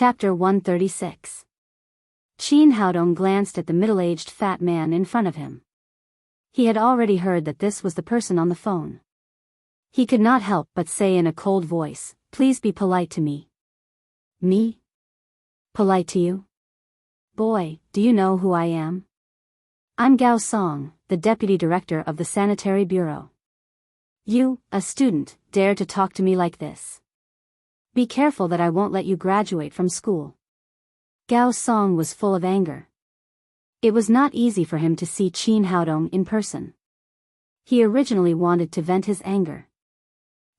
Chapter 136. Qin Haodong glanced at the middle-aged fat man in front of him. He had already heard that this was the person on the phone. He could not help but say in a cold voice, "Please be polite to me." "Me? Polite to you? Boy, do you know who I am? I'm Gao Song, the deputy director of the Sanitary Bureau. You, a student, dare to talk to me like this? Be careful that I won't let you graduate from school." Gao Song was full of anger. It was not easy for him to see Qin Haodong in person. He originally wanted to vent his anger.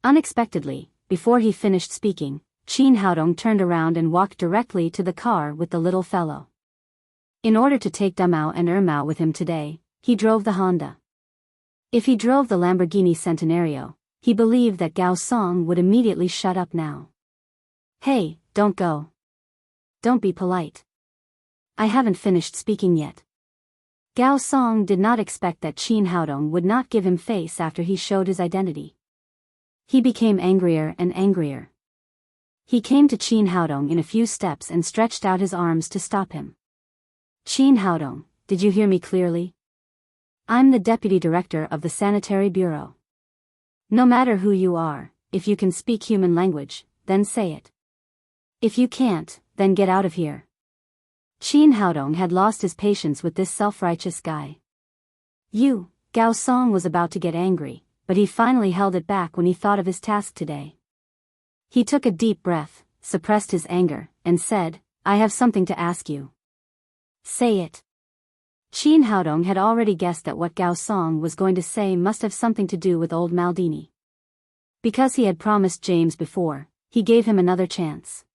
Unexpectedly, before he finished speaking, Qin Haodong turned around and walked directly to the car with the little fellow. In order to take Damao and Ermao with him today, he drove the Honda. If he drove the Lamborghini Centenario, he believed that Gao Song would immediately shut up now. "Hey, don't go. Don't be polite. I haven't finished speaking yet." Gao Song did not expect that Qin Haodong would not give him face after he showed his identity. He became angrier and angrier. He came to Qin Haodong in a few steps and stretched out his arms to stop him. "Qin Haodong, did you hear me clearly? I'm the deputy director of the Sanitary Bureau. No matter who you are, if you can speak human language, then say it. If you can't, then get out of here." Qin Haodong had lost his patience with this self-righteous guy. Gao Song was about to get angry, but he finally held it back when he thought of his task today. He took a deep breath, suppressed his anger, and said, "I have something to ask you." "Say it." Qin Haodong had already guessed that what Gao Song was going to say must have something to do with old Maldini. Because he had promised James before, he gave him another chance.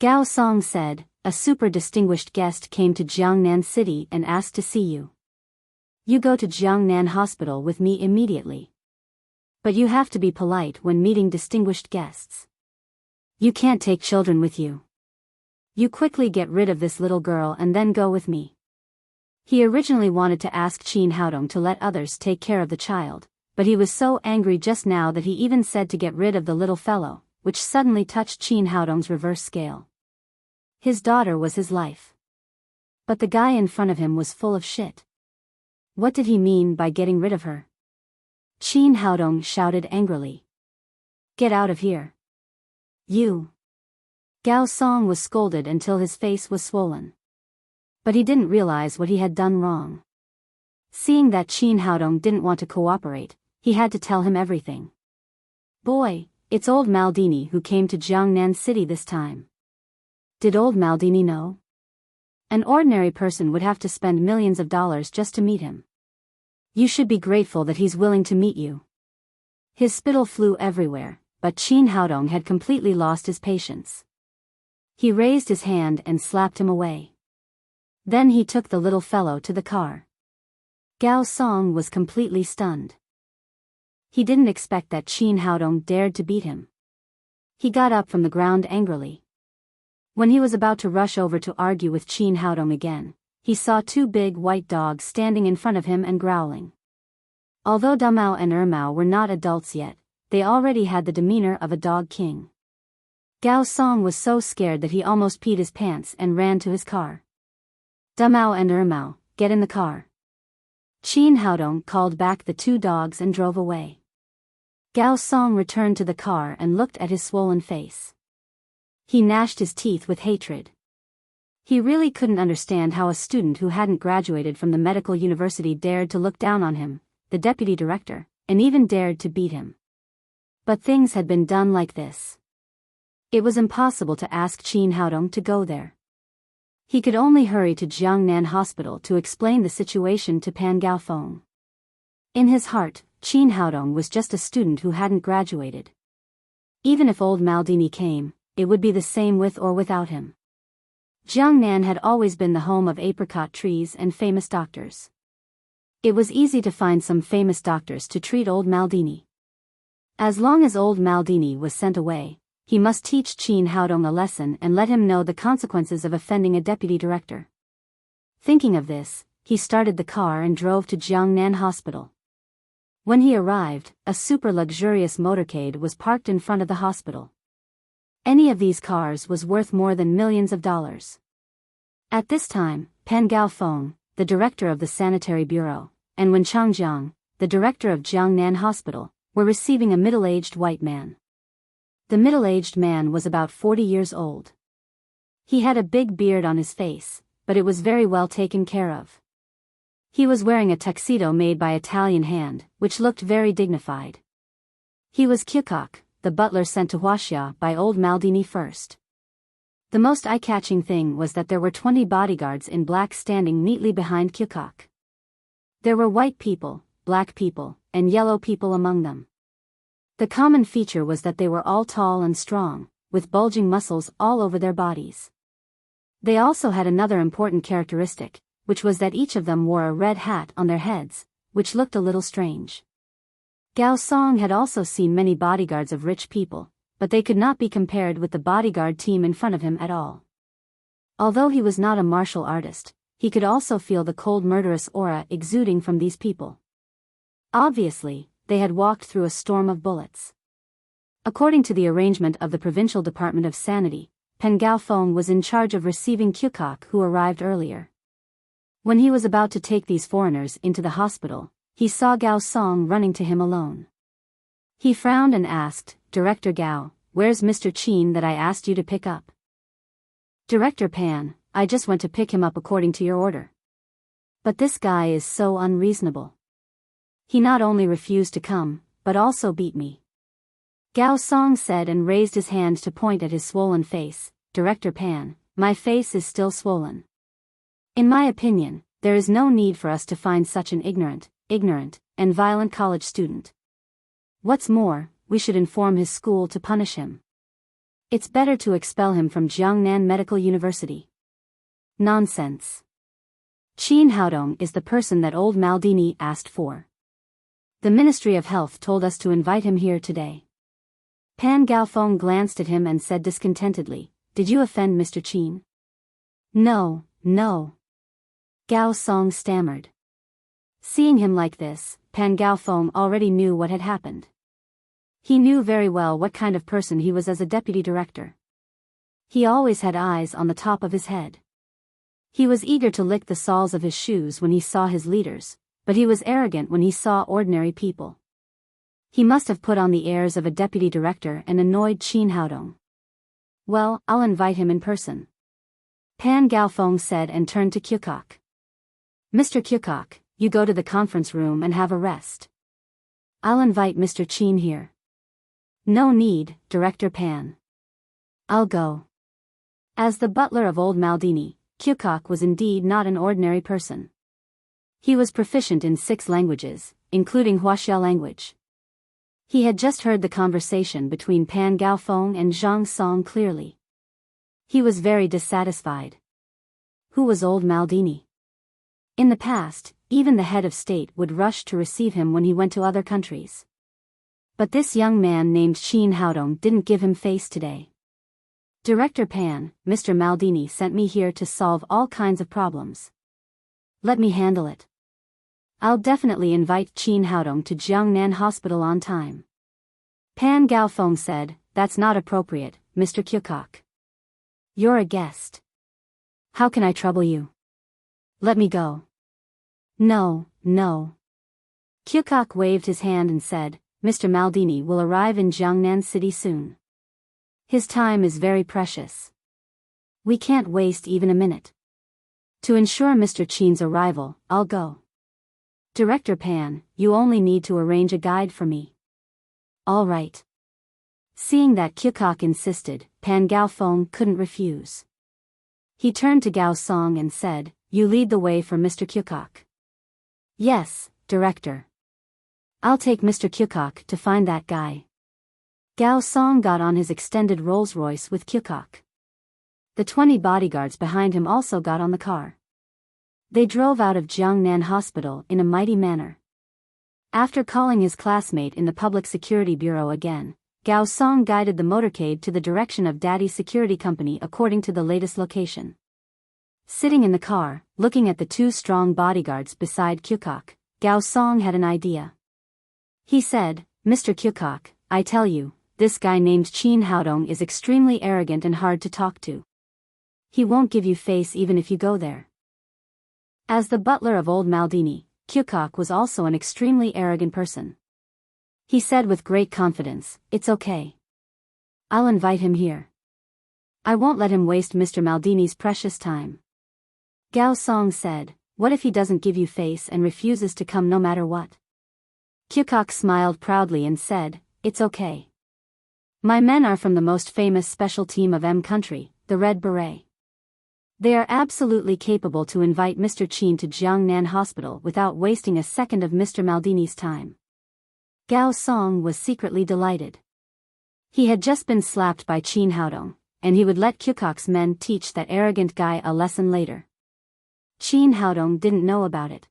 Gao Song said, "A super distinguished guest came to Jiangnan City and asked to see you. You go to Jiangnan Hospital with me immediately. But you have to be polite when meeting distinguished guests. You can't take children with you. You quickly get rid of this little girl and then go with me." He originally wanted to ask Qin Haodong to let others take care of the child, but he was so angry just now that he even said to get rid of the little fellow, which suddenly touched Qin Haodong's reverse scale. His daughter was his life. But the guy in front of him was full of shit. What did he mean by getting rid of her? Qin Haodong shouted angrily. "Get out of here. You." Gao Song was scolded until his face was swollen. But he didn't realize what he had done wrong. Seeing that Qin Haodong didn't want to cooperate, he had to tell him everything. "Boy, it's old Maldini who came to Jiangnan City this time. Did old Maldini know? An ordinary person would have to spend millions of dollars just to meet him. You should be grateful that he's willing to meet you." His spittle flew everywhere, but Qin Haodong had completely lost his patience. He raised his hand and slapped him away. Then he took the little fellow to the car. Gao Song was completely stunned. He didn't expect that Qin Haodong dared to beat him. He got up from the ground angrily. When he was about to rush over to argue with Qin Haodong again, he saw two big white dogs standing in front of him and growling. Although Damao and Ermao were not adults yet, they already had the demeanor of a dog king. Gao Song was so scared that he almost peed his pants and ran to his car. "Damao and Ermao, get in the car." Qin Haodong called back the two dogs and drove away. Gao Song returned to the car and looked at his swollen face. He gnashed his teeth with hatred. He really couldn't understand how a student who hadn't graduated from the medical university dared to look down on him, the deputy director, and even dared to beat him. But things had been done like this. It was impossible to ask Qin Haodong to go there. He could only hurry to Jiangnan Hospital to explain the situation to Pan Gaofeng. In his heart, Qin Haodong was just a student who hadn't graduated. Even if old Maldini came, it would be the same with or without him. Jiangnan had always been the home of apricot trees and famous doctors. It was easy to find some famous doctors to treat old Maldini. As long as old Maldini was sent away, he must teach Qin Haodong a lesson and let him know the consequences of offending a deputy director. Thinking of this, he started the car and drove to Jiangnan Hospital. When he arrived, a super luxurious motorcade was parked in front of the hospital. Any of these cars was worth more than millions of dollars. At this time, Pan Gaofeng, the director of the Sanitary Bureau, and Wen Changjiang, the director of Jiangnan Hospital, were receiving a middle-aged white man. The middle-aged man was about 40 years old. He had a big beard on his face, but it was very well taken care of. He was wearing a tuxedo made by Italian hand, which looked very dignified. He was Kyukok, the butler sent to Huaxia by old Maldini first. The most eye-catching thing was that there were 20 bodyguards in black standing neatly behind Kyukok. There were white people, black people, and yellow people among them. The common feature was that they were all tall and strong, with bulging muscles all over their bodies. They also had another important characteristic, which was that each of them wore a red hat on their heads, which looked a little strange. Gao Song had also seen many bodyguards of rich people, but they could not be compared with the bodyguard team in front of him at all. Although he was not a martial artist, he could also feel the cold murderous aura exuding from these people. Obviously, they had walked through a storm of bullets. According to the arrangement of the Provincial Department of Sanity, Pen Gaofeng was in charge of receiving Kyukok, who arrived earlier. When he was about to take these foreigners into the hospital, he saw Gao Song running to him alone. He frowned and asked, "Director Gao, where's Mr. Qin that I asked you to pick up?" "Director Pan, I just went to pick him up according to your order. But this guy is so unreasonable. He not only refused to come, but also beat me," Gao Song said and raised his hand to point at his swollen face. "Director Pan, my face is still swollen. In my opinion, there is no need for us to find such an ignorant, and violent college student. What's more, we should inform his school to punish him. It's better to expel him from Jiangnan Medical University." "Nonsense. Qin Haodong is the person that old Maldini asked for. The Ministry of Health told us to invite him here today." Pan Gaofeng glanced at him and said discontentedly, "Did you offend Mr. Qin?" No. Gao Song stammered. Seeing him like this, Pan Gaofeng already knew what had happened. He knew very well what kind of person he was as a deputy director. He always had eyes on the top of his head. He was eager to lick the soles of his shoes when he saw his leaders, but he was arrogant when he saw ordinary people. He must have put on the airs of a deputy director and annoyed Qin Haodong. "Well, I'll invite him in person," Pan Gaofeng said and turned to Kyukok. "Mr. Kyukok, you go to the conference room and have a rest. I'll invite Mr. Qin here." "No need, Director Pan. I'll go." As the butler of old Maldini, Kyukok was indeed not an ordinary person. He was proficient in 6 languages, including Huaxia language. He had just heard the conversation between Pan Gaofeng and Zhang Song clearly. He was very dissatisfied. Who was old Maldini? In the past, even the head of state would rush to receive him when he went to other countries. But this young man named Qin Haodong didn't give him face today. "Director Pan, Mr. Maldini sent me here to solve all kinds of problems. Let me handle it. I'll definitely invite Qin Haodong to Jiangnan Hospital on time." Pan Gaofeng said, "That's not appropriate, Mr. Kyukok. You're a guest. How can I trouble you? Let me go." No. Kyukok waved his hand and said, "Mr. Maldini will arrive in Jiangnan City soon. His time is very precious. We can't waste even a minute. To ensure Mr. Qin's arrival, I'll go. Director Pan, you only need to arrange a guide for me." "All right." Seeing that Kyukok insisted, Pan Gaofeng couldn't refuse. He turned to Gao Song and said, "You lead the way for Mr. Kyukok." "Yes, Director. I'll take Mr. Kyukok to find that guy." Gao Song got on his extended Rolls-Royce with Kyukok. The 20 bodyguards behind him also got on the car. They drove out of Jiangnan Hospital in a mighty manner. After calling his classmate in the Public Security Bureau again, Gao Song guided the motorcade to the direction of Daddy's security company according to the latest location. Sitting in the car, looking at the 2 strong bodyguards beside Kyukok, Gao Song had an idea. He said, "Mr. Kyukok, I tell you, this guy named Qin Haodong is extremely arrogant and hard to talk to. He won't give you face even if you go there. As the butler of old Maldini, Kyukok was also an extremely arrogant person. He said with great confidence, "It's okay. I'll invite him here. I won't let him waste Mr. Maldini's precious time." Gao Song said, "What if he doesn't give you face and refuses to come no matter what?" Kyukok smiled proudly and said, "It's okay. My men are from the most famous special team of M country, the Red Beret. They are absolutely capable to invite Mr. Qin to Jiangnan Hospital without wasting a second of Mr. Maldini's time." Gao Song was secretly delighted. He had just been slapped by Qin Haodong, and he would let Kyukok's men teach that arrogant guy a lesson later. Qin Haodong didn't know about it.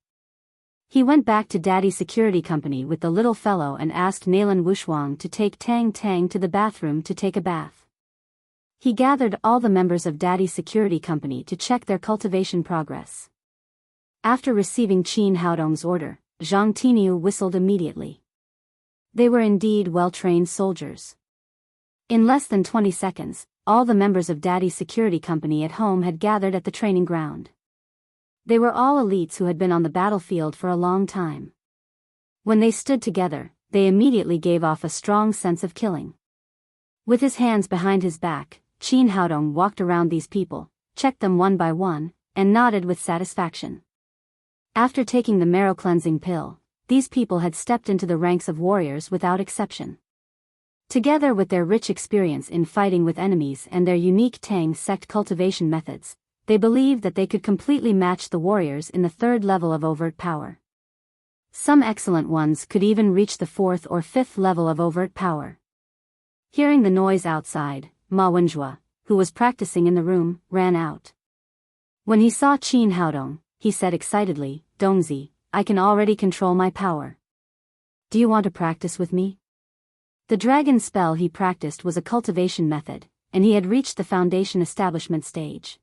He went back to Daddy's security company with the little fellow and asked Nalan Wushuang to take Tang Tang to the bathroom to take a bath. He gathered all the members of Daddy's security company to check their cultivation progress. After receiving Qin Haodong's order, Zhang Tiniu whistled immediately. They were indeed well-trained soldiers. In less than 20 seconds, all the members of Daddy's security company at home had gathered at the training ground. They were all elites who had been on the battlefield for a long time. When they stood together, they immediately gave off a strong sense of killing. With his hands behind his back, Qin Haodong walked around these people, checked them one by one, and nodded with satisfaction. After taking the marrow-cleansing pill, these people had stepped into the ranks of warriors without exception. Together with their rich experience in fighting with enemies and their unique Tang sect cultivation methods, they believed that they could completely match the warriors in the third level of overt power. Some excellent ones could even reach the fourth or fifth level of overt power. Hearing the noise outside, Ma Wenjue, who was practicing in the room, ran out. When he saw Qin Haodong, he said excitedly, "Dongzi, I can already control my power. Do you want to practice with me?" The dragon spell he practiced was a cultivation method, and he had reached the foundation establishment stage.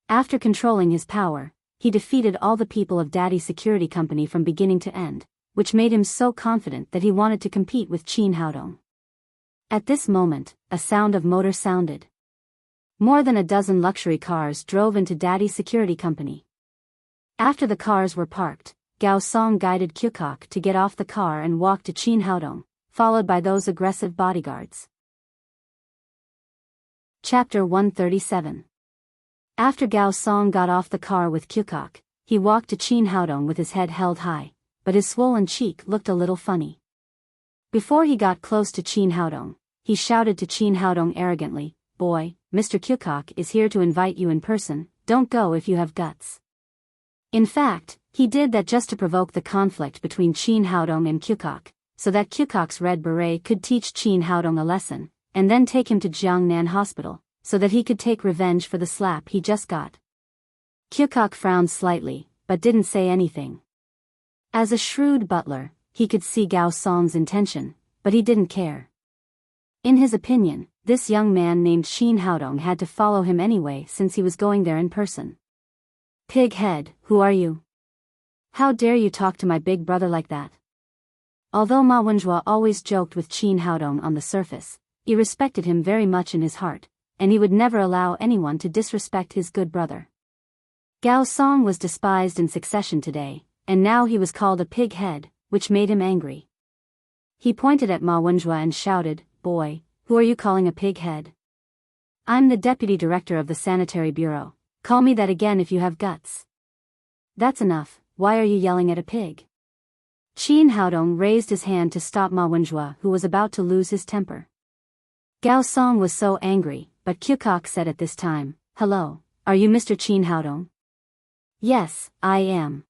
After controlling his power, he defeated all the people of Daddy's security company from beginning to end, which made him so confident that he wanted to compete with Qin Haodong. At this moment, a sound of motor sounded. More than a dozen luxury cars drove into Daddy's security company. After the cars were parked, Gao Song guided Kyukok to get off the car and walk to Qin Haodong, followed by those aggressive bodyguards. Chapter 137. After Gao Song got off the car with Kyukok, he walked to Qin Haodong with his head held high, but his swollen cheek looked a little funny. Before he got close to Qin Haodong, he shouted to Qin Haodong arrogantly, "Boy, Mr. Kyukok is here to invite you in person, don't go if you have guts." In fact, he did that just to provoke the conflict between Qin Haodong and Kyukok, so that Kyukok's Red Beret could teach Qin Haodong a lesson, and then take him to Jiangnan Hospital, so that he could take revenge for the slap he just got. Kyukok frowned slightly, but didn't say anything. As a shrewd butler, he could see Gao Song's intention, but he didn't care. In his opinion, this young man named Qin Haodong had to follow him anyway since he was going there in person. "Pig head, who are you? How dare you talk to my big brother like that?" Although Ma Wenjue always joked with Qin Haodong on the surface, he respected him very much in his heart, and he would never allow anyone to disrespect his good brother. Gao Song was despised in succession today, and now he was called a pig head, which made him angry. He pointed at Ma Wenjue and shouted, "Boy, who are you calling a pig head? I'm the deputy director of the sanitary bureau, call me that again if you have guts." "That's enough, why are you yelling at a pig?" Qin Haodong raised his hand to stop Ma Wenjue, who was about to lose his temper. Gao Song was so angry, but Kyukok said at this time, "Hello, are you Mr. Qin Haodong?" "Yes, I am.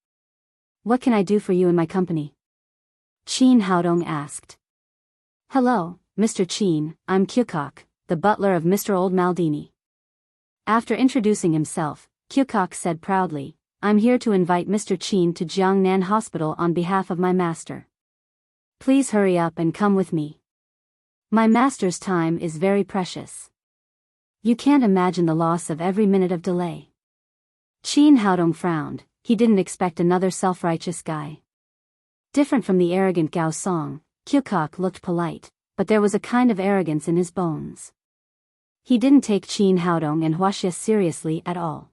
What can I do for you in my company?" Qin Haodong asked. "Hello, Mr. Qin, I'm Kyukok, the butler of Mr. Old Maldini." After introducing himself, Kyukok said proudly, "I'm here to invite Mr. Qin to Jiangnan Hospital on behalf of my master. Please hurry up and come with me. My master's time is very precious. You can't imagine the loss of every minute of delay." Qin Haodong frowned, he didn't expect another self-righteous guy. Different from the arrogant Gao Song, Kyukok looked polite, but there was a kind of arrogance in his bones. He didn't take Qin Haodong and Huaxia seriously at all.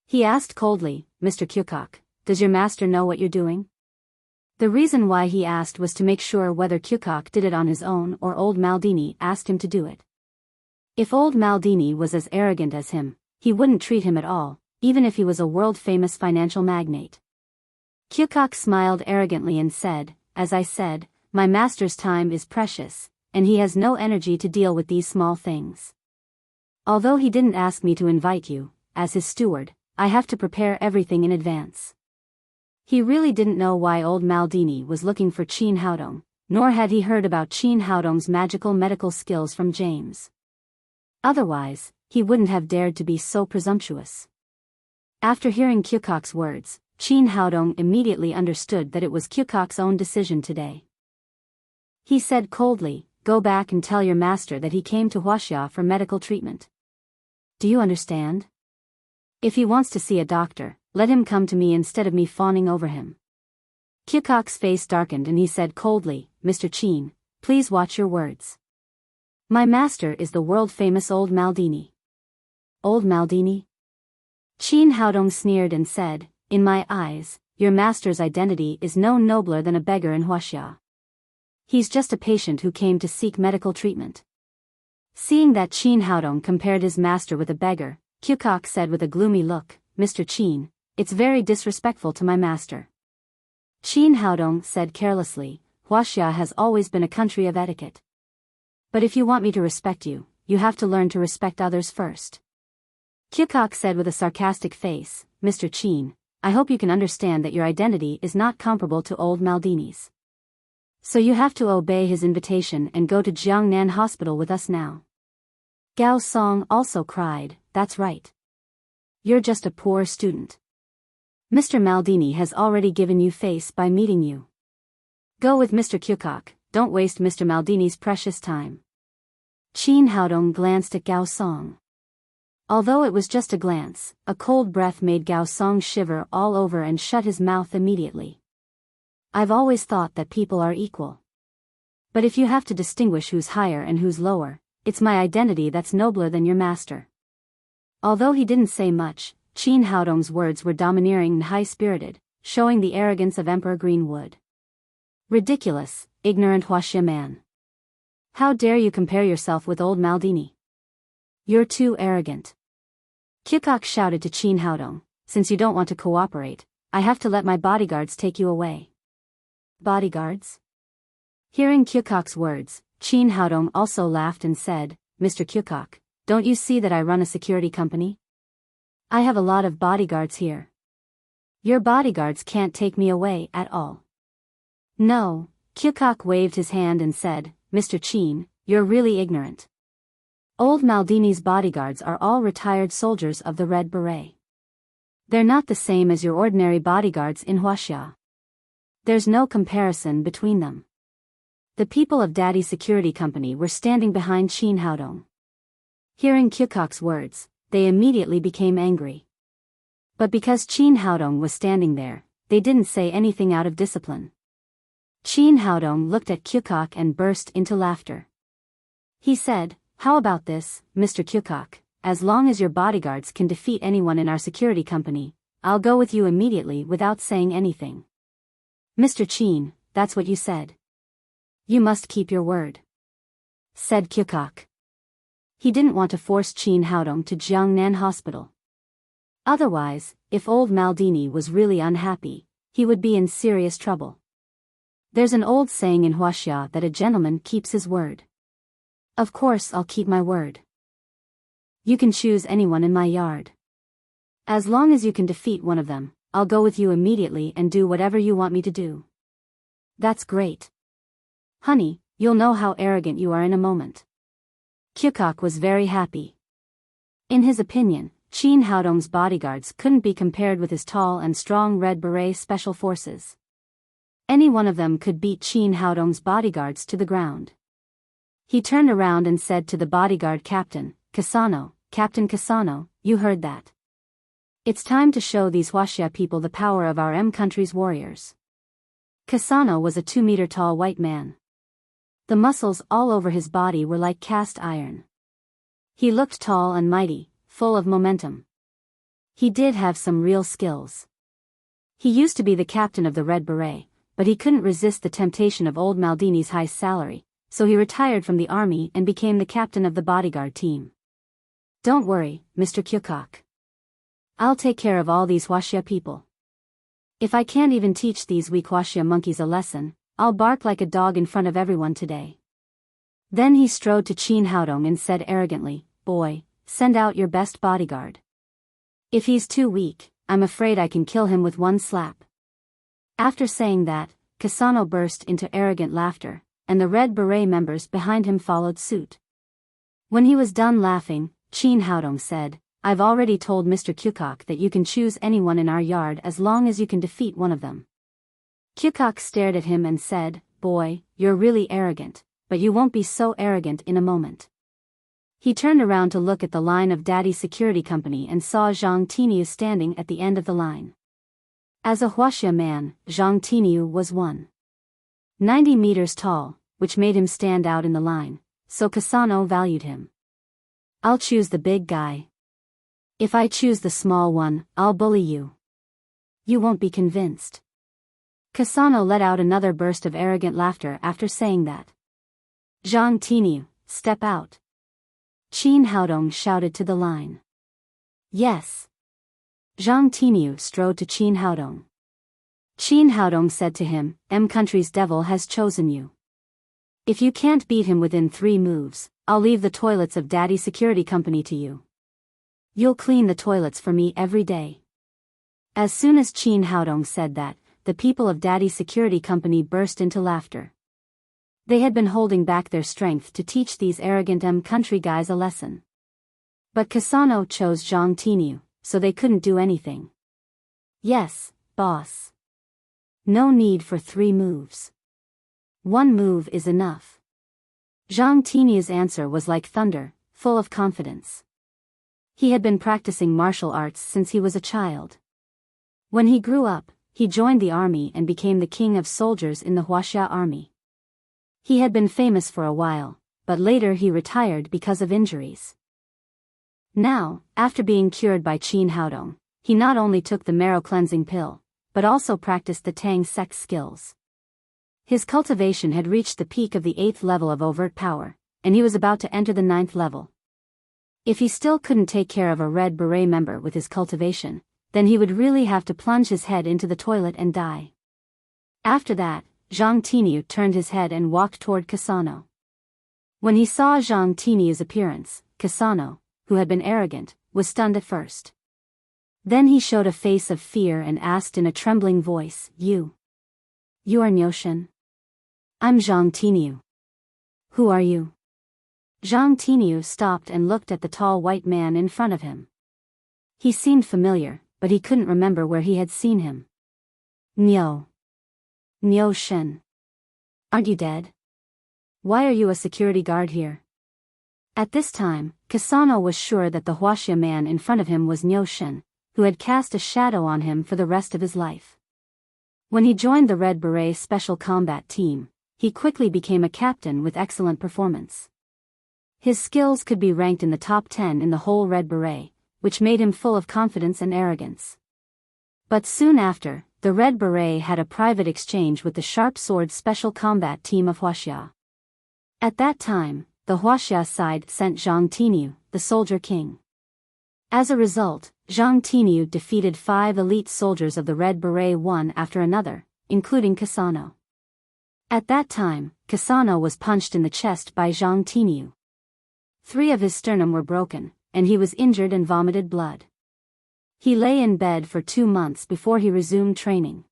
He asked coldly, "Mr. Kyukok, does your master know what you're doing?" The reason why he asked was to make sure whether Kyukok did it on his own or old Maldini asked him to do it. If old Maldini was as arrogant as him, he wouldn't treat him at all, even if he was a world-famous financial magnate. Kyukok smiled arrogantly and said, "As I said, my master's time is precious, and he has no energy to deal with these small things. Although he didn't ask me to invite you, as his steward, I have to prepare everything in advance." He really didn't know why old Maldini was looking for Qin Haodong, nor had he heard about Qin Haodong's magical medical skills from James. Otherwise, he wouldn't have dared to be so presumptuous. After hearing Kyukok's words, Qin Haodong immediately understood that it was Kyukok's own decision today. He said coldly, "Go back and tell your master that he came to Huaxia for medical treatment. Do you understand? If he wants to see a doctor, let him come to me instead of me fawning over him." Kyukok's face darkened and he said coldly, "Mr. Qin, please watch your words. My master is the world-famous old Maldini." "Old Maldini?" Qin Haodong sneered and said, "In my eyes, your master's identity is no nobler than a beggar in Huaxia. He's just a patient who came to seek medical treatment." Seeing that Qin Haodong compared his master with a beggar, Kyukok said with a gloomy look, "Mr. Qin, it's very disrespectful to my master." Qin Haodong said carelessly, "Huaxia has always been a country of etiquette. But if you want me to respect you, you have to learn to respect others first." Kyukok said with a sarcastic face, "Mr. Qin, I hope you can understand that your identity is not comparable to old Maldini's. So you have to obey his invitation and go to Jiangnan Hospital with us now." Gao Song also cried, "That's right. You're just a poor student. Mr. Maldini has already given you face by meeting you. Go with Mr. Kyukok, don't waste Mr. Maldini's precious time." Qin Haodong glanced at Gao Song. Although it was just a glance, a cold breath made Gao Song shiver all over and shut his mouth immediately. "I've always thought that people are equal. But if you have to distinguish who's higher and who's lower, it's my identity that's nobler than your master." Although he didn't say much, Qin Haodong's words were domineering and high-spirited, showing the arrogance of Emperor Greenwood. "Ridiculous, ignorant Huaxia man. How dare you compare yourself with old Maldini? You're too arrogant." Kyukok shouted to Qin Haodong, "Since you don't want to cooperate, I have to let my bodyguards take you away." "Bodyguards?" Hearing Kyukok's words, Qin Haodong also laughed and said, "Mr. Kyukok, don't you see that I run a security company? I have a lot of bodyguards here. Your bodyguards can't take me away at all." "No," Kyukok waved his hand and said, "Mr. Qin, you're really ignorant. Old Maldini's bodyguards are all retired soldiers of the Red Beret. They're not the same as your ordinary bodyguards in Huaxia. There's no comparison between them." The people of Daddy's security company were standing behind Qin Haodong. Hearing Kyukok's words, they immediately became angry. But because Qin Haodong was standing there, they didn't say anything out of discipline. Qin Haodong looked at Kyukok and burst into laughter. He said, "How about this, Mr. Kyukok, as long as your bodyguards can defeat anyone in our security company, I'll go with you immediately without saying anything." "Mr. Qin, that's what you said. You must keep your word," said Kyukok. He didn't want to force Qin Haodong to Jiangnan Hospital. Otherwise, if old Maldini was really unhappy, he would be in serious trouble. There's an old saying in Huaxia that a gentleman keeps his word. Of course I'll keep my word. You can choose anyone in my yard. As long as you can defeat one of them, I'll go with you immediately and do whatever you want me to do." "That's great. Honey, you'll know how arrogant you are in a moment." Kyukok was very happy. In his opinion, Qin Haodong's bodyguards couldn't be compared with his tall and strong Red Beret special forces. Any one of them could beat Qin Haodong's bodyguards to the ground. He turned around and said to the bodyguard captain, "Kasano, Captain Kasano, you heard that. It's time to show these Huaxia people the power of our country's warriors." Kasano was a 2-meter tall white man. The muscles all over his body were like cast iron. He looked tall and mighty, full of momentum. He did have some real skills. He used to be the captain of the Red Beret, but he couldn't resist the temptation of old Maldini's high salary, so he retired from the army and became the captain of the bodyguard team. Don't worry, Mr. Kyukok. I'll take care of all these Huaxia people. If I can't even teach these weak Huaxia monkeys a lesson, I'll bark like a dog in front of everyone today. Then he strode to Qin Haodong and said arrogantly, Boy, send out your best bodyguard. If he's too weak, I'm afraid I can kill him with one slap. After saying that, Kasano burst into arrogant laughter, and the Red Beret members behind him followed suit. When he was done laughing, Qin Haodong said, I've already told Mr. Kyukok that you can choose anyone in our yard as long as you can defeat one of them. Kyukok stared at him and said, Boy, you're really arrogant, but you won't be so arrogant in a moment. He turned around to look at the line of Daddy's security company and saw Zhang Tiniu standing at the end of the line. As a Huaxia man, Zhang Tiniu was 190 meters tall, which made him stand out in the line, so Kasano valued him. I'll choose the big guy. If I choose the small one, I'll bully you. You won't be convinced. Kasano let out another burst of arrogant laughter after saying that. Zhang Tiniu, step out. Qin Haodong shouted to the line. Yes. Zhang Tiniu strode to Qin Haodong. Qin Haodong said to him, Country's devil has chosen you. If you can't beat him within 3 moves, I'll leave the toilets of Daddy's security company to you. You'll clean the toilets for me every day. As soon as Qin Haodong said that, the people of Daddy's security company burst into laughter. They had been holding back their strength to teach these arrogant country guys a lesson. But Kasano chose Zhang Tiniu, so they couldn't do anything. Yes, boss. No need for 3 moves. 1 move is enough. Zhang Tiniu's answer was like thunder, full of confidence. He had been practicing martial arts since he was a child. When he grew up, he joined the army and became the king of soldiers in the Huaxia army. He had been famous for a while, but later he retired because of injuries. Now, after being cured by Qin Haodong, he not only took the marrow cleansing pill, but also practiced the Tang Sex skills. His cultivation had reached the peak of the 8th level of overt power, and he was about to enter the 9th level. If he still couldn't take care of a Red Beret member with his cultivation, then he would really have to plunge his head into the toilet and die. After that, Zhang Tiniu turned his head and walked toward Kasano. When he saw Zhang Tiniu's appearance, Kasano, who had been arrogant, was stunned at first. Then he showed a face of fear and asked in a trembling voice, You are Nyoshin? I'm Zhang Tiniu. Who are you? Zhang Tiniu stopped and looked at the tall white man in front of him. He seemed familiar, but he couldn't remember where he had seen him. Nyoshin. Aren't you dead? Why are you a security guard here? At this time, Kasano was sure that the Huaxia man in front of him was Nyoshin, who had cast a shadow on him for the rest of his life. When he joined the Red Beret Special Combat Team, he quickly became a captain with excellent performance. His skills could be ranked in the top 10 in the whole Red Beret, which made him full of confidence and arrogance. But soon after, the Red Beret had a private exchange with the Sharp Sword Special Combat Team of Huaxia. At that time, the Huaxia side sent Zhang Tiniu, the Soldier King. As a result, Zhang Tiniu defeated 5 elite soldiers of the Red Beret one after another, including Kasano. At that time, Kasano was punched in the chest by Zhang Tiniu. 3 of his sternum were broken, and he was injured and vomited blood. He lay in bed for 2 months before he resumed training.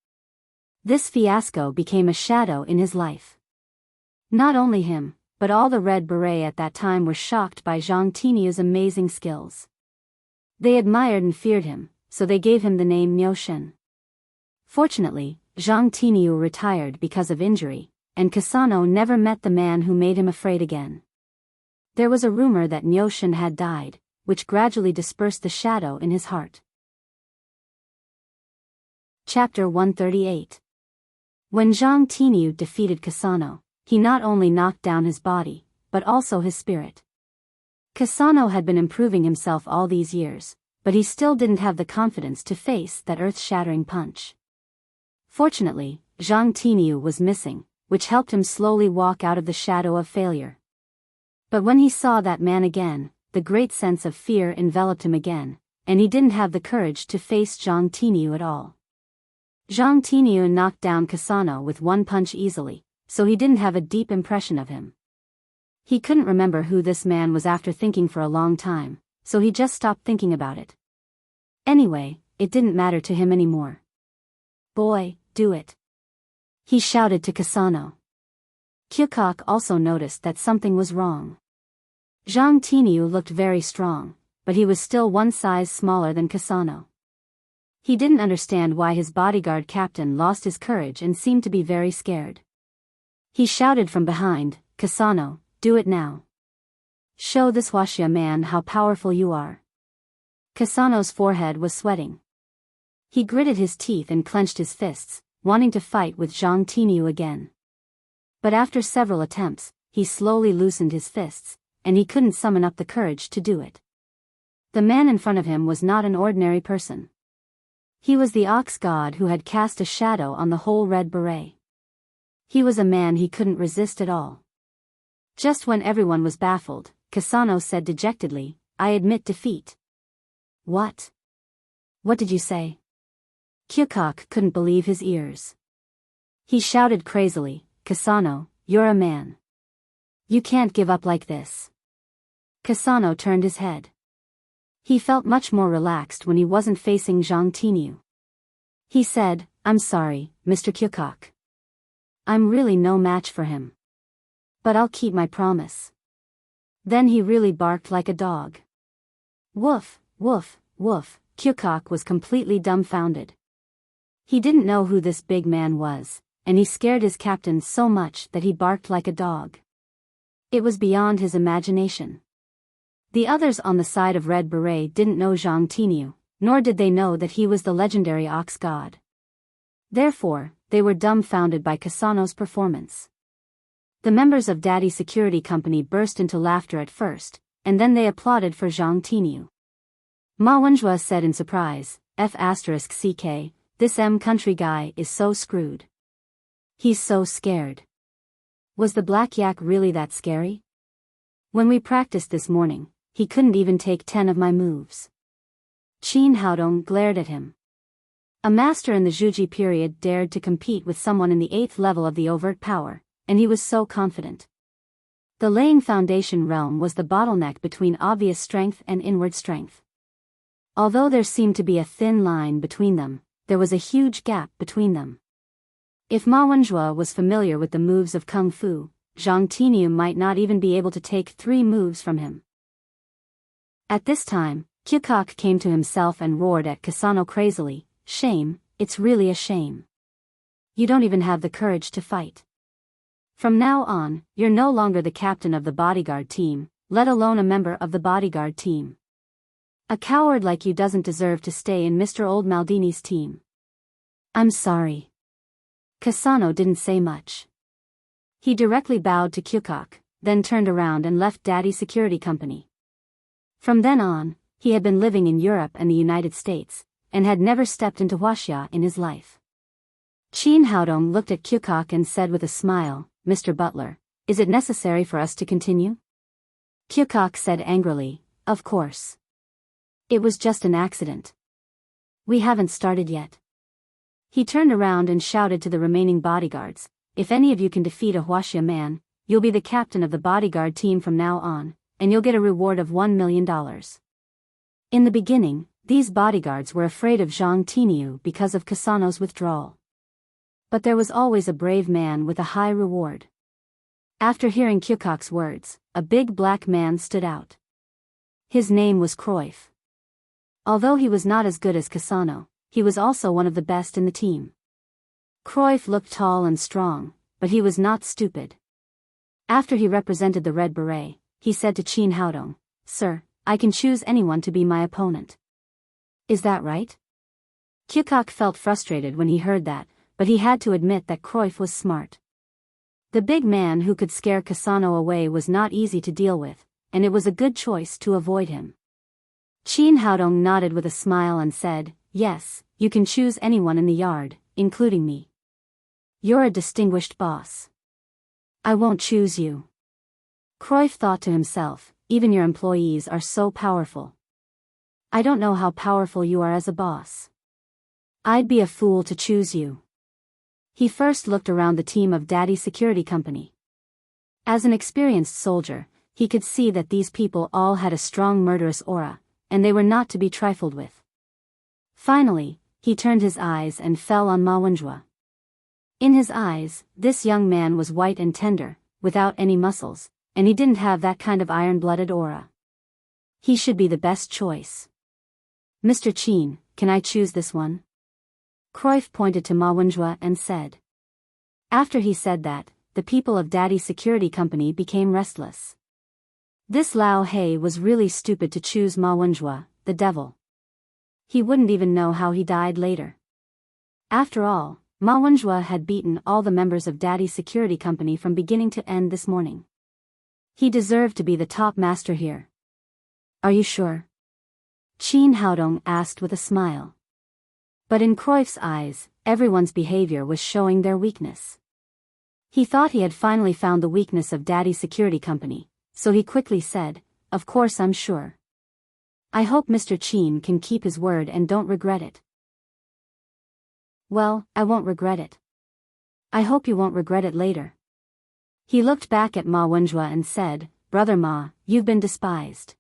This fiasco became a shadow in his life. Not only him, but all the Red Beret at that time were shocked by Zhang Tiniu's amazing skills. They admired and feared him, so they gave him the name Nyoshin. Fortunately, Zhang Tiniu retired because of injury, and Kasano never met the man who made him afraid again. There was a rumor that Nyoshin had died, which gradually dispersed the shadow in his heart. Chapter 138. When Zhang Tiniu defeated Kasano, he not only knocked down his body, but also his spirit. Kasano had been improving himself all these years, but he still didn't have the confidence to face that earth-shattering punch. Fortunately, Zhang Tinyu was missing, which helped him slowly walk out of the shadow of failure. But when he saw that man again, the great sense of fear enveloped him again, and he didn't have the courage to face Zhang Tinyu at all. Zhang Tinyu knocked down Kasano with one punch easily, so he didn't have a deep impression of him. He couldn't remember who this man was after thinking for a long time, so he just stopped thinking about it. Anyway, it didn't matter to him anymore. "Boy, do it," he shouted to Kasano. Kyukok also noticed that something was wrong. Zhang Tinyu looked very strong, but he was still one size smaller than Kasano. He didn't understand why his bodyguard captain lost his courage and seemed to be very scared. He shouted from behind, "Kasano, do it now. Show this Huaxia man how powerful you are." Kasano's forehead was sweating. He gritted his teeth and clenched his fists, wanting to fight with Zhang Tinyu again. But after several attempts, he slowly loosened his fists, and he couldn't summon up the courage to do it. The man in front of him was not an ordinary person. He was the ox god who had cast a shadow on the whole Red Beret. He was a man he couldn't resist at all. Just when everyone was baffled, Kasano said dejectedly, "I admit defeat." "What? What did you say?" Kyukok couldn't believe his ears. He shouted crazily, "Kasano, you're a man. You can't give up like this." Kasano turned his head. He felt much more relaxed when he wasn't facing Zhang Tinyu. He said, "I'm sorry, Mr. Kyukok. I'm really no match for him. But I'll keep my promise." Then he really barked like a dog. Woof, woof, woof. Kyukok was completely dumbfounded. He didn't know who this big man was, and he scared his captain so much that he barked like a dog. It was beyond his imagination. The others on the side of Red Beret didn't know Zhang Tinyu, nor did they know that he was the legendary ox god. Therefore, they were dumbfounded by Kasano's performance. The members of Daddy Security Company burst into laughter at first, and then they applauded for Zhang Tinyu. Ma Wenjua said in surprise, "F***CK, this country guy is so screwed. He's so scared. Was the black yak really that scary? When we practiced this morning, he couldn't even take 10 of my moves." Qin Haodong glared at him. A master in the Zhuji period dared to compete with someone in the 8th level of the overt power, and he was so confident. The laying foundation realm was the bottleneck between obvious strength and inward strength. Although there seemed to be a thin line between them, there was a huge gap between them. If Ma Wenjua was familiar with the moves of Kung Fu, Zhang Tinyu might not even be able to take 3 moves from him. At this time, Kyukok came to himself and roared at Kasano crazily, "Shame, it's really a shame. You don't even have the courage to fight. From now on, you're no longer the captain of the bodyguard team, let alone a member of the bodyguard team. A coward like you doesn't deserve to stay in Mr. Old Maldini's team." "I'm sorry." Kasano didn't say much. He directly bowed to Kyukok, then turned around and left Daddy Security Company. From then on, he had been living in Europe and the United States, and had never stepped into Huaxia in his life. Qin Haodong looked at Kyukok and said with a smile, "Mr. Butler, is it necessary for us to continue?" Kyukok said angrily, "Of course. It was just an accident. We haven't started yet." He turned around and shouted to the remaining bodyguards, "If any of you can defeat a Huaxia man, you'll be the captain of the bodyguard team from now on, and you'll get a reward of $1 million. In the beginning, these bodyguards were afraid of Zhang Tinyu because of Kasano's withdrawal. But there was always a brave man with a high reward. After hearing Kyukok's words, a big black man stood out. His name was Cruyff. Although he was not as good as Kasano, he was also one of the best in the team. Cruyff looked tall and strong, but he was not stupid. After he represented the Red Beret, he said to Qin Haodong, "Sir, I can choose anyone to be my opponent. Is that right?" Kyukok felt frustrated when he heard that, but he had to admit that Cruyff was smart. The big man who could scare Kasano away was not easy to deal with, and it was a good choice to avoid him. Qin Haodong nodded with a smile and said, "Yes, you can choose anyone in the yard, including me. You're a distinguished boss. I won't choose you." Cruyff thought to himself, even your employees are so powerful. I don't know how powerful you are as a boss. I'd be a fool to choose you. He first looked around the team of Daddy's security company. As an experienced soldier, he could see that these people all had a strong murderous aura, and they were not to be trifled with. Finally, he turned his eyes and fell on Ma Wenjue. In his eyes, this young man was white and tender, without any muscles, and he didn't have that kind of iron-blooded aura. He should be the best choice. "Mr. Qin, can I choose this one?" Cruyff pointed to Ma Wenjue and said. After he said that, the people of Daddy's security company became restless. This Lao He was really stupid to choose Ma Wenjue, the devil. He wouldn't even know how he died later. After all, Ma Wenjue had beaten all the members of Daddy's security company from beginning to end this morning. He deserved to be the top master here. "Are you sure?" Qin Haodong asked with a smile. But in Cruyff's eyes, everyone's behavior was showing their weakness. He thought he had finally found the weakness of Daddy's security company, so he quickly said, "Of course I'm sure. I hope Mr. Qin can keep his word and don't regret it." "Well, I won't regret it. I hope you won't regret it later." He looked back at Ma Wenjue and said, "Brother Ma, you've been despised."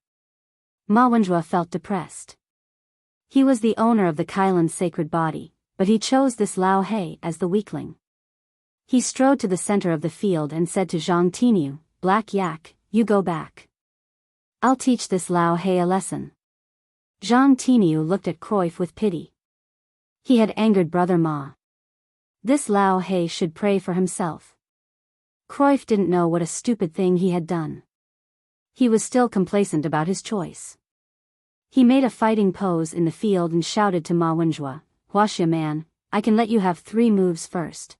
Ma Wenjue felt depressed. He was the owner of the Kailan's sacred body, but he chose this Lao He as the weakling. He strode to the center of the field and said to Zhang Tinyu, "Black Yak, you go back. I'll teach this Lao He a lesson." Zhang Tinyu looked at Cruyff with pity. He had angered Brother Ma. This Lao He should pray for himself. Cruyff didn't know what a stupid thing he had done. He was still complacent about his choice. He made a fighting pose in the field and shouted to Ma Wenjue, "Huaxia man, I can let you have 3 moves first."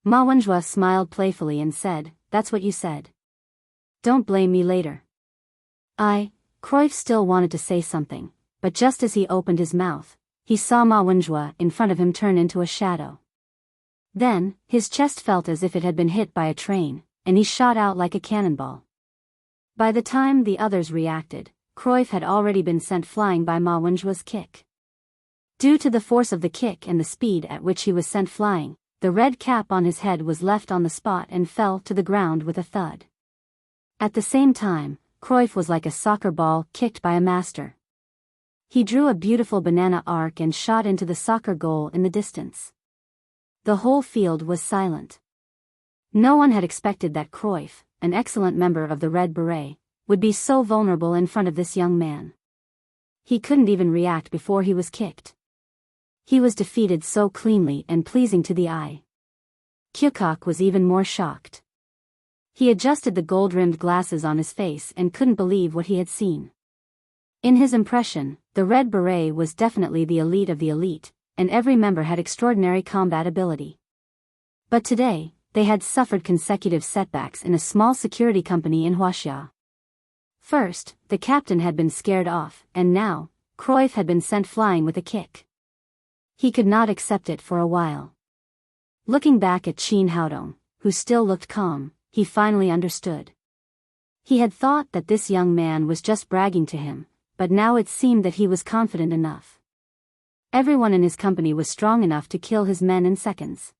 Ma Wenjue smiled playfully and said, "That's what you said. Don't blame me later." Cruyff still wanted to say something, but just as he opened his mouth, he saw Ma Wenjue in front of him turn into a shadow. Then, his chest felt as if it had been hit by a train, and he shot out like a cannonball. By the time the others reacted, Cruyff had already been sent flying by Ma Wenjue's kick. Due to the force of the kick and the speed at which he was sent flying, the red cap on his head was left on the spot and fell to the ground with a thud. At the same time, Cruyff was like a soccer ball kicked by a master. He drew a beautiful banana arc and shot into the soccer goal in the distance. The whole field was silent. No one had expected that Cruyff, an excellent member of the Red Beret, would be so vulnerable in front of this young man. He couldn't even react before he was kicked. He was defeated so cleanly and pleasing to the eye. Kyukok was even more shocked. He adjusted the gold-rimmed glasses on his face and couldn't believe what he had seen. In his impression, the Red Beret was definitely the elite of the elite, and every member had extraordinary combat ability. But today, they had suffered consecutive setbacks in a small security company in Huaxia. First, the captain had been scared off, and now, Cruyff had been sent flying with a kick. He could not accept it for a while. Looking back at Qin Haodong, who still looked calm, he finally understood. He had thought that this young man was just bragging to him, but now it seemed that he was confident enough. Everyone in his company was strong enough to kill his men in seconds.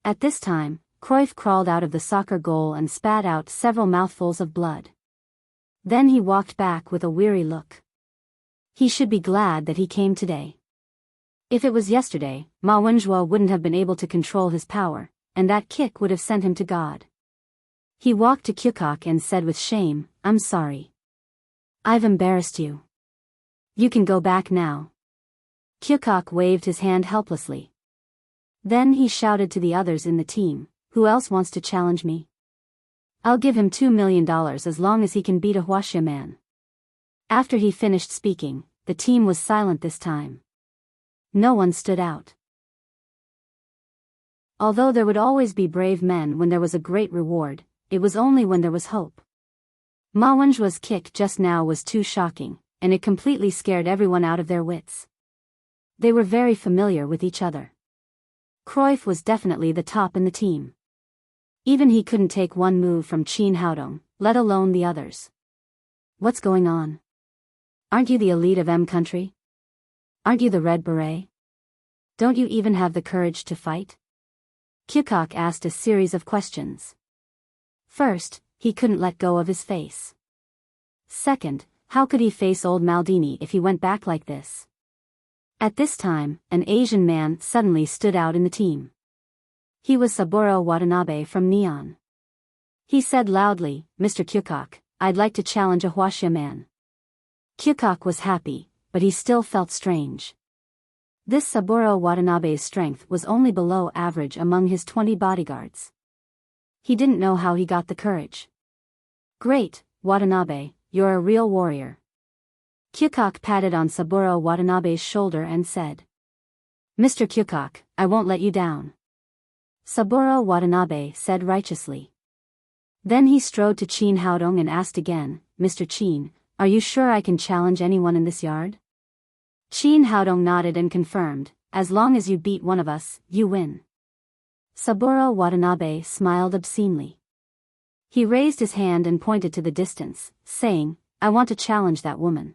At this time, Cruyff crawled out of the soccer goal and spat out several mouthfuls of blood. Then he walked back with a weary look. He should be glad that he came today. If it was yesterday, Ma Wenjue wouldn't have been able to control his power, and that kick would have sent him to God. He walked to Kyukok and said with shame, "I'm sorry. I've embarrassed you. You can go back now." Kyukok waved his hand helplessly. Then he shouted to the others in the team, "Who else wants to challenge me? I'll give him $2 million as long as he can beat a Huaxia man." After he finished speaking, the team was silent this time. No one stood out. Although there would always be brave men when there was a great reward, it was only when there was hope. Ma Wenjua's kick just now was too shocking, and it completely scared everyone out of their wits. They were very familiar with each other. Cruyff was definitely the top in the team. Even he couldn't take one move from Qin Haodong, let alone the others. What's going on? Aren't you the elite of M country? Aren't you the Red Beret? Don't you even have the courage to fight? Kyukok asked a series of questions. First, he couldn't let go of his face. Second, how could he face old Maldini if he went back like this? At this time, an Asian man suddenly stood out in the team. He was Saburo Watanabe from Neon. He said loudly, "Mr. Kyukok, I'd like to challenge a Huaxia man." Kyukok was happy, but he still felt strange. This Saburo Watanabe's strength was only below average among his 20 bodyguards. He didn't know how he got the courage. "Great, Watanabe, you're a real warrior." Kyukok patted on Saburo Watanabe's shoulder and said, "Mr. Kyukok, I won't let you down." Saburo Watanabe said righteously. Then he strode to Qin Haodong and asked again, "Mr. Qin, are you sure I can challenge anyone in this yard?" Qin Haodong nodded and confirmed, "As long as you beat one of us, you win." Saburo Watanabe smiled obscenely. He raised his hand and pointed to the distance, saying, "I want to challenge that woman."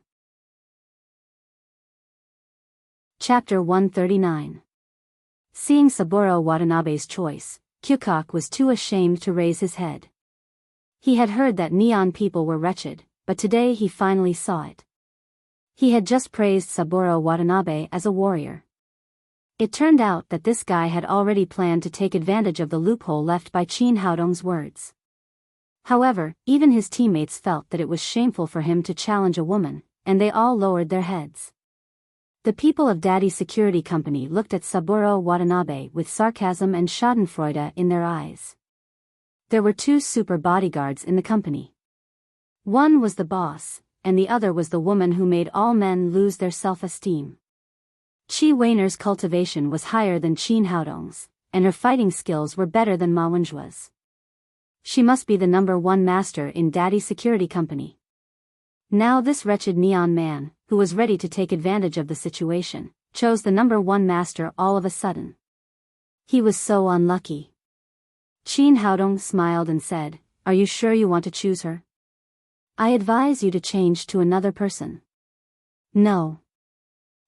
Chapter 139. Seeing Saburo Watanabe's choice, Kyukok was too ashamed to raise his head. He had heard that Neon people were wretched, but today he finally saw it. He had just praised Saburo Watanabe as a warrior. It turned out that this guy had already planned to take advantage of the loophole left by Qin Haodong's words. However, even his teammates felt that it was shameful for him to challenge a woman, and they all lowered their heads. The people of Daddy's security company looked at Saburo Watanabe with sarcasm and schadenfreude in their eyes. There were two super bodyguards in the company. One was the boss, and the other was the woman who made all men lose their self-esteem. Chi Weiner's cultivation was higher than Qin Haodong's, and her fighting skills were better than Ma Wenjua's. She must be the #1 master in Daddy's security company. Now this wretched Neon man, who was ready to take advantage of the situation, chose the #1 master all of a sudden. He was so unlucky. Qin Haodong smiled and said, "Are you sure you want to choose her? I advise you to change to another person." "No.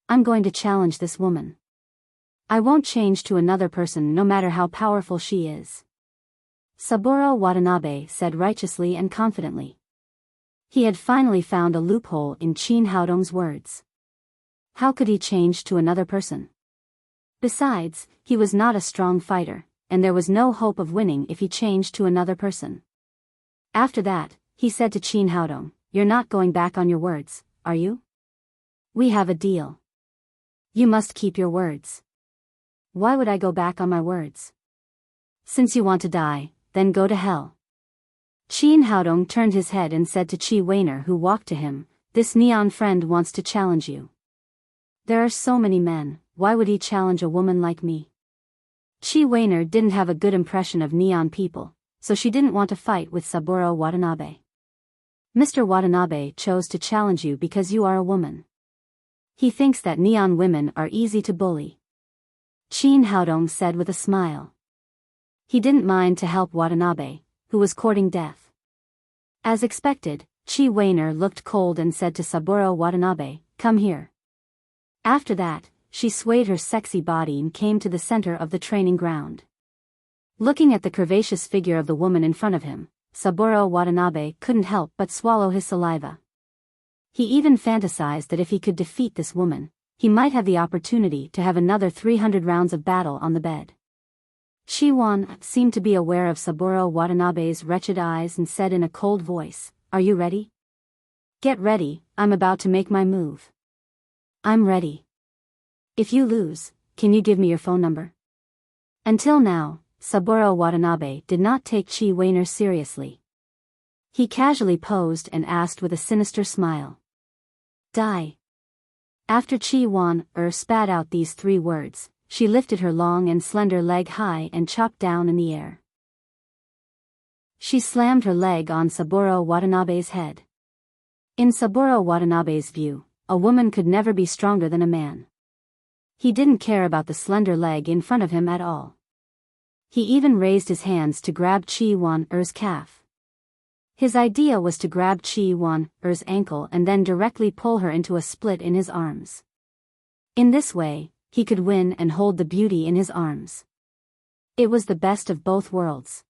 I'm going to challenge this woman. I won't change to another person no matter how powerful she is." Saburo Watanabe said righteously and confidently. He had finally found a loophole in Qin Haodong's words. How could he change to another person? Besides, he was not a strong fighter, and there was no hope of winning if he changed to another person. After that, he said to Qin Haodong, "You're not going back on your words, are you? We have a deal. You must keep your words." "Why would I go back on my words?" "Since you want to die, then go to hell." Qin Haodong turned his head and said to Chi Weiner, who walked to him, "This Neon friend wants to challenge you." "There are so many men, why would he challenge a woman like me?" Chi Weiner didn't have a good impression of Neon people, so she didn't want to fight with Saburo Watanabe. "Mr. Watanabe chose to challenge you because you are a woman. He thinks that Neon women are easy to bully." Qin Haodong said with a smile. He didn't mind to help Watanabe, who was courting death. As expected, Chi Weiner looked cold and said to Saburo Watanabe, "Come here." After that, she swayed her sexy body and came to the center of the training ground. Looking at the curvaceous figure of the woman in front of him, Saburo Watanabe couldn't help but swallow his saliva. He even fantasized that if he could defeat this woman, he might have the opportunity to have another 300 rounds of battle on the bed. Shiwan seemed to be aware of Saburo Watanabe's wretched eyes and said in a cold voice, "Are you ready?" "Get ready, I'm about to make my move." "I'm ready." "If you lose, can you give me your phone number?" Until now, Saburo Watanabe did not take Chi Weiner seriously. He casually posed and asked with a sinister smile, "Die." After Chi Wan spat out these 3 words, she lifted her long and slender leg high and chopped down in the air. She slammed her leg on Saburo Watanabe's head. In Saburo Watanabe's view, a woman could never be stronger than a man. He didn't care about the slender leg in front of him at all. He even raised his hands to grab Chi Wan-er's calf. His idea was to grab Chi Wan-er's ankle and then directly pull her into a split in his arms. In this way, he could win and hold the beauty in his arms. It was the best of both worlds.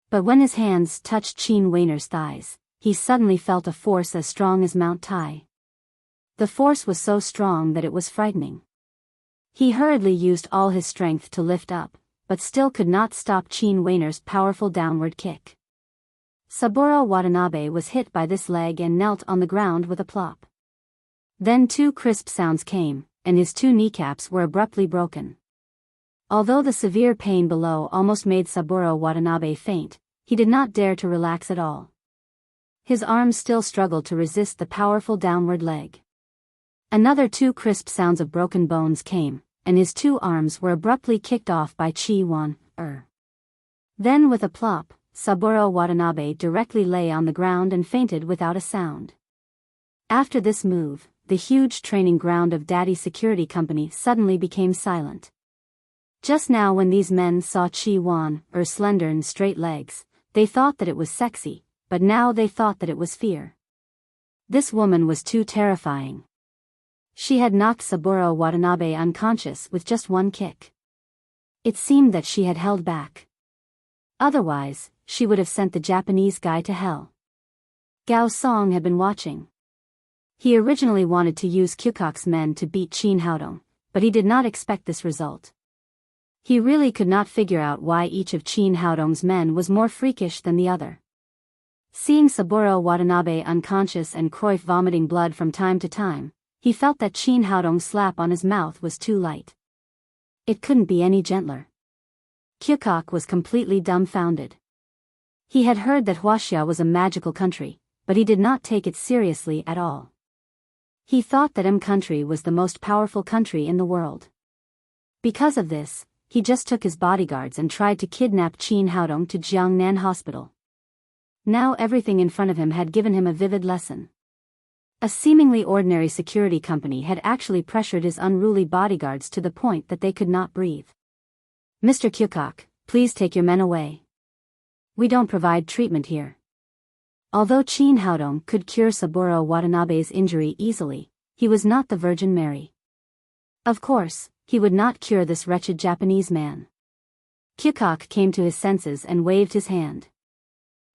But when his hands touched Qin Weiner's thighs, he suddenly felt a force as strong as Mount Tai. The force was so strong that it was frightening. He hurriedly used all his strength to lift up, but still could not stop Qin Weiner's powerful downward kick. Saburo Watanabe was hit by this leg and knelt on the ground with a plop. Then two crisp sounds came, and his two kneecaps were abruptly broken. Although the severe pain below almost made Saburo Watanabe faint, he did not dare to relax at all. His arms still struggled to resist the powerful downward leg. Another two crisp sounds of broken bones came, and his two arms were abruptly kicked off by Chi Wan-er. Then with a plop, Saburo Watanabe directly lay on the ground and fainted without a sound. After this move, the huge training ground of Daddy's security company suddenly became silent. Just now when these men saw Chi Wan-er's slender and straight legs, they thought that it was sexy, but now they thought that it was fear. This woman was too terrifying. She had knocked Saburo Watanabe unconscious with just one kick. It seemed that she had held back. Otherwise, she would have sent the Japanese guy to hell. Gao Song had been watching. He originally wanted to use Kyukok's men to beat Qin Haodong, but he did not expect this result. He really could not figure out why each of Qin Haodong's men was more freakish than the other. Seeing Saburo Watanabe unconscious and Cruyff vomiting blood from time to time, he felt that Qin Haodong's slap on his mouth was too light. It couldn't be any gentler. Kyukok was completely dumbfounded. He had heard that Huaxia was a magical country, but he did not take it seriously at all. He thought that country was the most powerful country in the world. Because of this, he just took his bodyguards and tried to kidnap Qin Haodong to Jiangnan Hospital. Now everything in front of him had given him a vivid lesson. A seemingly ordinary security company had actually pressured his unruly bodyguards to the point that they could not breathe. "Mr. Kyukok, please take your men away. We don't provide treatment here." Although Qin Haodong could cure Saburo Watanabe's injury easily, he was not the Virgin Mary. Of course, he would not cure this wretched Japanese man. Kyukok came to his senses and waved his hand.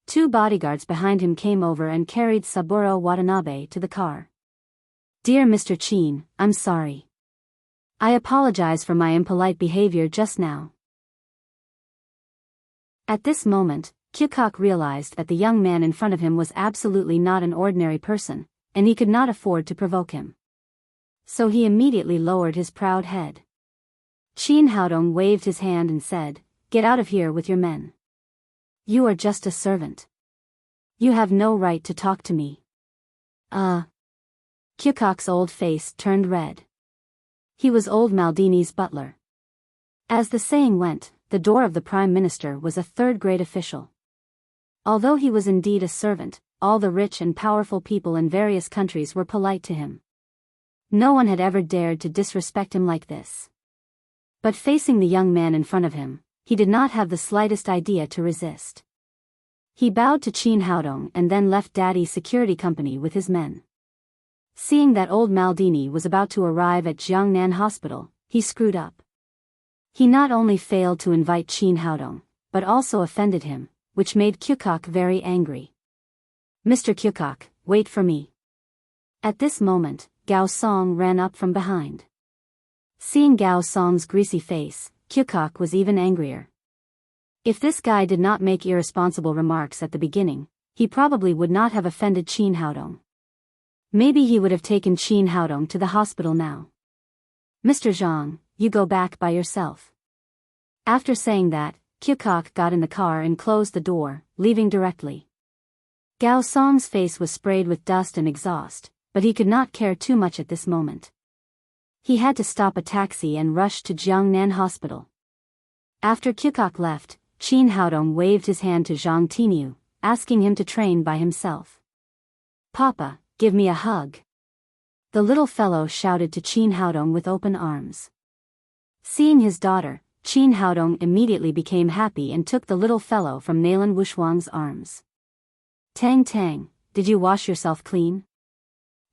Two bodyguards behind him came over and carried Saburo Watanabe to the car. "Dear Mr. Qin, I'm sorry. I apologize for my impolite behavior just now." At this moment, Kyukok realized that the young man in front of him was absolutely not an ordinary person, and he could not afford to provoke him. So he immediately lowered his proud head. Qin Haodong waved his hand and said, "Get out of here with your men. You are just a servant. You have no right to talk to me." Kyukok's old face turned red. He was old Maldini's butler. As the saying went, the door of the Prime Minister was a third-grade official. Although he was indeed a servant, all the rich and powerful people in various countries were polite to him. No one had ever dared to disrespect him like this. But facing the young man in front of him, he did not have the slightest idea to resist. He bowed to Qin Haodong and then left Daddy's security company with his men. Seeing that old Maldini was about to arrive at Jiangnan Hospital, he screwed up. He not only failed to invite Qin Haodong, but also offended him, which made Kyukok very angry. "Mr. Kyukok, wait for me." At this moment, Gao Song ran up from behind. Seeing Gao Song's greasy face, Kyukok was even angrier. If this guy did not make irresponsible remarks at the beginning, he probably would not have offended Qin Haodong. Maybe he would have taken Qin Haodong to the hospital now. "Mr. Zhang, you go back by yourself." After saying that, Kyukok got in the car and closed the door, leaving directly. Gao Song's face was sprayed with dust and exhaust, but he could not care too much at this moment. He had to stop a taxi and rush to Jiangnan Hospital. After Kyukok left, Qin Haodong waved his hand to Zhang Tinyu, asking him to train by himself. "Papa, give me a hug." The little fellow shouted to Qin Haodong with open arms. Seeing his daughter, Qin Haodong immediately became happy and took the little fellow from Nalan Wuxuang's arms. "Tang Tang, did you wash yourself clean?"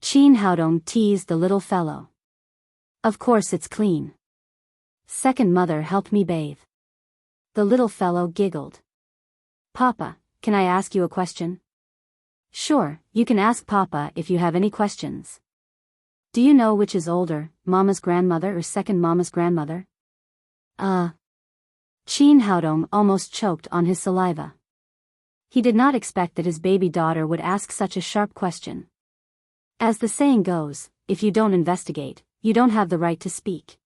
Qin Haodong teased the little fellow. "Of course it's clean. Second mother helped me bathe." The little fellow giggled. "Papa, can I ask you a question?" "Sure, you can ask Papa if you have any questions." "Do you know which is older, Mama's grandmother or second Mama's grandmother?" Qin Haodong almost choked on his saliva. He did not expect that his baby daughter would ask such a sharp question. As the saying goes, if you don't investigate, you don't have the right to speak.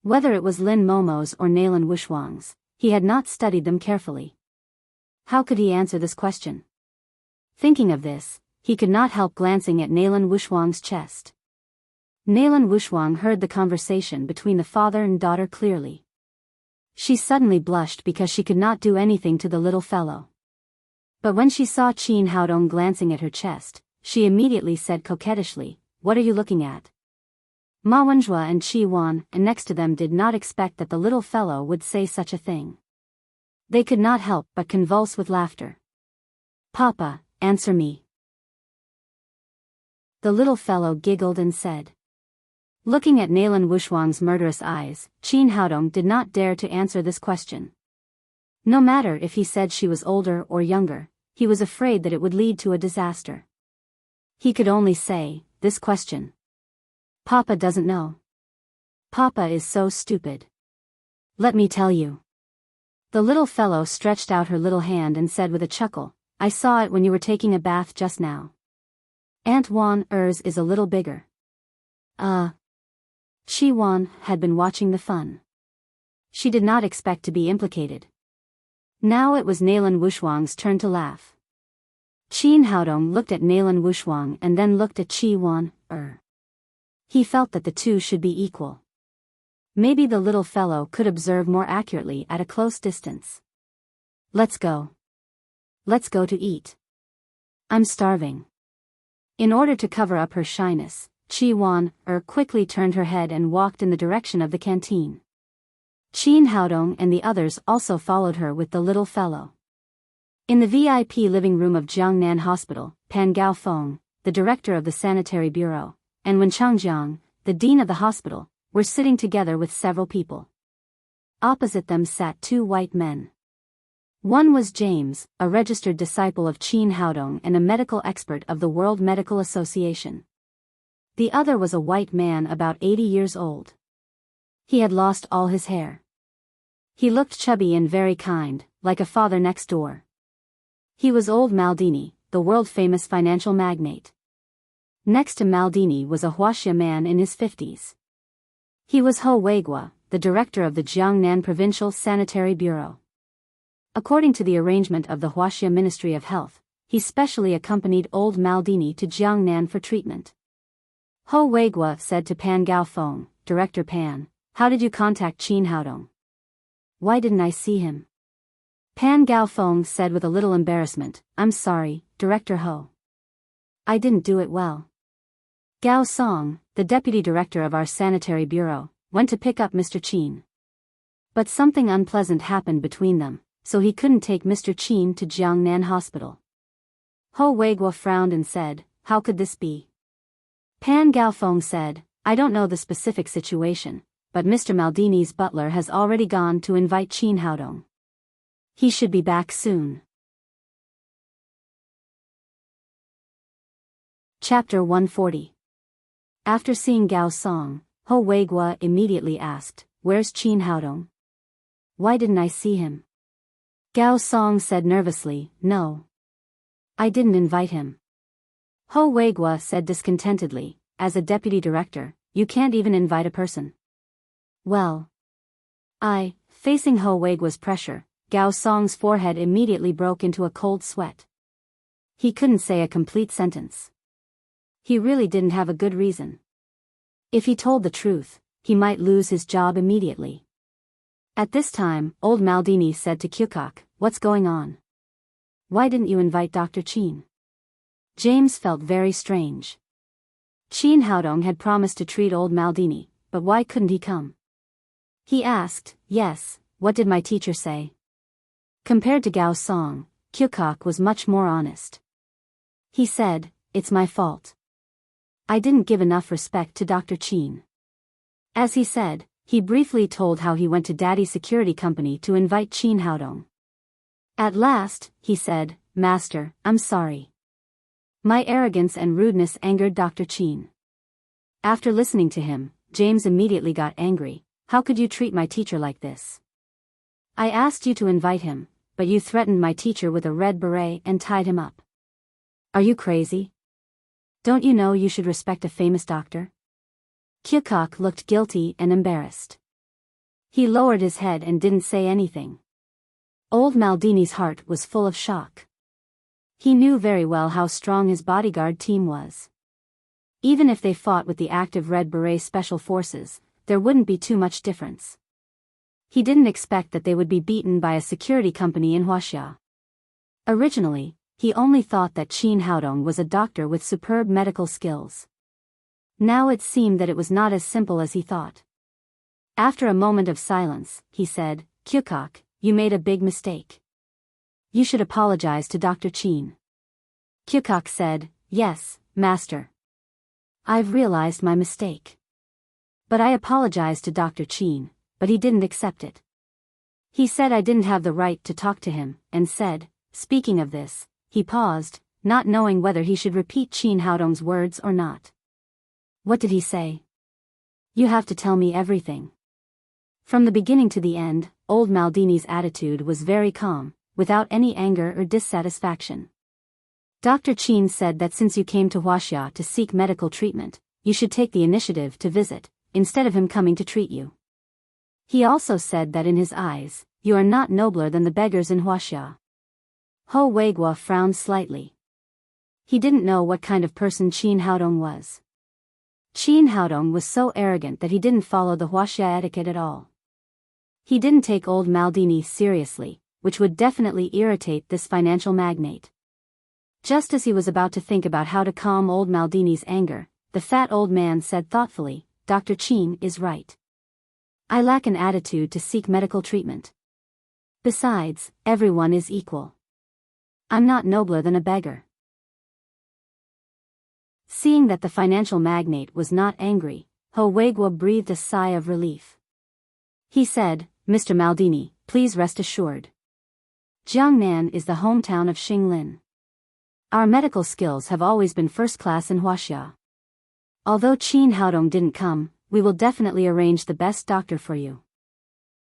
Whether it was Lin Momo's or Nalan Wuxuang's, he had not studied them carefully. How could he answer this question? Thinking of this, he could not help glancing at Nalan Wuxuang's chest. Nalan Wuxuang heard the conversation between the father and daughter clearly. She suddenly blushed because she could not do anything to the little fellow. But when she saw Qin Haodong glancing at her chest, she immediately said coquettishly, "What are you looking at?" Ma Wenjua and Qi Wan, and next to them, did not expect that the little fellow would say such a thing. They could not help but convulse with laughter. "Papa, answer me." The little fellow giggled and said. Looking at Nalan Wuxuang's murderous eyes, Qin Haodong did not dare to answer this question. No matter if he said she was older or younger, he was afraid that it would lead to a disaster. He could only say, "This question. Papa doesn't know. Papa is so stupid. Let me tell you." The little fellow stretched out her little hand and said with a chuckle, "I saw it when you were taking a bath just now. Aunt Wan-er's is a little bigger." Qi Wan had been watching the fun. She did not expect to be implicated. Now it was Nalan Wuxuang's turn to laugh. Qin Haodong looked at Nalan Wuxuang and then looked at Qi Wan-er. He felt that the two should be equal. Maybe the little fellow could observe more accurately at a close distance. "Let's go. Let's go to eat. I'm starving." In order to cover up her shyness, Qi Wan-er quickly turned her head and walked in the direction of the canteen. Qin Haodong and the others also followed her with the little fellow. In the VIP living room of Jiangnan Hospital, Pan Gaofeng, the director of the sanitary bureau, and Wen Changjiang, the dean of the hospital, were sitting together with several people. Opposite them sat two white men. One was James, a registered disciple of Qin Haodong and a medical expert of the World Medical Association. The other was a white man about 80 years old. He had lost all his hair. He looked chubby and very kind, like a father next door. He was old Maldini, the world-famous financial magnate. Next to Maldini was a Huaxia man in his 50s. He was Ho Weigua, the director of the Jiangnan Provincial Sanitary Bureau. According to the arrangement of the Huaxia Ministry of Health, he specially accompanied old Maldini to Jiangnan for treatment. Ho Weigua said to Pan Gaofeng, "Director Pan, how did you contact Qin Haodong? Why didn't I see him?" Pan Gaofeng said with a little embarrassment, "I'm sorry, Director Ho. I didn't do it well. Gao Song, the deputy director of our sanitary bureau, went to pick up Mr. Qin. But something unpleasant happened between them, so he couldn't take Mr. Qin to Jiangnan Hospital." Ho Weigua frowned and said, "How could this be?" Pan Gaofeng said, "I don't know the specific situation, but Mr. Maldini's butler has already gone to invite Qin Haodong. He should be back soon." Chapter 140. After seeing Gao Song, Ho Weigua immediately asked, "Where's Qin Haodong? Why didn't I see him?" Gao Song said nervously, "No. I didn't invite him." Ho Weigua said discontentedly, "As a deputy director, you can't even invite a person." "Well, facing Ho Weigua's pressure, Gao Song's forehead immediately broke into a cold sweat. He couldn't say a complete sentence. He really didn't have a good reason. If he told the truth, he might lose his job immediately. At this time, old Maldini said to Kyukok, "What's going on? Why didn't you invite Dr. Chin?" James felt very strange. Chin Haodong had promised to treat old Maldini, but why couldn't he come? He asked, "Yes, what did my teacher say?" Compared to Gao Song, Kyukok was much more honest. He said, "It's my fault. I didn't give enough respect to Dr. Chin." As he said, he briefly told how he went to Daddy's security company to invite Chin Haodong. At last, he said, "Master, I'm sorry. My arrogance and rudeness angered Dr. Chin." After listening to him, James immediately got angry. "How could you treat my teacher like this? I asked you to invite him, but you threatened my teacher with a red beret and tied him up. Are you crazy? Don't you know you should respect a famous doctor?" Kyukok looked guilty and embarrassed. He lowered his head and didn't say anything. Old Maldini's heart was full of shock. He knew very well how strong his bodyguard team was. Even if they fought with the active Red Beret Special Forces, there wouldn't be too much difference. He didn't expect that they would be beaten by a security company in Huaxia. Originally, he only thought that Chin Haodong was a doctor with superb medical skills. Now it seemed that it was not as simple as he thought. After a moment of silence, he said, "Kyukok, you made a big mistake. You should apologize to Dr. Chin." Kyukok said, "Yes, master. I've realized my mistake. But I apologized to Dr. Chin, but he didn't accept it. He said I didn't have the right to talk to him, and said, speaking of this," he paused, not knowing whether he should repeat Chin Haodong's words or not. "What did he say? You have to tell me everything." From the beginning to the end, old Maldini's attitude was very calm, without any anger or dissatisfaction. Dr. Chin said that since you came to Huaxia to seek medical treatment, you should take the initiative to visit, instead of him coming to treat you. He also said that in his eyes, you are not nobler than the beggars in Huaxia. Ho Weiguo frowned slightly. He didn't know what kind of person Chin Haodong was. Chin Haodong was so arrogant that he didn't follow the Huaxia etiquette at all. He didn't take old Maldini seriously, which would definitely irritate this financial magnate. Just as he was about to think about how to calm old Maldini's anger, the fat old man said thoughtfully, "Dr. Chin is right. I lack an attitude to seek medical treatment. Besides, everyone is equal. I'm not nobler than a beggar." Seeing that the financial magnate was not angry, Ho Weiguo breathed a sigh of relief. He said, "Mr. Maldini, please rest assured. Jiangnan is the hometown of Xinglin. Our medical skills have always been first class in Huaxia. Although Chin Haodong didn't come, we will definitely arrange the best doctor for you."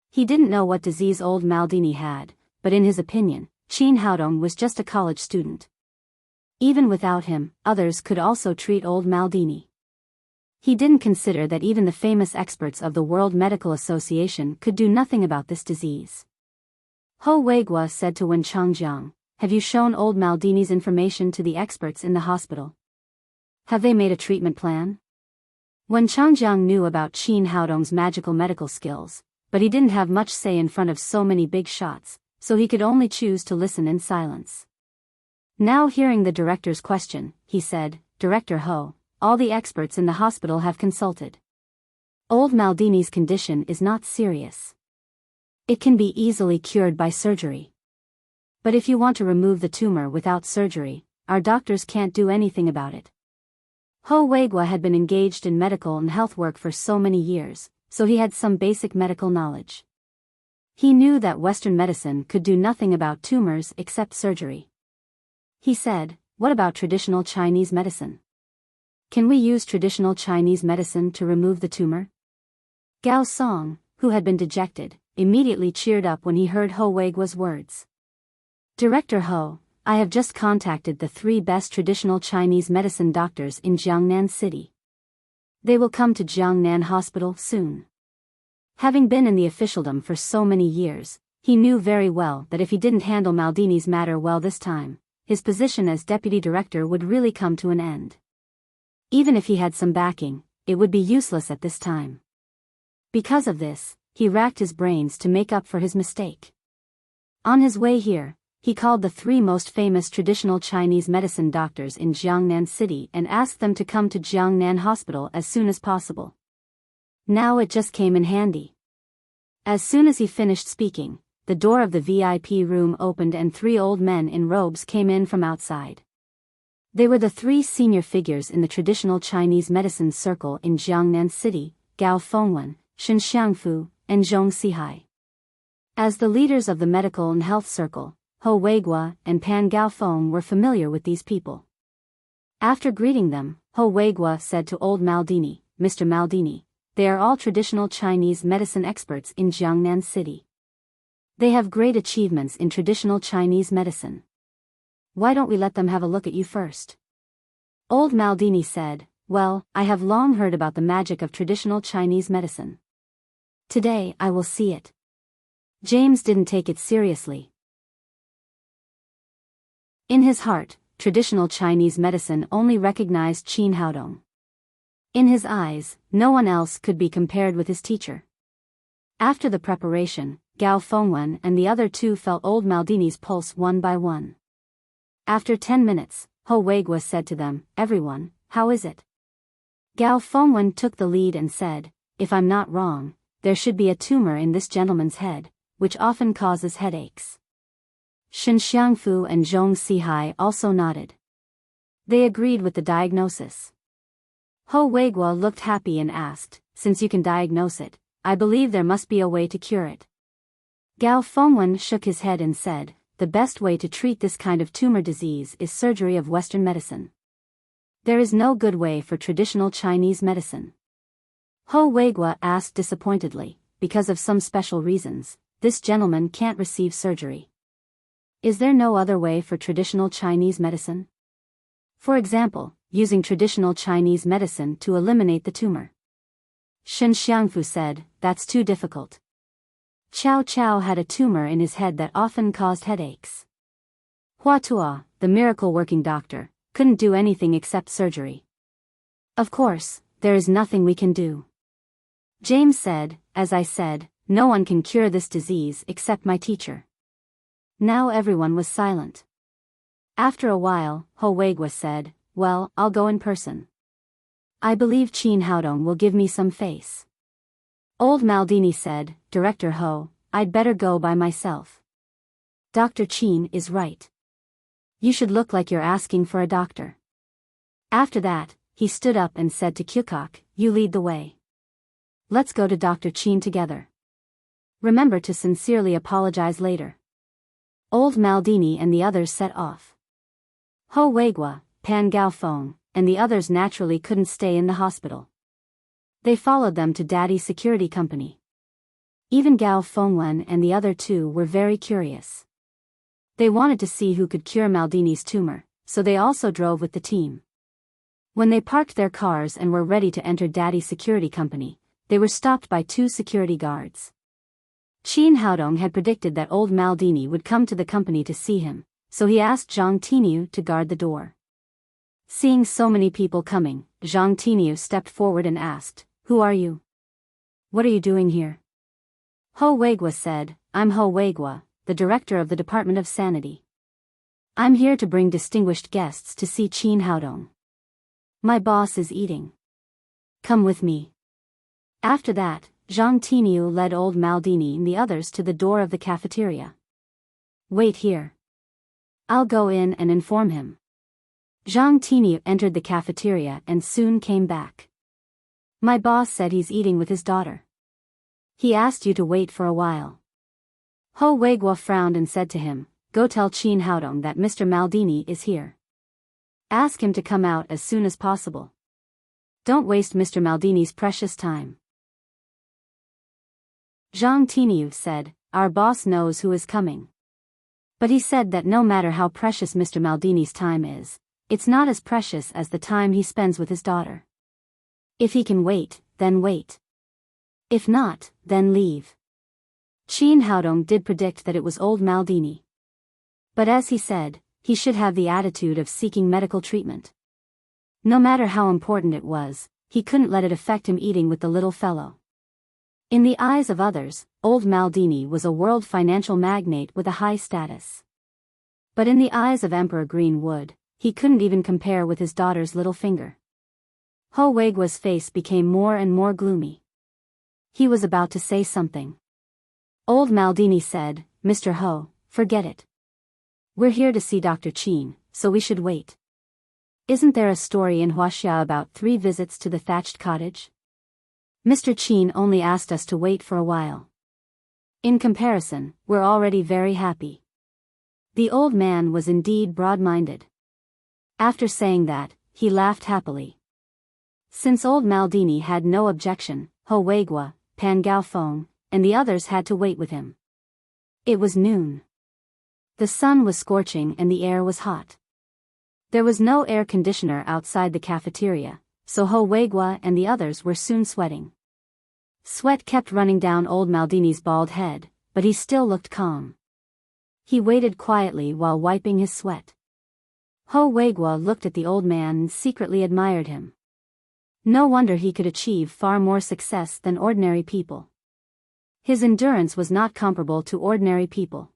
He didn't know what disease old Maldini had, but in his opinion, Chin Haodong was just a college student. Even without him, others could also treat old Maldini. He didn't consider that even the famous experts of the World Medical Association could do nothing about this disease. Ho Weiguo said to Wen Changjiang, "Have you shown old Maldini's information to the experts in the hospital? Have they made a treatment plan?" Wen Changjiang knew about Chin Haodong's magical medical skills, but he didn't have much say in front of so many big shots, so he could only choose to listen in silence. Now hearing the director's question, he said, "Director Ho, all the experts in the hospital have consulted. Old Maldini's condition is not serious. It can be easily cured by surgery. But if you want to remove the tumor without surgery, our doctors can't do anything about it." Ho Weiguo had been engaged in medical and health work for so many years, so he had some basic medical knowledge. He knew that Western medicine could do nothing about tumors except surgery. He said, "What about traditional Chinese medicine? Can we use traditional Chinese medicine to remove the tumor?" Gao Song, who had been dejected, immediately cheered up when he heard Ho Weiguo's words. "Director Ho, I have just contacted the 3 best traditional Chinese medicine doctors in Jiangnan City. They will come to Jiangnan Hospital soon." Having been in the officialdom for so many years, he knew very well that if he didn't handle Maldini's matter well this time, his position as deputy director would really come to an end. Even if he had some backing, it would be useless at this time. Because of this, he racked his brains to make up for his mistake. On his way here, he called the 3 most famous traditional Chinese medicine doctors in Jiangnan City and asked them to come to Jiangnan Hospital as soon as possible. Now it just came in handy. As soon as he finished speaking, the door of the VIP room opened and 3 old men in robes came in from outside. They were the 3 senior figures in the traditional Chinese medicine circle in Jiangnan City, Gao Fengwen, Shen Xiangfu, and Zhong Sihai. As the leaders of the medical and health circle, Ho Weiguo and Pan Gaofeng were familiar with these people. After greeting them, Ho Weiguo said to old Maldini, "Mr. Maldini, they are all traditional Chinese medicine experts in Jiangnan City. They have great achievements in traditional Chinese medicine. Why don't we let them have a look at you first?" Old Maldini said, "Well, I have long heard about the magic of traditional Chinese medicine. Today I will see it." James didn't take it seriously. In his heart, traditional Chinese medicine only recognized Qin Haodong. In his eyes, no one else could be compared with his teacher. After the preparation, Gao Fengwen and the other 2 felt old Maldini's pulse one by one. After 10 minutes, Ho Weiguo said to them, "Everyone, how is it?" Gao Fengwen took the lead and said, "If I'm not wrong, there should be a tumor in this gentleman's head, which often causes headaches." Shen Xiangfu and Zhong Sihai also nodded. They agreed with the diagnosis. Ho Weiguo looked happy and asked, "Since you can diagnose it, I believe there must be a way to cure it." Gao Fengwen shook his head and said, "The best way to treat this kind of tumor disease is surgery of Western medicine. There is no good way for traditional Chinese medicine." Ho Weiguo asked disappointedly, "Because of some special reasons, this gentleman can't receive surgery. Is there no other way for traditional Chinese medicine? For example, using traditional Chinese medicine to eliminate the tumor?" Shen Xiangfu said, "That's too difficult. Chow Chow had a tumor in his head that often caused headaches. Hua Tuo, the miracle-working doctor, couldn't do anything except surgery. Of course, there is nothing we can do." James said, "As I said, no one can cure this disease except my teacher." Now everyone was silent. After a while, Ho Weiguo said, "Well, I'll go in person. I believe Qin Haodong will give me some face." Old Maldini said, "Director Ho, I'd better go by myself. Dr. Qin is right. You should look like you're asking for a doctor." After that, he stood up and said to Kyukok, "You lead the way. Let's go to Dr. Qin together. Remember to sincerely apologize later." Old Maldini and the others set off. Ho Weiguo, Pan Gaofeng, and the others naturally couldn't stay in the hospital. They followed them to Daddy's security company. Even Gao Fengwen and the other 2 were very curious. They wanted to see who could cure Maldini's tumor, so they also drove with the team. When they parked their cars and were ready to enter Daddy's security company, they were stopped by 2 security guards. Qin Haodong had predicted that old Maldini would come to the company to see him, so he asked Zhang Tiniu to guard the door. Seeing so many people coming, Zhang Tiniu stepped forward and asked, "Who are you? What are you doing here?" Ho Weiguo said, "I'm Ho Weiguo, the director of the Department of Sanity. I'm here to bring distinguished guests to see Qin Haodong. My boss is eating. Come with me." After that, Zhang Tiniu led old Maldini and the others to the door of the cafeteria. "Wait here. I'll go in and inform him." Zhang Tiniu entered the cafeteria and soon came back. "My boss said he's eating with his daughter. He asked you to wait for a while." Ho Weiguo frowned and said to him, "Go tell Qin Haodong that Mr. Maldini is here. Ask him to come out as soon as possible. Don't waste Mr. Maldini's precious time." Zhang Tiniu said, "Our boss knows who is coming. But he said that no matter how precious Mr. Maldini's time is, it's not as precious as the time he spends with his daughter. If he can wait, then wait. If not, then leave." Qin Haodong did predict that it was old Maldini. But as he said, he should have the attitude of seeking medical treatment. No matter how important it was, he couldn't let it affect him eating with the little fellow. In the eyes of others, old Maldini was a world financial magnate with a high status. But in the eyes of Emperor Greenwood, he couldn't even compare with his daughter's little finger. Ho Weigua's face became more and more gloomy. He was about to say something. Old Maldini said, "Mr. Ho, forget it. We're here to see Dr. Qin, so we should wait. Isn't there a story in Huaxia about 3 visits to the thatched cottage? Mr. Qin only asked us to wait for a while. In comparison, we're already very happy." The old man was indeed broad-minded. After saying that, he laughed happily. Since old Maldini had no objection, Ho Weigua, Pan Gaofeng, and the others had to wait with him. It was noon. The sun was scorching and the air was hot. There was no air conditioner outside the cafeteria, so Ho Weigua and the others were soon sweating. Sweat kept running down old Maldini's bald head, but he still looked calm. He waited quietly while wiping his sweat. Ho Weigua looked at the old man and secretly admired him. No wonder he could achieve far more success than ordinary people. His endurance was not comparable to ordinary people.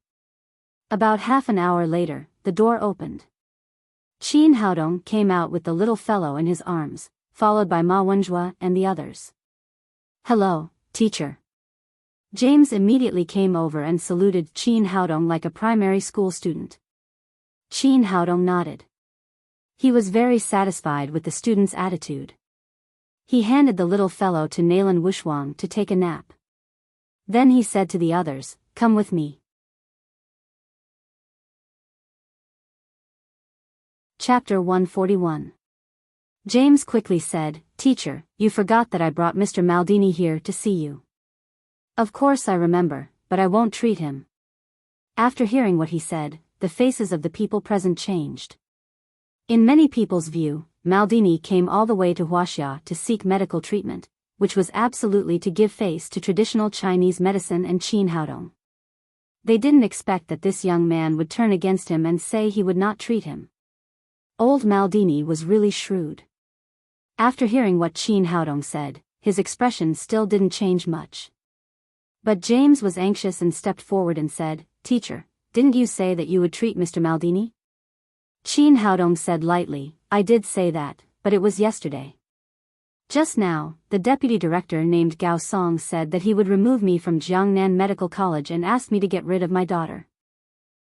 About half an hour later, the door opened. Qin Haodong came out with the little fellow in his arms, followed by Ma Wenjua and the others. "Hello, teacher." James immediately came over and saluted Qin Haodong like a primary school student. Qin Haodong nodded. He was very satisfied with the student's attitude. He handed the little fellow to Nalan Wushuang to take a nap. Then he said to the others, "Come with me." Chapter 141. James quickly said, "Teacher, you forgot that I brought Mr. Maldini here to see you." "Of course I remember, but I won't treat him." After hearing what he said, the faces of the people present changed. In many people's view, Maldini came all the way to Huaxia to seek medical treatment, which was absolutely to give face to traditional Chinese medicine and Qin Haodong. They didn't expect that this young man would turn against him and say he would not treat him. Old Maldini was really shrewd. After hearing what Qin Haodong said, his expression still didn't change much. But James was anxious and stepped forward and said, "Teacher, didn't you say that you would treat Mr. Maldini?" Qin Haodong said lightly, "I did say that, but it was yesterday. Just now, the deputy director named Gao Song said that he would remove me from Jiangnan Medical College and asked me to get rid of my daughter.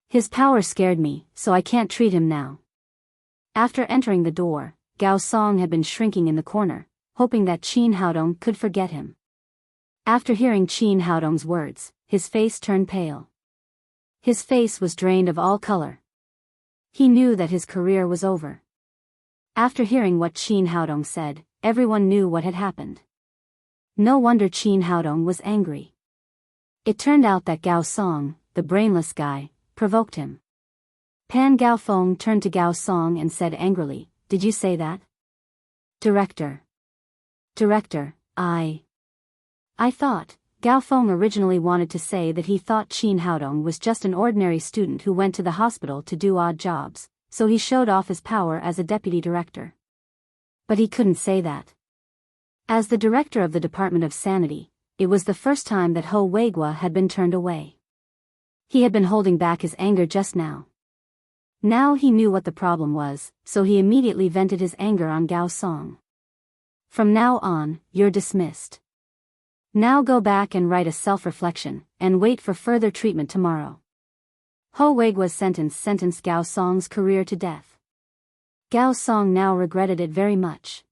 His power scared me, so I can't treat him now." After entering the door, Gao Song had been shrinking in the corner, hoping that Qin Haodong could forget him. After hearing Qin Haodong's words, his face turned pale. His face was drained of all color. He knew that his career was over. After hearing what Qin Haodong said, everyone knew what had happened. No wonder Qin Haodong was angry. It turned out that Gao Song, the brainless guy, provoked him. Pan Gaofeng turned to Gao Song and said angrily, "Did you say that?" Director, I thought." Gaofeng originally wanted to say that he thought Qin Haodong was just an ordinary student who went to the hospital to do odd jobs, so he showed off his power as a deputy director. But he couldn't say that. As the director of the Department of Sanity, it was the first time that Ho Weigua had been turned away. He had been holding back his anger just now. Now he knew what the problem was, so he immediately vented his anger on Gao Song. "From now on, you're dismissed. Now go back and write a self-reflection, and wait for further treatment tomorrow." Ho Weigua's sentence sentenced Gao Song's career to death. Gao Song now regretted it very much.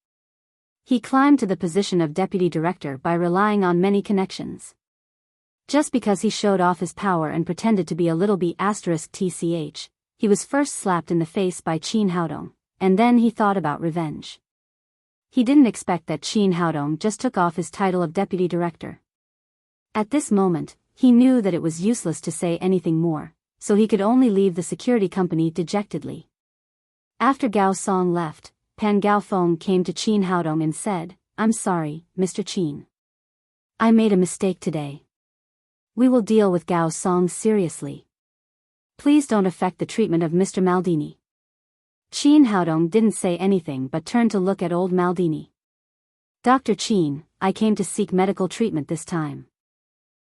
He climbed to the position of deputy director by relying on many connections. Just because he showed off his power and pretended to be a little B*TCH, he was first slapped in the face by Qin Haodong, and then he thought about revenge. He didn't expect that Qin Haodong just took off his title of deputy director. At this moment, he knew that it was useless to say anything more, so he could only leave the security company dejectedly. After Gao Song left, Pan Gaofeng came to Qin Haodong and said, "I'm sorry, Mr. Qin. I made a mistake today. We will deal with Gao Song seriously. Please don't affect the treatment of Mr. Maldini." Qin Haodong didn't say anything but turned to look at old Maldini. Dr. Chin, I came to seek medical treatment this time.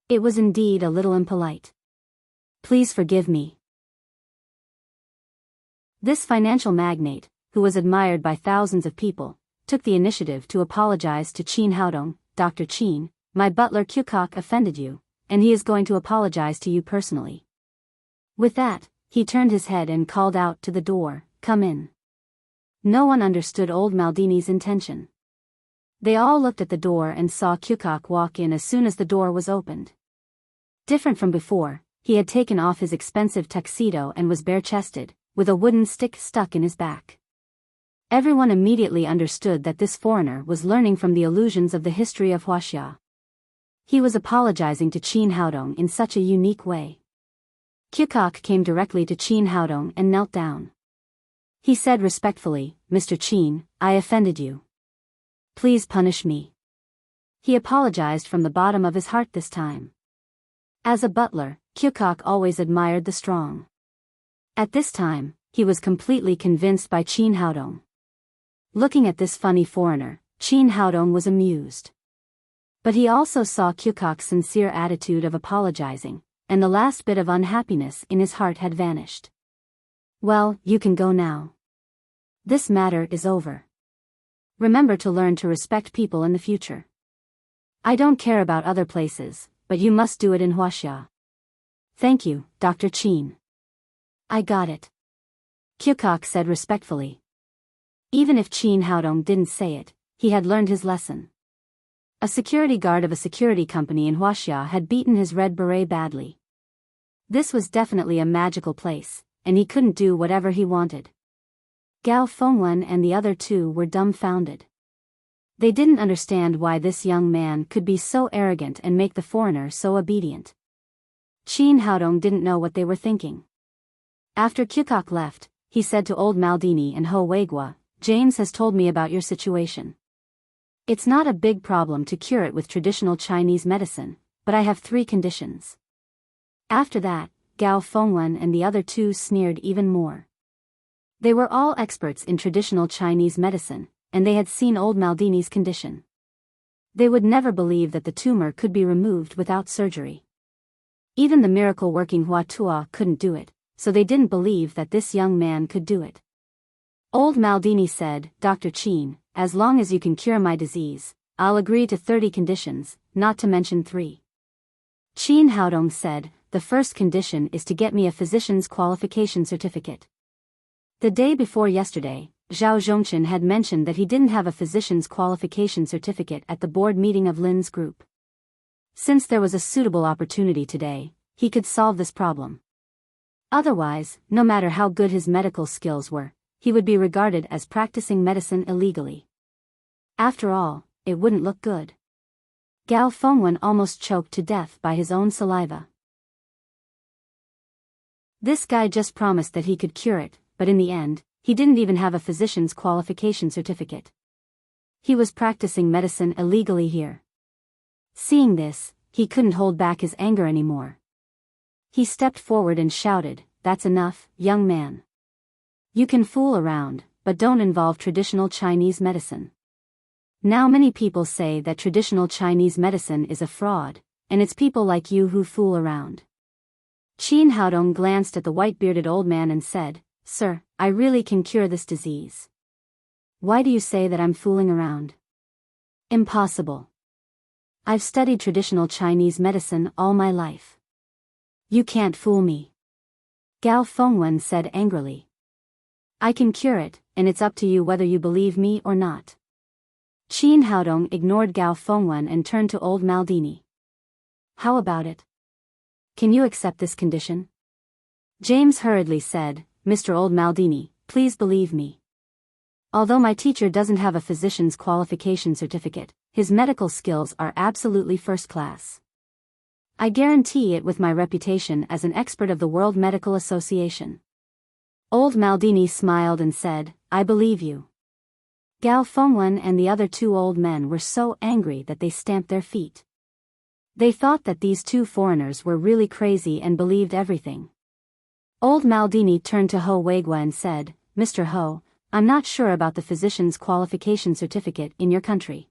It was indeed a little impolite. Please forgive me. This financial magnate, who was admired by thousands of people, took the initiative to apologize to Chin Haodong. Dr. Chin, my butler Kyukok offended you, and he is going to apologize to you personally. With that, he turned his head and called out to the door, come in. No one understood old Maldini's intention. They all looked at the door and saw Kyukok walk in as soon as the door was opened. Different from before, he had taken off his expensive tuxedo and was bare-chested, with a wooden stick stuck in his back. Everyone immediately understood that this foreigner was learning from the illusions of the history of Huaxia. He was apologizing to Chin Haodong in such a unique way. Kyukok came directly to Chin Haodong and knelt down. He said respectfully, Mr. Chin, I offended you. Please punish me. He apologized from the bottom of his heart this time. As a butler, Kyukok always admired the strong. At this time, he was completely convinced by Chin Haodong. Looking at this funny foreigner, Chin Haodong was amused. But he also saw Kyukok's sincere attitude of apologizing, and the last bit of unhappiness in his heart had vanished. Well, you can go now. This matter is over. Remember to learn to respect people in the future. I don't care about other places, but you must do it in Huaxia. Thank you, Dr. Chin. I got it. Kyukok said respectfully. Even if Chin Haodong didn't say it, he had learned his lesson. A security guard of a security company in Huaxia had beaten his red beret badly. This was definitely a magical place, and he couldn't do whatever he wanted. Gao Fengwen and the other two were dumbfounded. They didn't understand why this young man could be so arrogant and make the foreigner so obedient. Chin Haodong didn't know what they were thinking. After Kyukok left, he said to old Maldini and Ho Weigua, James has told me about your situation. It's not a big problem to cure it with traditional Chinese medicine, but I have 3 conditions. After that, Gao Fengwen and the other two sneered even more. They were all experts in traditional Chinese medicine, and they had seen old Maldini's condition. They would never believe that the tumor could be removed without surgery. Even the miracle-working Huatua couldn't do it, so they didn't believe that this young man could do it. Old Maldini said, Dr. Chin, as long as you can cure my disease, I'll agree to 30 conditions, not to mention 3. Chin Haodong said, the first condition is to get me a physician's qualification certificate. The day before yesterday, Zhao Zhongchen had mentioned that he didn't have a physician's qualification certificate at the board meeting of Lin's group. Since there was a suitable opportunity today, he could solve this problem. Otherwise, no matter how good his medical skills were, he would be regarded as practicing medicine illegally. After all, it wouldn't look good. Gao Fengwen almost choked to death by his own saliva. This guy just promised that he could cure it, but in the end, he didn't even have a physician's qualification certificate. He was practicing medicine illegally here. Seeing this, he couldn't hold back his anger anymore. He stepped forward and shouted, That's enough, young man. You can fool around, but don't involve traditional Chinese medicine. Now many people say that traditional Chinese medicine is a fraud, and it's people like you who fool around. Chin Haodong glanced at the white-bearded old man and said, Sir, I really can cure this disease. Why do you say that I'm fooling around? Impossible. I've studied traditional Chinese medicine all my life. You can't fool me. Gao Fengwen said angrily. I can cure it, and it's up to you whether you believe me or not. Chin Haodong ignored Gao Fengwen and turned to old Maldini. How about it? Can you accept this condition? James hurriedly said, Mr. Old Maldini, please believe me. Although my teacher doesn't have a physician's qualification certificate, his medical skills are absolutely first class. I guarantee it with my reputation as an expert of the World Medical Association. Old Maldini smiled and said, I believe you. Gao Fengwen and the other 2 old men were so angry that they stamped their feet. They thought that these 2 foreigners were really crazy and believed everything. Old Maldini turned to Ho Weigua and said, Mr. Ho, I'm not sure about the physician's qualification certificate in your country.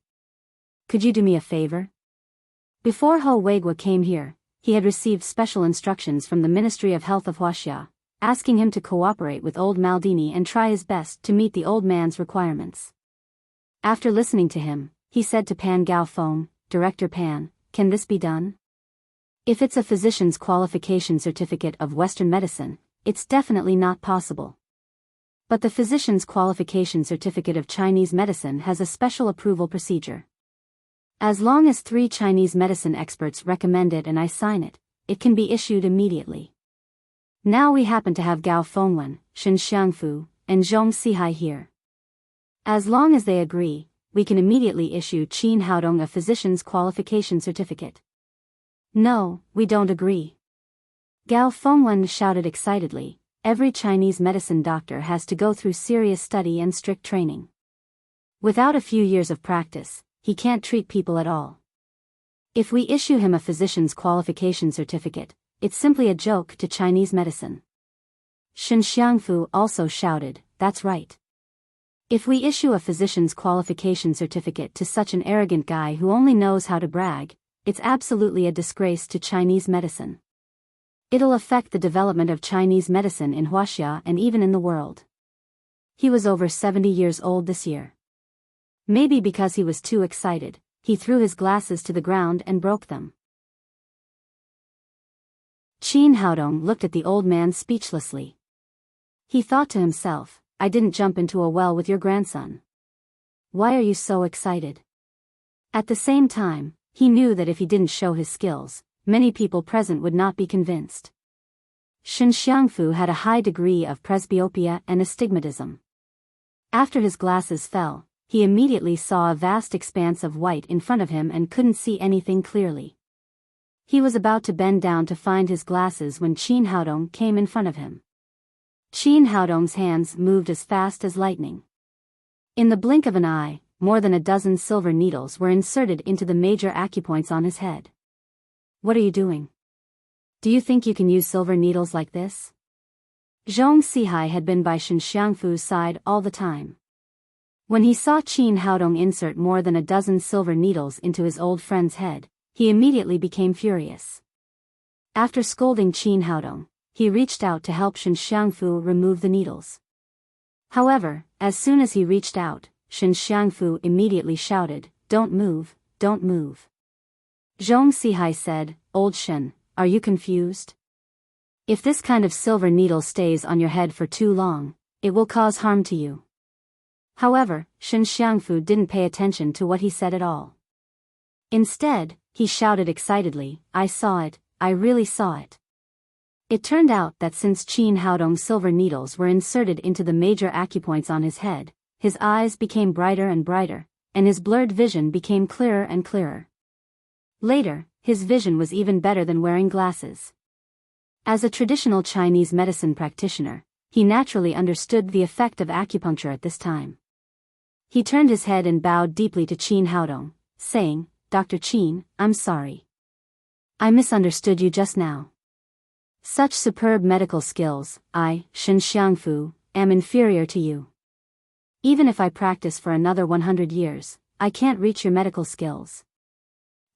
could you do me a favor? Before Ho Weigua came here, he had received special instructions from the Ministry of Health of Huaxia, asking him to cooperate with old Maldini and try his best to meet the old man's requirements. After listening to him, he said to Pan Gaofeng, Director Pan, can this be done? If it's a physician's qualification certificate of Western medicine, it's definitely not possible. But the physician's qualification certificate of Chinese medicine has a special approval procedure. As long as 3 Chinese medicine experts recommend it and I sign it, it can be issued immediately. Now we happen to have Gao Fengwen, Shen Xiangfu, and Zhong Sihai here. As long as they agree, we can immediately issue Qin Haodong a physician's qualification certificate. No, we don't agree. Gao Fengwen shouted excitedly, every Chinese medicine doctor has to go through serious study and strict training. Without a few years of practice, he can't treat people at all. If we issue him a physician's qualification certificate, it's simply a joke to Chinese medicine. Shen Xiangfu also shouted, that's right. If we issue a physician's qualification certificate to such an arrogant guy who only knows how to brag, it's absolutely a disgrace to Chinese medicine. It'll affect the development of Chinese medicine in Huaxia and even in the world. He was over 70 years old this year. Maybe because he was too excited, he threw his glasses to the ground and broke them. Qin Haodong looked at the old man speechlessly. He thought to himself, I didn't jump into a well with your grandson. Why are you so excited? At the same time, he knew that if he didn't show his skills, many people present would not be convinced. Shen Xiangfu had a high degree of presbyopia and astigmatism. After his glasses fell, he immediately saw a vast expanse of white in front of him and couldn't see anything clearly. He was about to bend down to find his glasses when Qin Haodong came in front of him. Qin Haodong's hands moved as fast as lightning. In the blink of an eye, more than a dozen silver needles were inserted into the major acupoints on his head. What are you doing? Do you think you can use silver needles like this? Zhong Sihai had been by Shen Xiangfu's side all the time. When he saw Qin Haodong insert more than a dozen silver needles into his old friend's head, he immediately became furious. After scolding Qin Haodong, he reached out to help Shen Xiangfu remove the needles. However, as soon as he reached out, Shen Xiangfu immediately shouted, don't move, don't move. Zhong Sihai said, Old Shen, are you confused? If this kind of silver needle stays on your head for too long, it will cause harm to you. However, Shen Xiangfu didn't pay attention to what he said at all. Instead, he shouted excitedly, I saw it, I really saw it. It turned out that since Qin Haodong's silver needles were inserted into the major acupoints on his head, his eyes became brighter and brighter, and his blurred vision became clearer and clearer. Later, his vision was even better than wearing glasses. As a traditional Chinese medicine practitioner, he naturally understood the effect of acupuncture at this time. He turned his head and bowed deeply to Qin Haodong, saying, Dr. Qin, I'm sorry. I misunderstood you just now. Such superb medical skills, I, Shen Xiangfu, am inferior to you. Even if I practice for another 100 years, I can't reach your medical skills.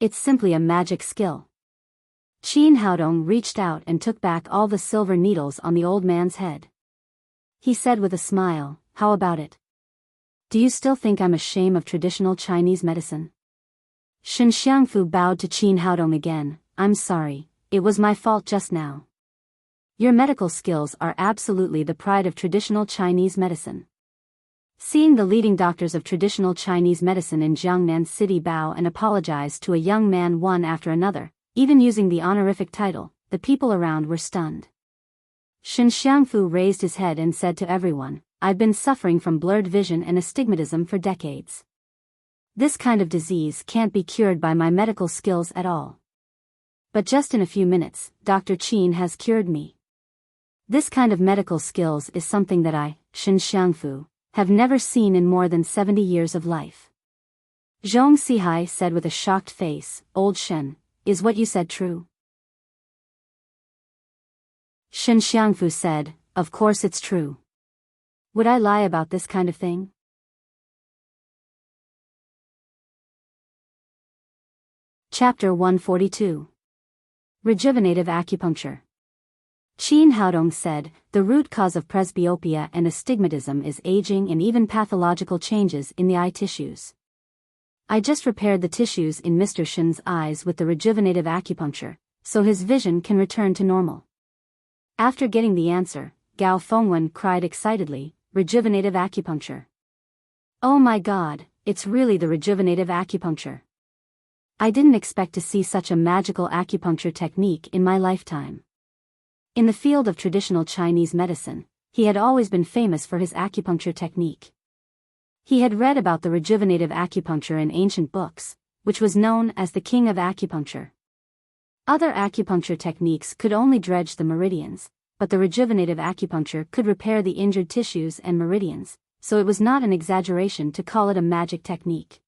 It's simply a magic skill. Qin Haodong reached out and took back all the silver needles on the old man's head. He said with a smile, how about it? Do you still think I'm ashamed of traditional Chinese medicine? Shen Xiangfu bowed to Qin Haodong again, I'm sorry, it was my fault just now. Your medical skills are absolutely the pride of traditional Chinese medicine. Seeing the leading doctors of traditional Chinese medicine in Jiangnan City bow and apologize to a young man one after another, even using the honorific title, the people around were stunned. Shen Xiangfu raised his head and said to everyone, I've been suffering from blurred vision and astigmatism for decades. This kind of disease can't be cured by my medical skills at all. But just in a few minutes, Dr. Qin has cured me. This kind of medical skills is something that I, Shen Xiangfu, have never seen in more than 70 years of life. Zhong Sihai said with a shocked face, Old Shen, is what you said true? Shen Xiangfu said, of course it's true. Would I lie about this kind of thing? Chapter 142. Rejuvenative Acupuncture. Qin Haodong said, the root cause of presbyopia and astigmatism is aging and even pathological changes in the eye tissues. I just repaired the tissues in Mr. Shen's eyes with the rejuvenative acupuncture, so his vision can return to normal. After getting the answer, Gao Fengwen cried excitedly, rejuvenative acupuncture. Oh my God, it's really the rejuvenative acupuncture. I didn't expect to see such a magical acupuncture technique in my lifetime. In the field of traditional Chinese medicine, he had always been famous for his acupuncture technique. He had read about the rejuvenative acupuncture in ancient books, which was known as the king of acupuncture. Other acupuncture techniques could only dredge the meridians, but the rejuvenative acupuncture could repair the injured tissues and meridians, so it was not an exaggeration to call it a magic technique.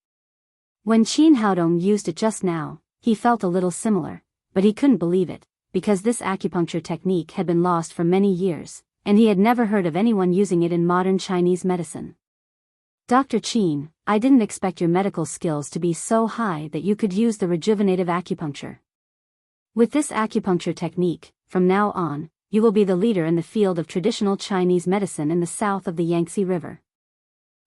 When Qin Haodong used it just now, he felt a little similar, but he couldn't believe it, because this acupuncture technique had been lost for many years, and he had never heard of anyone using it in modern Chinese medicine. Dr. Qin, I didn't expect your medical skills to be so high that you could use the rejuvenative acupuncture. With this acupuncture technique, from now on, you will be the leader in the field of traditional Chinese medicine in the south of the Yangtze River.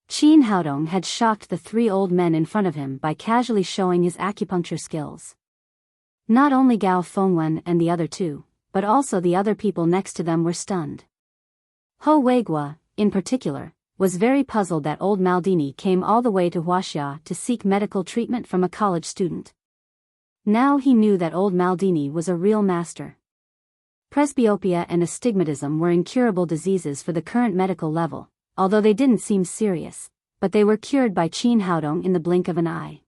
Qin Haodong had shocked the three old men in front of him by casually showing his acupuncture skills. Not only Gao Fengwen and the other two, but also the other people next to them were stunned. Ho Weigua, in particular, was very puzzled that old Maldini came all the way to Huaxia to seek medical treatment from a college student. Now he knew that old Maldini was a real master. Presbyopia and astigmatism were incurable diseases for the current medical level, although they didn't seem serious, but they were cured by Qin Haodong in the blink of an eye.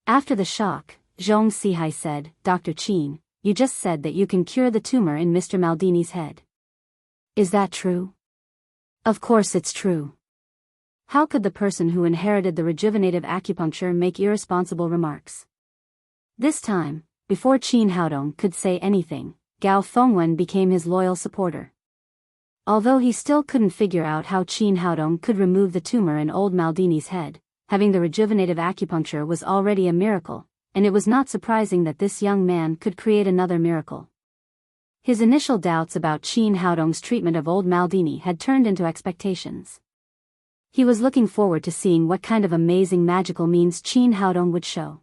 After the shock, Zhong Sihai said, Dr. Qin, you just said that you can cure the tumor in Mr. Maldini's head. Is that true? Of course it's true. How could the person who inherited the rejuvenative acupuncture make irresponsible remarks? This time, before Qin Haodong could say anything, Gao Fengwen became his loyal supporter. Although he still couldn't figure out how Qin Haodong could remove the tumor in old Maldini's head, having the rejuvenative acupuncture was already a miracle, and it was not surprising that this young man could create another miracle. His initial doubts about Qin Haodong's treatment of old Maldini had turned into expectations. He was looking forward to seeing what kind of amazing magical means Qin Haodong would show.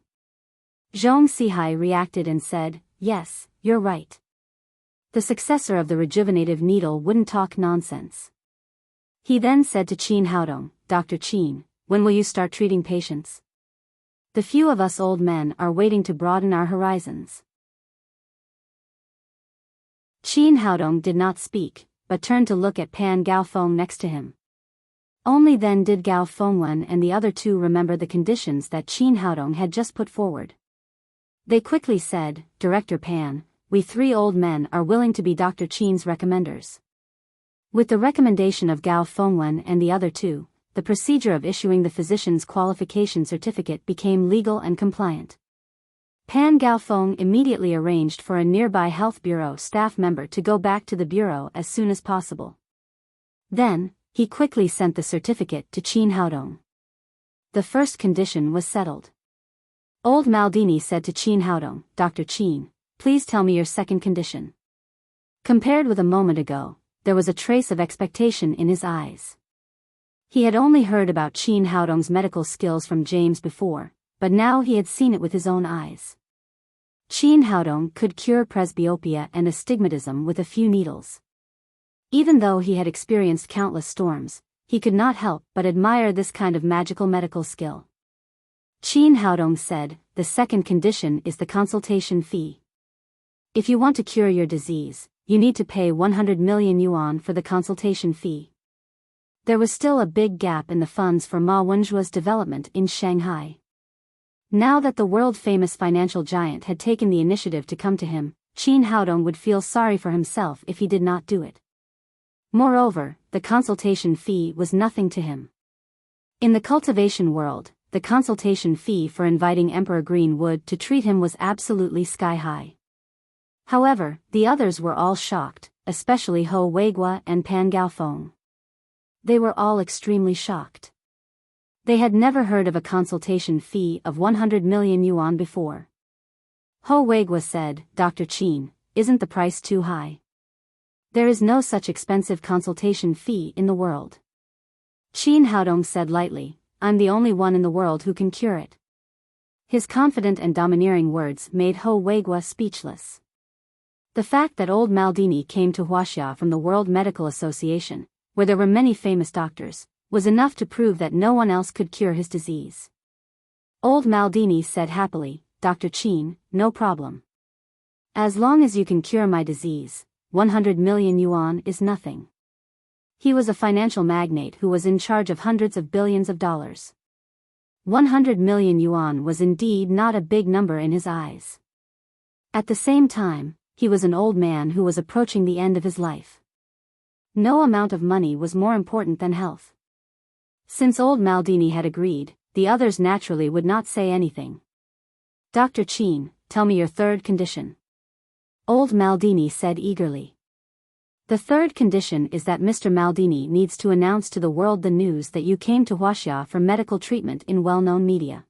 Zhong Sihai reacted and said, yes, you're right. The successor of the rejuvenative needle wouldn't talk nonsense. He then said to Qin Haodong, Dr. Qin, when will you start treating patients? The few of us old men are waiting to broaden our horizons. Qin Haodong did not speak, but turned to look at Pan Gaofeng next to him. Only then did Gao Fengwen and the other two remember the conditions that Qin Haodong had just put forward. They quickly said, Director Pan, we three old men are willing to be Dr. Qin's recommenders. With the recommendation of Gao Fengwen and the other two, the procedure of issuing the physician's qualification certificate became legal and compliant. Pan Gaofeng immediately arranged for a nearby health bureau staff member to go back to the bureau as soon as possible. Then, he quickly sent the certificate to Qin Haodong. The first condition was settled. Old Maldini said to Qin Haodong, Dr. Qin, please tell me your second condition. Compared with a moment ago, there was a trace of expectation in his eyes. He had only heard about Qin Haodong's medical skills from James before, but now he had seen it with his own eyes. Qin Haodong could cure presbyopia and astigmatism with a few needles. Even though he had experienced countless storms, he could not help but admire this kind of magical medical skill. Qin Haodong said, the second condition is the consultation fee. If you want to cure your disease, you need to pay 100 million yuan for the consultation fee. There was still a big gap in the funds for Ma Wenjua's development in Shanghai. Now that the world-famous financial giant had taken the initiative to come to him, Qin Haodong would feel sorry for himself if he did not do it. Moreover, the consultation fee was nothing to him. In the cultivation world, the consultation fee for inviting Emperor Greenwood to treat him was absolutely sky-high. However, the others were all shocked, especially Ho Weigua and Pan Gaofeng. They were all extremely shocked. They had never heard of a consultation fee of 100 million yuan before. Ho Weigua said, Dr. Qin, isn't the price too high? There is no such expensive consultation fee in the world. Qin Haodong said lightly, I'm the only one in the world who can cure it. His confident and domineering words made Ho Weigua speechless. The fact that old Maldini came to Huaxia from the World Medical Association, where there were many famous doctors, was enough to prove that no one else could cure his disease. Old Maldini said happily, Dr. Qin, no problem. As long as you can cure my disease, 100 million yuan is nothing. He was a financial magnate who was in charge of hundreds of billions of dollars. 100 million yuan was indeed not a big number in his eyes. At the same time, he was an old man who was approaching the end of his life. No amount of money was more important than health. Since old Maldini had agreed, the others naturally would not say anything. Dr. Qin, tell me your third condition. Old Maldini said eagerly. The third condition is that Mr. Maldini needs to announce to the world the news that you came to Huaxia for medical treatment in well-known media.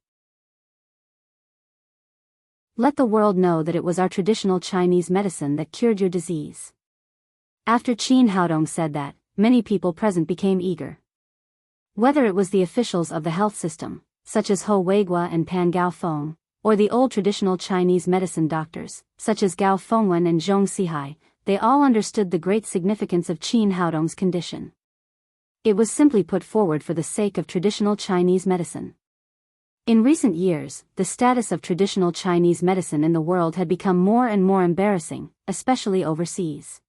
Let the world know that it was our traditional Chinese medicine that cured your disease. After Qin Haodong said that, many people present became eager. Whether it was the officials of the health system, such as Ho Weigua and Pan Gaofeng, or the old traditional Chinese medicine doctors, such as Gao Fengwen and Zhong Sihai, they all understood the great significance of Qin Haodong's condition. It was simply put forward for the sake of traditional Chinese medicine. In recent years, the status of traditional Chinese medicine in the world had become more and more embarrassing, especially overseas.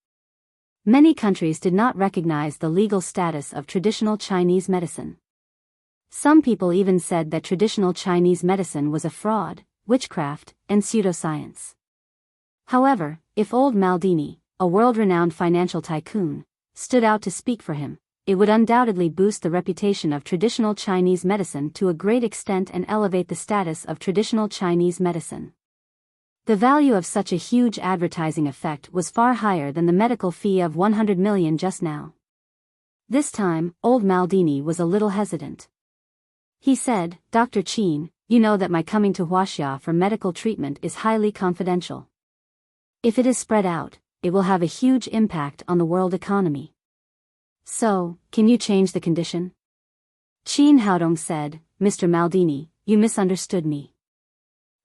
Many countries did not recognize the legal status of traditional Chinese medicine. Some people even said that traditional Chinese medicine was a fraud, witchcraft, and pseudoscience. However, if old Maldini, a world-renowned financial tycoon, stood out to speak for him, it would undoubtedly boost the reputation of traditional Chinese medicine to a great extent and elevate the status of traditional Chinese medicine. The value of such a huge advertising effect was far higher than the medical fee of 100 million just now. This time, old Maldini was a little hesitant. He said, Dr. Qin, you know that my coming to Huaxia for medical treatment is highly confidential. If it is spread out, it will have a huge impact on the world economy. So, can you change the condition? Qin Haodong said, Mr. Maldini, you misunderstood me.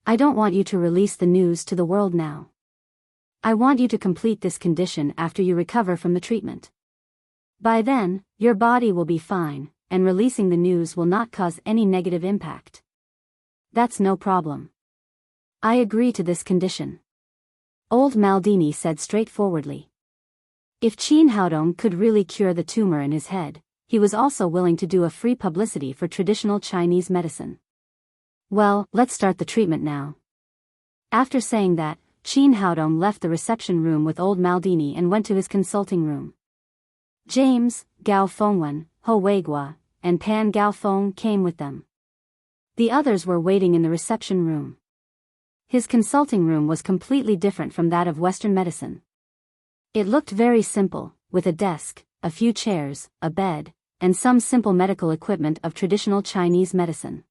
I don't want you to release the news to the world now. I want you to complete this condition after you recover from the treatment. By then, your body will be fine, and releasing the news will not cause any negative impact. That's no problem. I agree to this condition. Old Maldini said straightforwardly. If Qin Haodong could really cure the tumor in his head, he was also willing to do a free publicity for traditional Chinese medicine. Well, let's start the treatment now. After saying that, Qin Haodong left the reception room with old Maldini and went to his consulting room. James, Gao Fengwen, Ho Weigua, and Pan Gaofeng came with them. The others were waiting in the reception room. His consulting room was completely different from that of Western medicine. It looked very simple, with a desk, a few chairs, a bed, and some simple medical equipment of traditional Chinese medicine.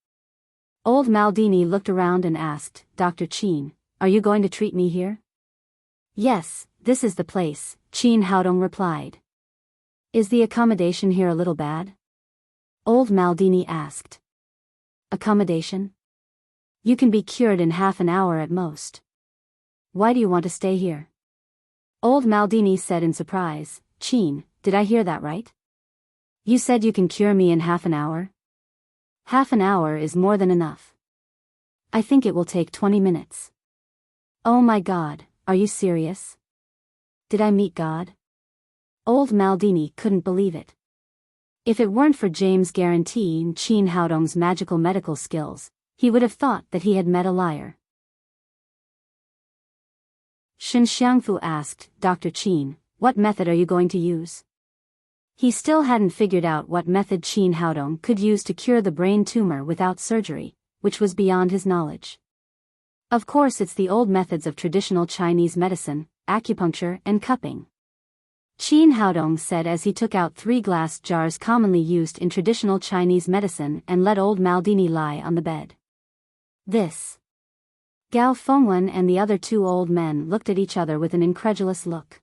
Old Maldini looked around and asked, Dr. Qin, are you going to treat me here? Yes, this is the place, Qin Haodong replied. Is the accommodation here a little bad? Old Maldini asked. Accommodation? You can be cured in half an hour at most. Why do you want to stay here? Old Maldini said in surprise, Qin, did I hear that right? You said you can cure me in half an hour? Half an hour is more than enough. I think it will take 20 minutes. Oh my God, are you serious? Did I meet God? Old Maldini couldn't believe it. If it weren't for James' guarantee and Qin Haodong's magical medical skills, he would have thought that he had met a liar. Shen Xiangfu asked, Dr. Qin, what method are you going to use? He still hadn't figured out what method Qin Haodong could use to cure the brain tumor without surgery, which was beyond his knowledge. Of course, it's the old methods of traditional Chinese medicine, acupuncture and cupping. Qin Haodong said as he took out 3 glass jars commonly used in traditional Chinese medicine and let old Maldini lie on the bed. This Gao Fengwen and the other two old men looked at each other with an incredulous look.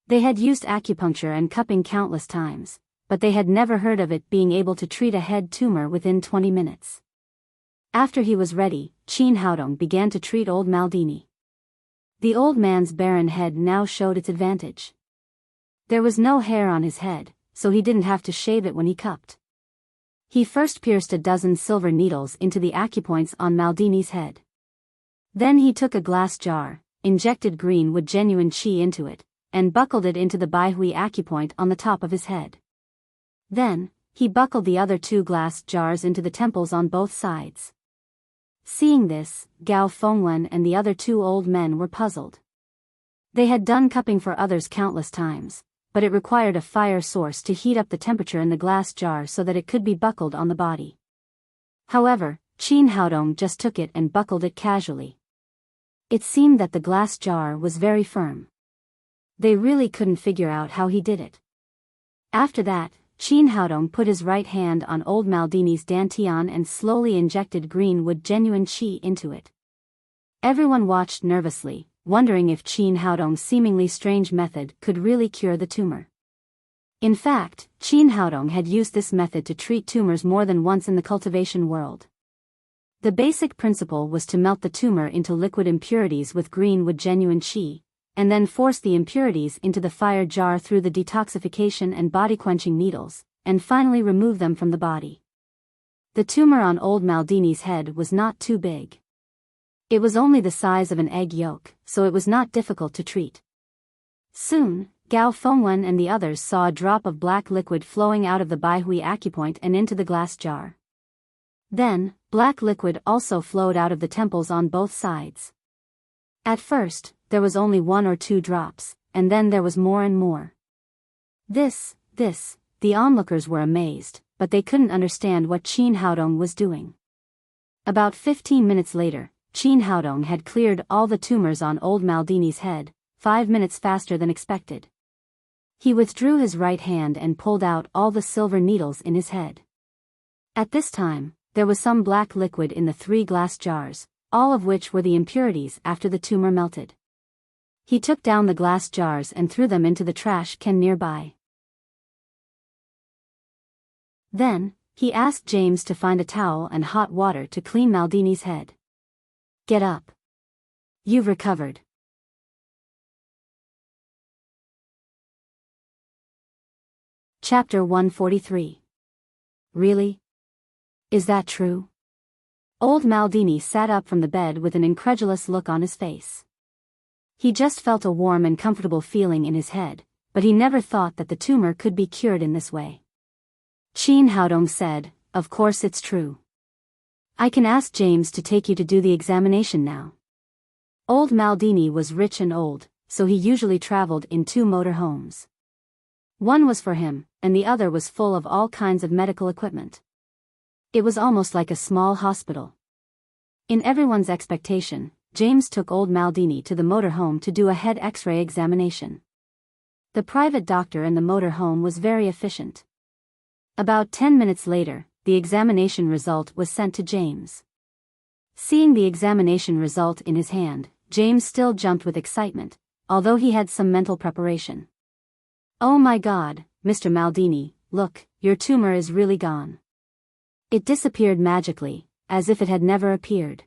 They had used acupuncture and cupping countless times, but they had never heard of it being able to treat a head tumor within 20 minutes. After he was ready, Qin Haodong began to treat old Maldini. The old man's barren head now showed its advantage. There was no hair on his head, so he didn't have to shave it when he cupped. He first pierced a dozen silver needles into the acupoints on Maldini's head. Then he took a glass jar, injected green wood genuine qi into it, and buckled it into the Baihui acupoint on the top of his head. Then, he buckled the other two glass jars into the temples on both sides. Seeing this, Gao Fengwen and the other two old men were puzzled. They had done cupping for others countless times, but it required a fire source to heat up the temperature in the glass jar so that it could be buckled on the body. However, Qin Haodong just took it and buckled it casually. It seemed that the glass jar was very firm. They really couldn't figure out how he did it. After that, Qin Haodong put his right hand on old Maldini's dantian and slowly injected green wood genuine qi into it. Everyone watched nervously, wondering if Qin Haodong's seemingly strange method could really cure the tumor. In fact, Qin Haodong had used this method to treat tumors more than once in the cultivation world. The basic principle was to melt the tumor into liquid impurities with green wood genuine qi, and then force the impurities into the fire jar through the detoxification and body-quenching needles, and finally remove them from the body. The tumor on old Maldini's head was not too big. It was only the size of an egg yolk, so it was not difficult to treat. Soon, Gao Fengwen and the others saw a drop of black liquid flowing out of the Baihui acupoint and into the glass jar. Then, black liquid also flowed out of the temples on both sides. At first, there was only 1 or 2 drops, and then there was more and more. The onlookers were amazed, but they couldn't understand what Qin Haodong was doing. About 15 minutes later, Qin Haodong had cleared all the tumors on old Maldini's head, 5 minutes faster than expected. He withdrew his right hand and pulled out all the silver needles in his head. At this time, there was some black liquid in the 3 glass jars, all of which were the impurities after the tumor melted. He took down the glass jars and threw them into the trash can nearby. Then, he asked James to find a towel and hot water to clean Maldini's head. "Get up. You've recovered." Chapter 143. Really? Is that true? Old Maldini sat up from the bed with an incredulous look on his face. He just felt a warm and comfortable feeling in his head, but he never thought that the tumor could be cured in this way. Qin Haodong said, "Of course it's true. I can ask James to take you to do the examination now." Old Maldini was rich and old, so he usually traveled in 2 motorhomes. One was for him, and the other was full of all kinds of medical equipment. It was almost like a small hospital. In everyone's expectation, James took old Maldini to the motorhome to do a head X-ray examination. The private doctor in the motorhome was very efficient. About 10 minutes later, the examination result was sent to James. Seeing the examination result in his hand, James still jumped with excitement, although he had some mental preparation. "Oh my God, Mr. Maldini, look, your tumor is really gone. It disappeared magically, as if it had never appeared."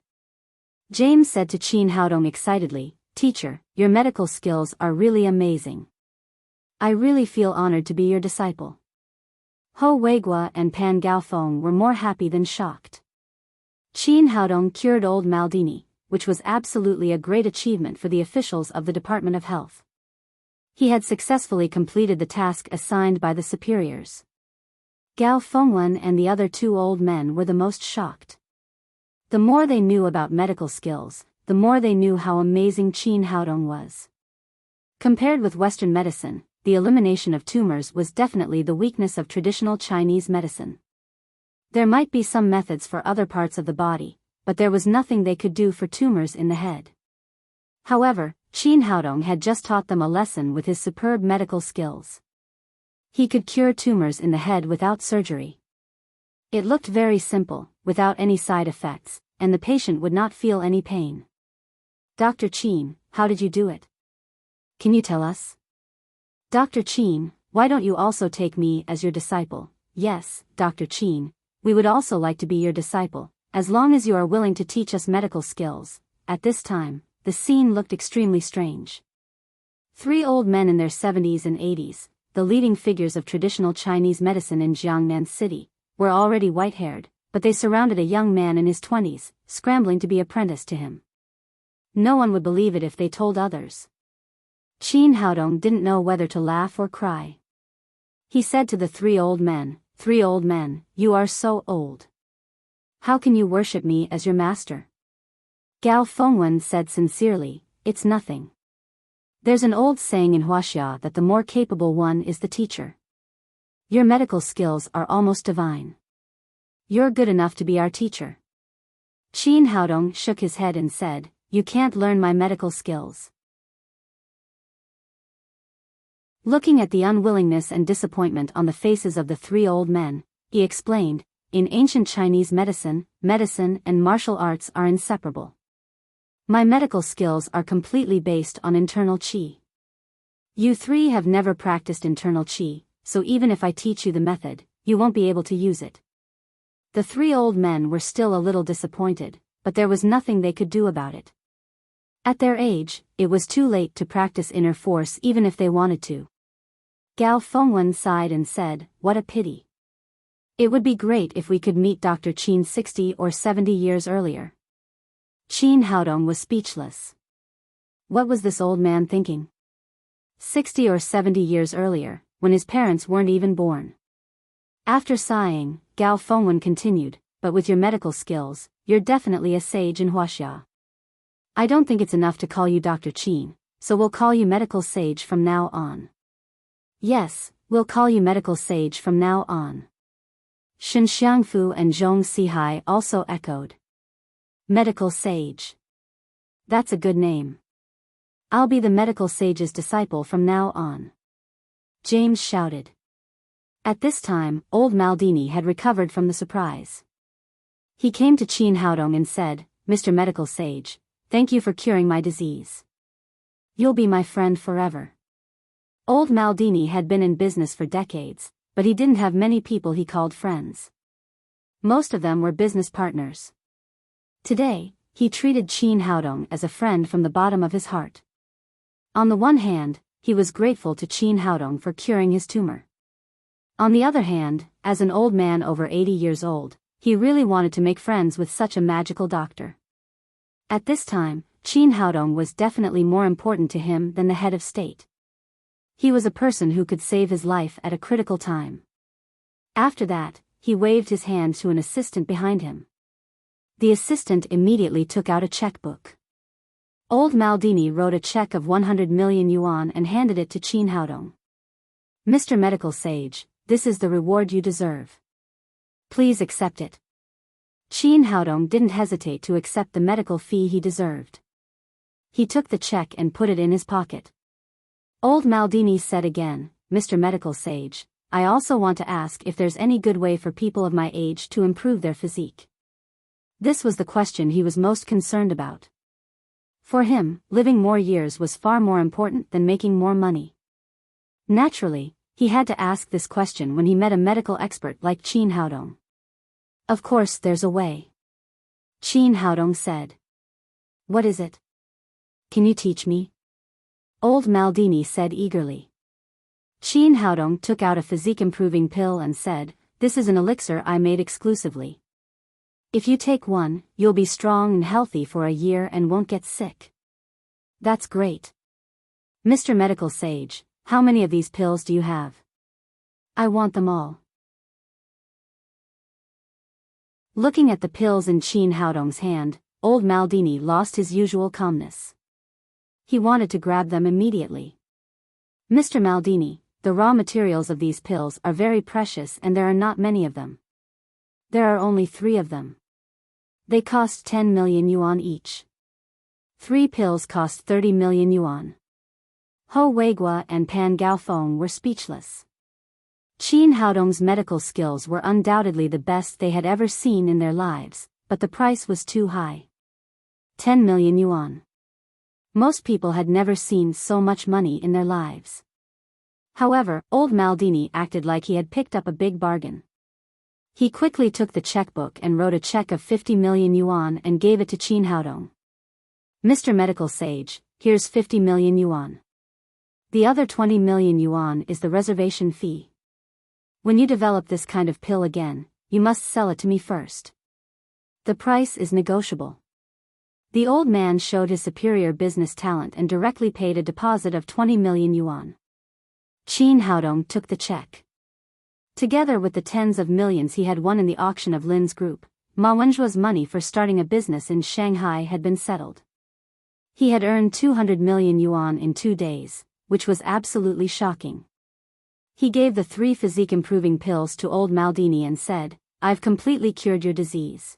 James said to Qin Haodong excitedly, "Teacher, your medical skills are really amazing. I really feel honored to be your disciple." Ho Weiguo and Pan Gaofeng were more happy than shocked. Qin Haodong cured old Maldini, which was absolutely a great achievement for the officials of the Department of Health. He had successfully completed the task assigned by the superiors. Gao Fengwen and the other 2 old men were the most shocked. The more they knew about medical skills, the more they knew how amazing Qin Haodong was. Compared with Western medicine, the elimination of tumors was definitely the weakness of traditional Chinese medicine. There might be some methods for other parts of the body, but there was nothing they could do for tumors in the head. However, Qin Haodong had just taught them a lesson with his superb medical skills. He could cure tumors in the head without surgery. It looked very simple, without any side effects, and the patient would not feel any pain. Dr. Qin, how did you do it? Can you tell us? Dr. Qin, why don't you also take me as your disciple? Yes, Dr. Qin, we would also like to be your disciple, as long as you are willing to teach us medical skills. At this time, the scene looked extremely strange. 3 old men in their 70s and 80s, the leading figures of traditional Chinese medicine in Jiangnan City, were already white-haired, but they surrounded a young man in his 20s, scrambling to be apprenticed to him. No one would believe it if they told others. Qin Haodong didn't know whether to laugh or cry. He said to the 3 old men, "3 old men, you are so old. How can you worship me as your master?" Gao Fengwen said sincerely, "It's nothing. There's an old saying in Huaxia that the more capable one is the teacher. Your medical skills are almost divine. You're good enough to be our teacher." Qin Haodong shook his head and said, "You can't learn my medical skills." Looking at the unwillingness and disappointment on the faces of the 3 old men, he explained, "In ancient Chinese medicine and martial arts are inseparable. My medical skills are completely based on internal qi. You 3 have never practiced internal qi, so even if I teach you the method, you won't be able to use it." The 3 old men were still a little disappointed, but there was nothing they could do about it. At their age, it was too late to practice inner force even if they wanted to. Gao Fengwen sighed and said, "What a pity. It would be great if we could meet Dr. Qin 60 or 70 years earlier." Qin Haodong was speechless. What was this old man thinking? 60 or 70 years earlier, when his parents weren't even born. After sighing, Gao Fengwen continued, "But with your medical skills, you're definitely a sage in Huaxia. I don't think it's enough to call you Dr. Qin, so we'll call you medical sage from now on." "Yes, we'll call you medical sage from now on." Shen Xiangfu and Zhong Sihai also echoed. Medical sage. That's a good name. I'll be the medical sage's disciple from now on. James shouted. At this time, old Maldini had recovered from the surprise. He came to Qin Haodong and said, "Mr. Medical Sage, thank you for curing my disease. You'll be my friend forever." Old Maldini had been in business for decades, but he didn't have many people he called friends. Most of them were business partners. Today, he treated Qin Haodong as a friend from the bottom of his heart. On the one hand, he was grateful to Qin Haodong for curing his tumor. On the other hand, as an old man over 80 years old, he really wanted to make friends with such a magical doctor. At this time, Qin Haodong was definitely more important to him than the head of state. He was a person who could save his life at a critical time. After that, he waved his hand to an assistant behind him. The assistant immediately took out a checkbook. Old Maldini wrote a check of 100 million yuan and handed it to Qin Haodong. "Mr. Medical Sage, this is the reward you deserve. Please accept it." Qin Haodong didn't hesitate to accept the medical fee he deserved. He took the check and put it in his pocket. Old Maldini said again, "Mr. Medical Sage, I also want to ask if there's any good way for people of my age to improve their physique." This was the question he was most concerned about. For him, living more years was far more important than making more money. Naturally, he had to ask this question when he met a medical expert like Qin Haodong. "Of course there's a way," Qin Haodong said. "What is it? Can you teach me?" Old Maldini said eagerly. Qin Haodong took out a physique-improving pill and said, "This is an elixir I made exclusively. If you take one, you'll be strong and healthy for a year and won't get sick." "That's great. Mr. Medical Sage, how many of these pills do you have?" "I want them all." Looking at the pills in Qin Haodong's hand, old Maldini lost his usual calmness. He wanted to grab them immediately. "Mr. Maldini, the raw materials of these pills are very precious and there are not many of them. There are only 3 of them. They cost 10 million yuan each. 3 pills cost 30 million yuan. Ho Weigua and Pan Gaofeng were speechless. Qin Haodong's medical skills were undoubtedly the best they had ever seen in their lives, but the price was too high. 10 million yuan. Most people had never seen so much money in their lives. However, old Maldini acted like he had picked up a big bargain. He quickly took the checkbook and wrote a check of 50 million yuan and gave it to Qin Haodong. Mr. Medical Sage, here's 50 million yuan. The other 20 million yuan is the reservation fee. When you develop this kind of pill again, you must sell it to me first. The price is negotiable. The old man showed his superior business talent and directly paid a deposit of 20 million yuan. Qin Haodong took the check. Together with the tens of millions he had won in the auction of Lin's group, Ma Wenjua's money for starting a business in Shanghai had been settled. He had earned 200 million yuan in 2 days, which was absolutely shocking. He gave the 3 physique-improving pills to old Maldini and said, "I've completely cured your disease.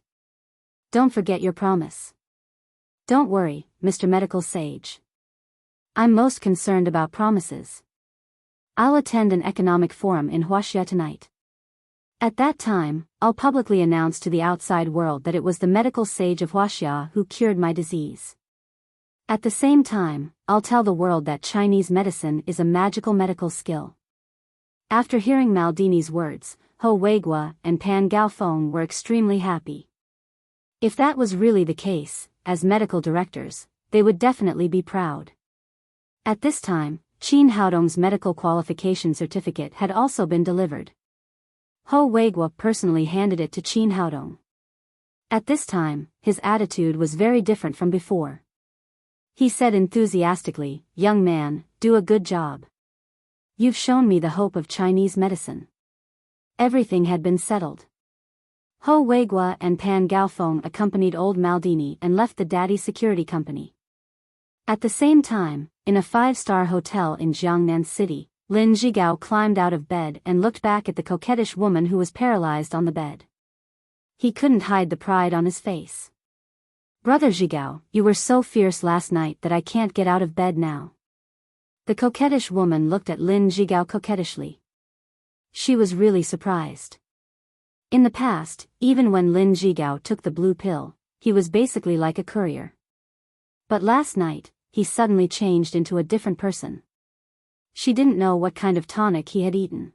Don't forget your promise." "Don't worry, Mr. Medical Sage. I'm most concerned about promises. I'll attend an economic forum in Huaxia tonight. At that time, I'll publicly announce to the outside world that it was the medical sage of Huaxia who cured my disease. At the same time, I'll tell the world that Chinese medicine is a magical medical skill." After hearing Maldini's words, Ho Weiguo and Pan Gaofeng were extremely happy. If that was really the case, as medical directors, they would definitely be proud. At this time, Qin Haodong's medical qualification certificate had also been delivered. Ho Weiguo personally handed it to Qin Haodong. At this time, his attitude was very different from before. He said enthusiastically, "Young man, do a good job. You've shown me the hope of Chinese medicine." Everything had been settled. Ho Weiguo and Pan Gaofeng accompanied old Maldini and left the Daddy Security Company. At the same time, in a 5-star hotel in Jiangnan City, Lin Zhigao climbed out of bed and looked back at the coquettish woman who was paralyzed on the bed. He couldn't hide the pride on his face. "Brother Zhigao, you were so fierce last night that I can't get out of bed now." The coquettish woman looked at Lin Zhigao coquettishly. She was really surprised. In the past, even when Lin Zhigao took the blue pill, he was basically like a courier. But last night, he suddenly changed into a different person. She didn't know what kind of tonic he had eaten.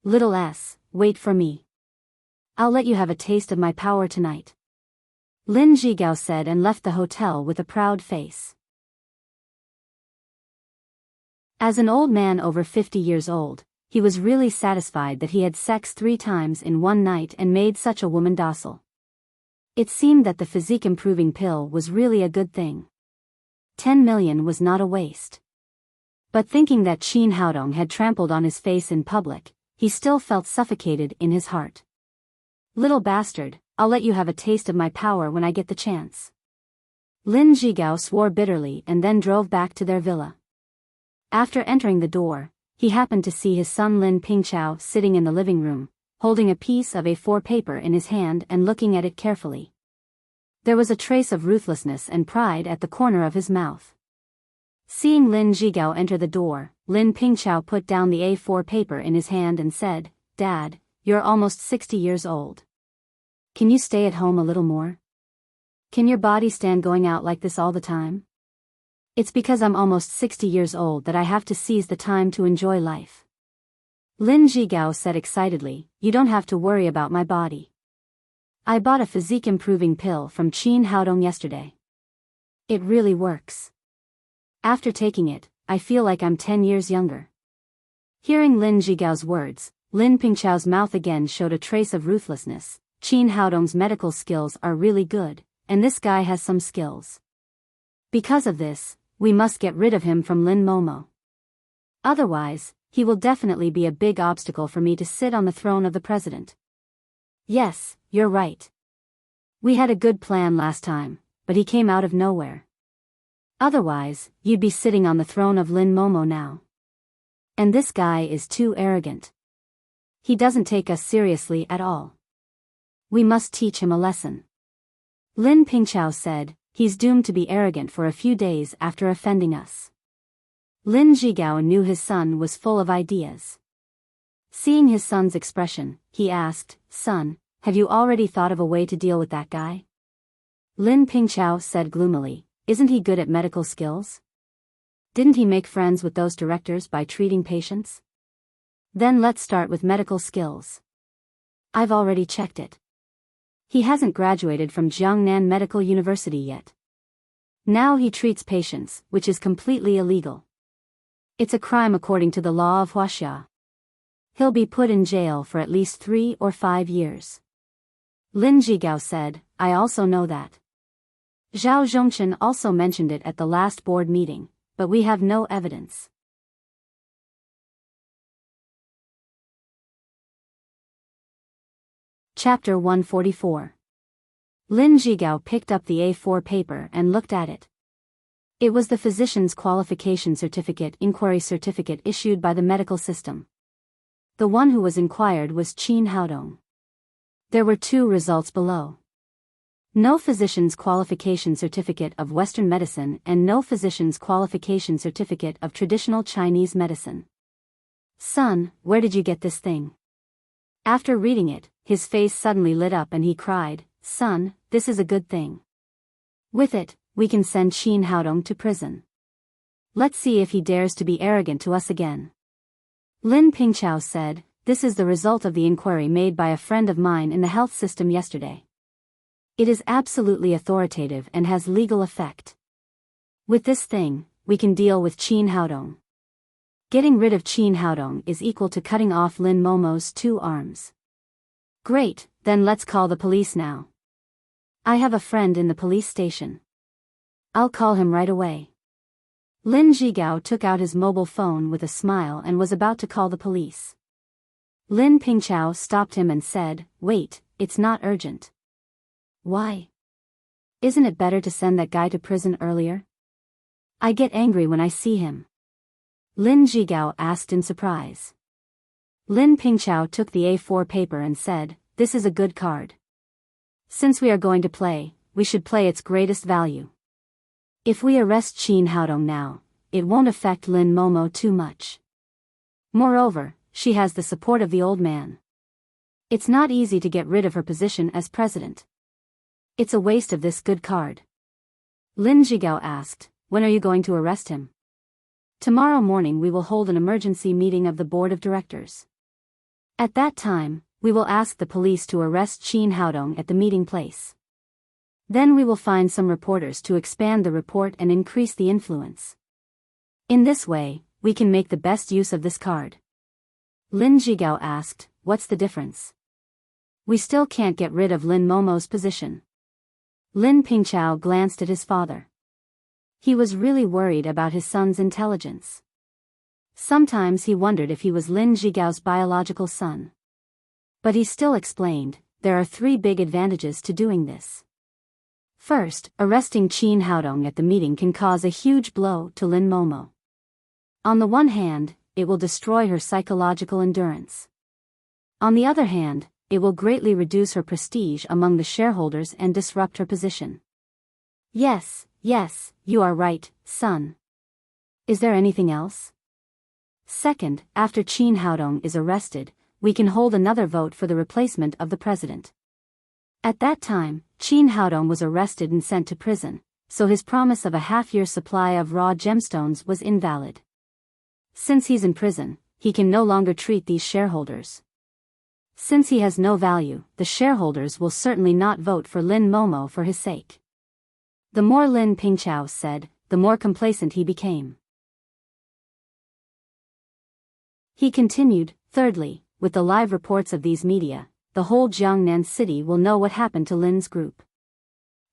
"Little S, wait for me. I'll let you have a taste of my power tonight," Lin Zhigao said and left the hotel with a proud face. As an old man over 50 years old, he was really satisfied that he had sex 3 times in one night and made such a woman docile. It seemed that the physique-improving pill was really a good thing. 10 million was not a waste. But thinking that Qin Haodong had trampled on his face in public, he still felt suffocated in his heart. "Little bastard, I'll let you have a taste of my power when I get the chance." Lin Zhigao swore bitterly and then drove back to their villa. After entering the door, he happened to see his son Lin Pingchao sitting in the living room, holding a piece of A4 paper in his hand and looking at it carefully. There was a trace of ruthlessness and pride at the corner of his mouth. Seeing Lin Zhigao enter the door, Lin Pingchao put down the A4 paper in his hand and said, "Dad, you're almost 60 years old. Can you stay at home a little more? Can your body stand going out like this all the time? It's because I'm almost 60 years old that I have to seize the time to enjoy life." Lin Zhigao said excitedly, "You don't have to worry about my body. I bought a physique-improving pill from Qin Haodong yesterday. It really works. After taking it, I feel like I'm 10 years younger." Hearing Lin Zhigao's words, Lin Pingchao's mouth again showed a trace of ruthlessness. Qin Haodong's medical skills are really good, and this guy has some skills. Because of this, we must get rid of him from Lin Momo. Otherwise, he will definitely be a big obstacle for me to sit on the throne of the president. "Yes, you're right. We had a good plan last time, but he came out of nowhere. Otherwise, you'd be sitting on the throne of Lin Momo now. And this guy is too arrogant. He doesn't take us seriously at all. We must teach him a lesson." Lin Pingchao said, "He's doomed to be arrogant for a few days after offending us." Lin Zhigao knew his son was full of ideas. Seeing his son's expression, he asked, "Son, have you already thought of a way to deal with that guy?" Lin Pingchao said gloomily, Isn't he good at medical skills? Didn't he make friends with those directors by treating patients? Then let's start with medical skills. I've already checked it. He hasn't graduated from Jiangnan Medical University yet. Now he treats patients, which is completely illegal. It's a crime according to the law of Huaxia. He'll be put in jail for at least 3 or 5 years. Lin Zhigao said, I also know that. Zhao Zhongchen also mentioned it at the last board meeting, but we have no evidence. Chapter 144. Lin Zhigao picked up the A4 paper and looked at it. It was the physician's qualification certificate inquiry certificate issued by the medical system. The one who was inquired was Qin Haodong. There were 2 results below. No physician's qualification certificate of Western medicine and no physician's qualification certificate of traditional Chinese medicine. Son, where did you get this thing? After reading it, his face suddenly lit up and he cried, Son, this is a good thing. With it, we can send Qin Haodong to prison. Let's see if he dares to be arrogant to us again. Lin Pingchao said, this is the result of the inquiry made by a friend of mine in the health system yesterday. It is absolutely authoritative and has legal effect. With this thing, we can deal with Qin Haodong. Getting rid of Qin Haodong is equal to cutting off Lin Momo's 2 arms. Great, then let's call the police now. I have a friend in the police station. I'll call him right away. Lin Zhigao took out his mobile phone with a smile and was about to call the police. Lin Pingchao stopped him and said, wait, it's not urgent. Why? Isn't it better to send that guy to prison earlier? I get angry when I see him. Lin Zhigao asked in surprise. Lin Pingchao took the A4 paper and said, this is a good card. Since we are going to play, we should play its greatest value. If we arrest Qin Haodong now, it won't affect Lin Momo too much. Moreover, she has the support of the old man. It's not easy to get rid of her position as president. It's a waste of this good card. Lin Zhigao asked, when are you going to arrest him? Tomorrow morning we will hold an emergency meeting of the board of directors. At that time, we will ask the police to arrest Qin Haodong at the meeting place. Then we will find some reporters to expand the report and increase the influence. In this way, we can make the best use of this card. Lin Zhigao asked, what's the difference? We still can't get rid of Lin Momo's position. Lin Pingchao glanced at his father. He was really worried about his son's intelligence. Sometimes he wondered if he was Lin Zhigao's biological son. But he still explained, there are 3 big advantages to doing this. First, arresting Qin Haodong at the meeting can cause a huge blow to Lin Momo. On the one hand, it will destroy her psychological endurance. On the other hand, it will greatly reduce her prestige among the shareholders and disrupt her position. Yes, you are right, son. Is there anything else? Second, after Qin Haodong is arrested, we can hold another vote for the replacement of the president. At that time, Qin Haodong was arrested and sent to prison, so his promise of a half-year supply of raw gemstones was invalid. Since he's in prison, he can no longer treat these shareholders. Since he has no value, the shareholders will certainly not vote for Lin Momo for his sake. The more Lin Pingchao said, the more complacent he became. He continued, thirdly, with the live reports of these media, the whole Jiangnan city will know what happened to Lin's group.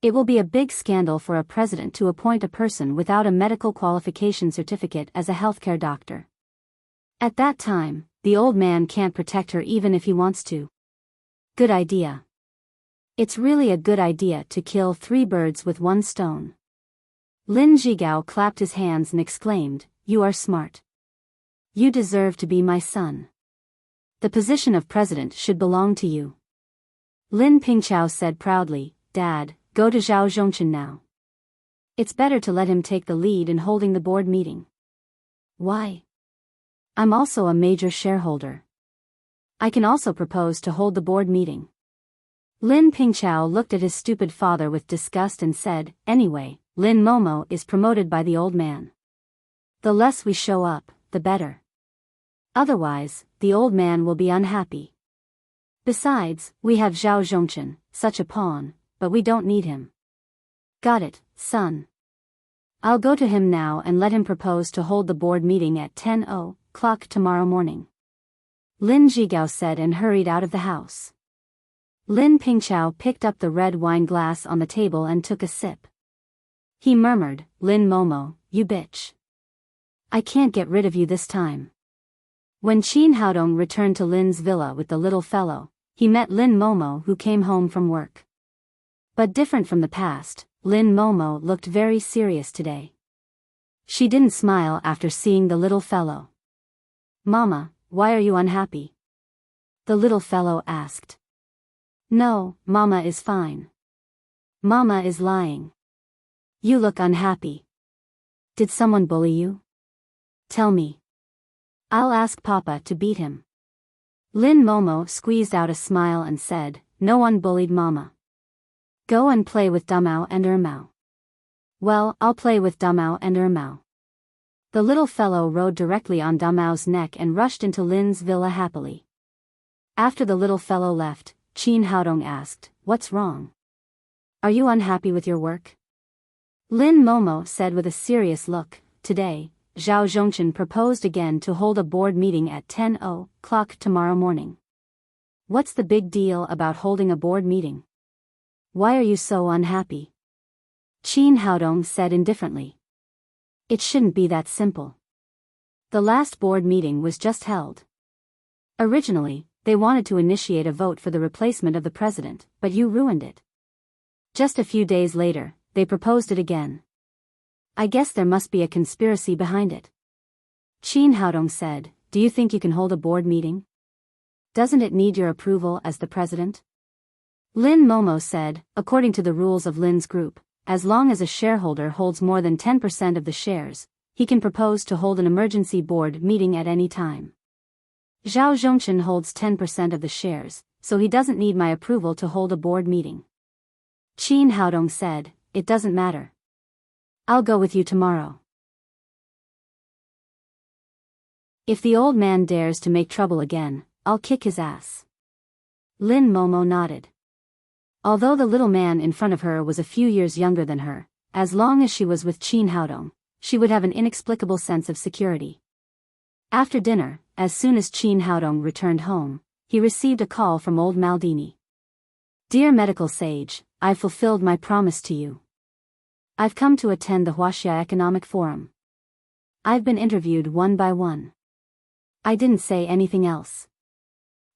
It will be a big scandal for a president to appoint a person without a medical qualification certificate as a healthcare doctor. At that time, the old man can't protect her even if he wants to. Good idea. It's really a good idea to kill 3 birds with 1 stone. Lin Zhigao clapped his hands and exclaimed, you are smart. You deserve to be my son. The position of president should belong to you. Lin Pingchao said proudly, Dad, go to Zhao Zhongchen now. It's better to let him take the lead in holding the board meeting. Why? I'm also a major shareholder. I can also propose to hold the board meeting. Lin Pingchao looked at his stupid father with disgust and said, anyway, Lin Momo is promoted by the old man. The less we show up, the better. Otherwise, the old man will be unhappy. Besides, we have Zhao Zhongchen, such a pawn, but we don't need him. Got it, son. I'll go to him now and let him propose to hold the board meeting at 10:00 tomorrow morning. Lin Zhigao said and hurried out of the house. Lin Pingchao picked up the red wine glass on the table and took a sip. He murmured, Lin Momo, you bitch. I can't get rid of you this time. When Qin Haodong returned to Lin's villa with the little fellow, he met Lin Momo who came home from work. But different from the past, Lin Momo looked very serious today. She didn't smile after seeing the little fellow. Mama, why are you unhappy? The little fellow asked. No, Mama is fine. Mama is lying. You look unhappy. Did someone bully you? Tell me. I'll ask Papa to beat him. Lin Momo squeezed out a smile and said, no one bullied Mama. Go and play with Damao and Ermao. Well, I'll play with Damao and Ermao. The little fellow rode directly on Damao's neck and rushed into Lin's villa happily. After the little fellow left, Qin Haodong asked, what's wrong? Are you unhappy with your work? Lin Momo said with a serious look, today, Zhao Zhongchen proposed again to hold a board meeting at 10:00 tomorrow morning. What's the big deal about holding a board meeting? Why are you so unhappy? Qin Haodong said indifferently. It shouldn't be that simple. The last board meeting was just held. Originally, they wanted to initiate a vote for the replacement of the president, but you ruined it. Just a few days later, they proposed it again. I guess there must be a conspiracy behind it. Qin Haodong said, do you think you can hold a board meeting? Doesn't it need your approval as the president? Lin Momo said, according to the rules of Lin's group, as long as a shareholder holds more than 10% of the shares, he can propose to hold an emergency board meeting at any time. Zhao Zhongchen holds 10% of the shares, so he doesn't need my approval to hold a board meeting. Qin Haodong said, it doesn't matter. I'll go with you tomorrow. If the old man dares to make trouble again, I'll kick his ass. Lin Momo nodded. Although the little man in front of her was a few years younger than her, as long as she was with Qin Haodong, she would have an inexplicable sense of security. After dinner, as soon as Qin Haodong returned home, he received a call from old Maldini. Dear medical sage, I've fulfilled my promise to you. I've come to attend the Huaxia Economic Forum. I've been interviewed one by one. I didn't say anything else.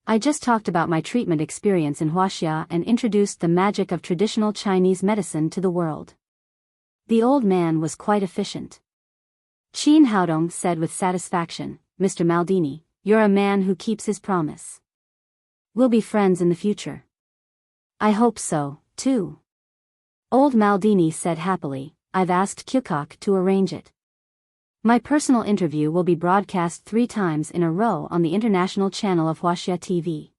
I just talked about my treatment experience in Huaxia and introduced the magic of traditional Chinese medicine to the world. The old man was quite efficient. Qin Haodong said with satisfaction, Mr. Maldini, you're a man who keeps his promise. We'll be friends in the future. I hope so, too. Old Maldini said happily, I've asked Kyukok to arrange it. My personal interview will be broadcast 3 times in a row on the international channel of Huaxia TV.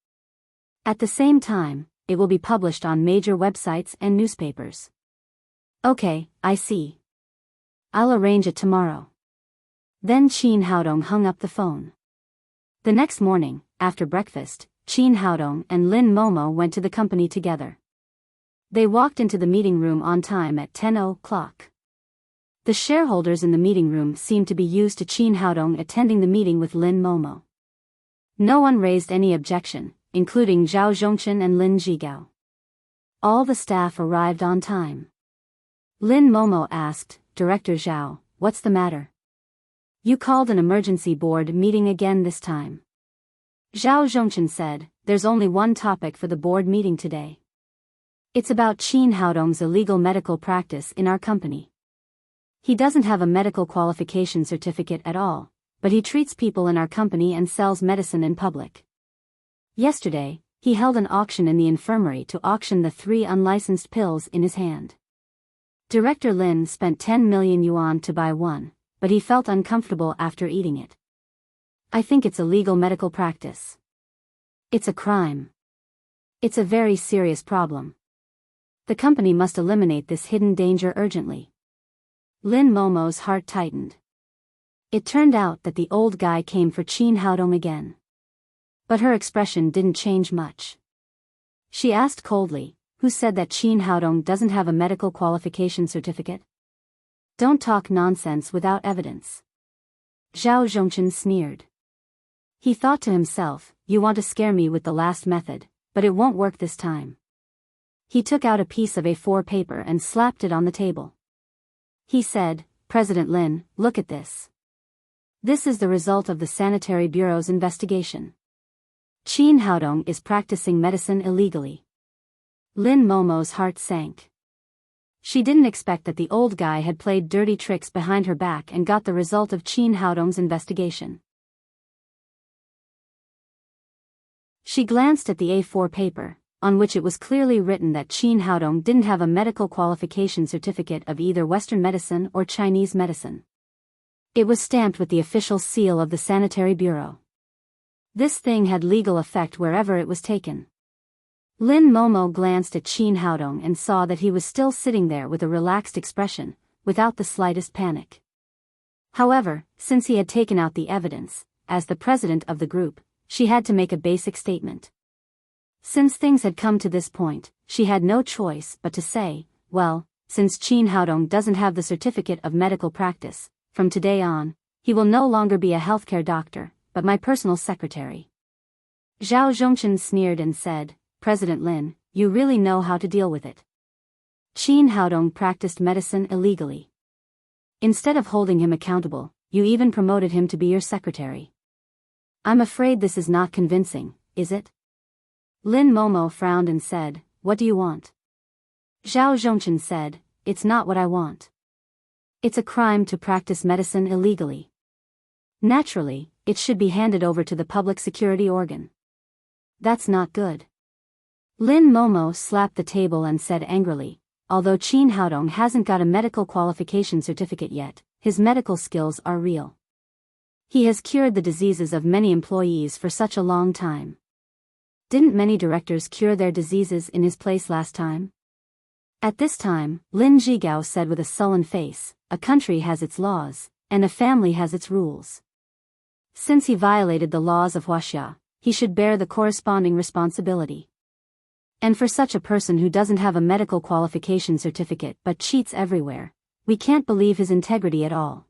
At the same time, it will be published on major websites and newspapers. Okay, I see. I'll arrange it tomorrow. Then Qin Haodong hung up the phone. The next morning, after breakfast, Qin Haodong and Lin Momo went to the company together. They walked into the meeting room on time at 10:00. The shareholders in the meeting room seemed to be used to Qin Haodong attending the meeting with Lin Momo. No one raised any objection, including Zhao Zhongchen and Lin Zhigao. All the staff arrived on time. Lin Momo asked, Director Zhao, what's the matter? You called an emergency board meeting again this time. Zhao Zhongchen said, there's only one topic for the board meeting today. It's about Qin Haodong's illegal medical practice in our company. He doesn't have a medical qualification certificate at all, but he treats people in our company and sells medicine in public. Yesterday, he held an auction in the infirmary to auction the 3 unlicensed pills in his hand. Director Lin spent 10 million yuan to buy one, but he felt uncomfortable after eating it. I think it's illegal medical practice. It's a crime. It's a very serious problem. The company must eliminate this hidden danger urgently. Lin Momo's heart tightened. It turned out that the old guy came for Qin Haodong again. But her expression didn't change much. She asked coldly, "Who said that Qin Haodong doesn't have a medical qualification certificate? Don't talk nonsense without evidence." Zhao Zhongchen sneered. He thought to himself, "You want to scare me with the last method, but it won't work this time." He took out a piece of A4 paper and slapped it on the table. He said, "President Lin, look at this. This is the result of the Sanitary Bureau's investigation. Qin Haodong is practicing medicine illegally." Lin Momo's heart sank. She didn't expect that the old guy had played dirty tricks behind her back and got the result of Qin Haodong's investigation. She glanced at the A4 paper, on which it was clearly written that Qin Haodong didn't have a medical qualification certificate of either Western medicine or Chinese medicine. It was stamped with the official seal of the Sanitary Bureau. This thing had legal effect wherever it was taken. Lin Momo glanced at Qin Haodong and saw that he was still sitting there with a relaxed expression, without the slightest panic. However, since he had taken out the evidence, as the president of the group, she had to make a basic statement. Since things had come to this point, she had no choice but to say, "Well, since Qin Haodong doesn't have the certificate of medical practice, from today on, he will no longer be a healthcare doctor, but my personal secretary." Zhao Zhongchen sneered and said, "President Lin, you really know how to deal with it. Qin Haodong practiced medicine illegally. Instead of holding him accountable, you even promoted him to be your secretary. I'm afraid this is not convincing, is it?" Lin Momo frowned and said, "What do you want?" Zhao Zhongchen said, "It's not what I want. It's a crime to practice medicine illegally. Naturally, it should be handed over to the public security organ. That's not good." Lin Momo slapped the table and said angrily, "Although Qin Haodong hasn't got a medical qualification certificate yet, his medical skills are real. He has cured the diseases of many employees for such a long time. Didn't many directors cure their diseases in his place last time?" At this time, Lin Zhigao said with a sullen face, "A country has its laws, and a family has its rules. Since he violated the laws of Huaxia, he should bear the corresponding responsibility. And for such a person who doesn't have a medical qualification certificate but cheats everywhere, we can't believe his integrity at all.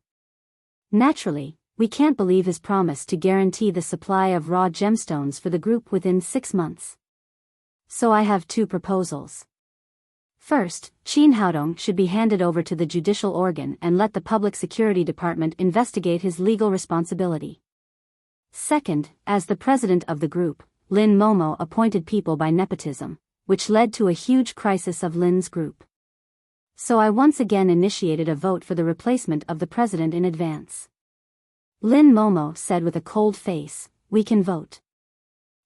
Naturally, we can't believe his promise to guarantee the supply of raw gemstones for the group within 6 months. So I have 2 proposals. First, Qin Haodong should be handed over to the judicial organ and let the Public Security Department investigate his legal responsibility. Second, as the president of the group, Lin Momo appointed people by nepotism, which led to a huge crisis of Lin's group. So I once again initiated a vote for the replacement of the president in advance." Lin Momo said with a cold face, "We can vote.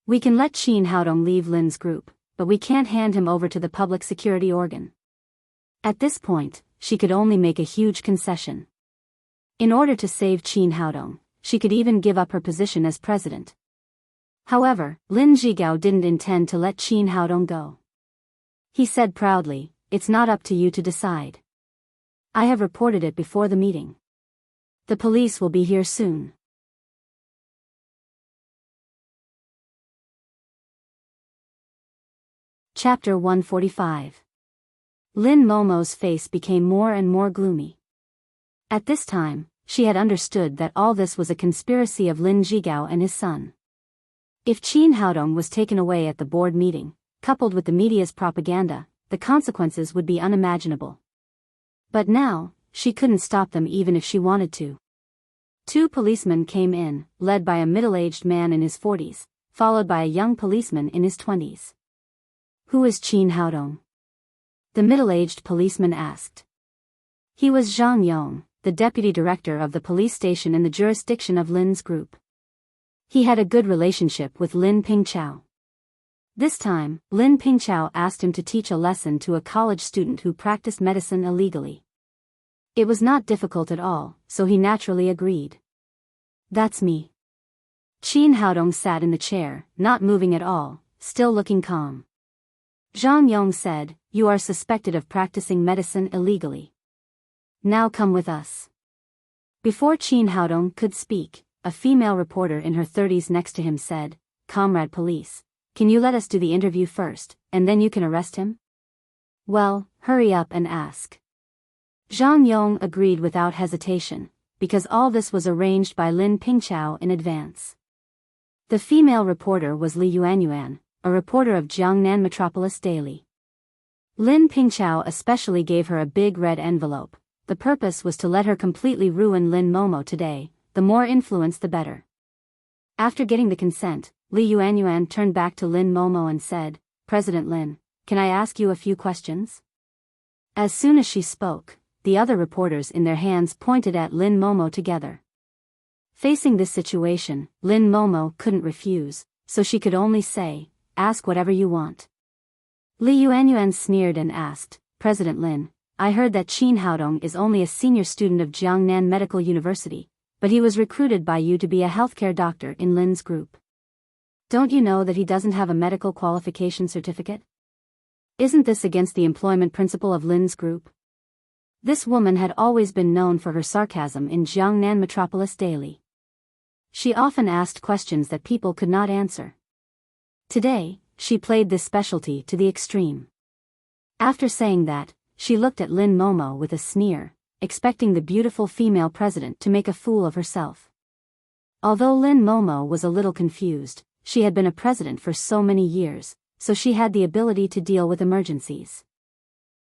We can let Qin Haodong leave Lin's group, but we can't hand him over to the public security organ." At this point, she could only make a huge concession. In order to save Qin Haodong, she could even give up her position as president. However, Lin Zhigao didn't intend to let Qin Haodong go. He said proudly, "It's not up to you to decide. I have reported it before the meeting. The police will be here soon." Chapter 145. Lin Momo's face became more and more gloomy. At this time, she had understood that all this was a conspiracy of Lin Zhigao and his son. If Qin Haodong was taken away at the board meeting, coupled with the media's propaganda, the consequences would be unimaginable. But now, she couldn't stop them even if she wanted to. 2 policemen came in, led by a middle-aged man in his 40s, followed by a young policeman in his 20s. "Who is Qin Haodong?" the middle-aged policeman asked. He was Zhang Yong, the deputy director of the police station in the jurisdiction of Lin's group. He had a good relationship with Lin Pingchao. This time, Lin Pingchao asked him to teach a lesson to a college student who practiced medicine illegally. It was not difficult at all, so he naturally agreed. "That's me." Qin Haodong sat in the chair, not moving at all, still looking calm. Zhang Yong said, "You are suspected of practicing medicine illegally. Now come with us. Before Qin Haodong could speak, a female reporter in her 30s next to him said, "Comrade police, can you let us do the interview first, and then you can arrest him?" "Well, hurry up and ask." Zhang Yong agreed without hesitation, because all this was arranged by Lin Pingchao in advance. The female reporter was Li Yuanyuan, a reporter of Jiangnan Metropolis Daily. Lin Pingchao especially gave her a big red envelope. The purpose was to let her completely ruin Lin Momo today, the more influence the better. After getting the consent, Li Yuanyuan turned back to Lin Momo and said, "President Lin, can I ask you a few questions?" As soon as she spoke, the other reporters in their hands pointed at Lin Momo together. Facing this situation, Lin Momo couldn't refuse, so she could only say, "Ask whatever you want." Li Yuanyuan sneered and asked, "President Lin, I heard that Qin Haodong is only a senior student of Jiangnan Medical University, but he was recruited by you to be a healthcare doctor in Lin's group. Don't you know that he doesn't have a medical qualification certificate? Isn't this against the employment principle of Lin's group?" This woman had always been known for her sarcasm in Jiangnan Metropolis Daily. She often asked questions that people could not answer. Today, she played this specialty to the extreme. After saying that, she looked at Lin Momo with a sneer, expecting the beautiful female president to make a fool of herself. Although Lin Momo was a little confused, she had been a president for so many years, so she had the ability to deal with emergencies.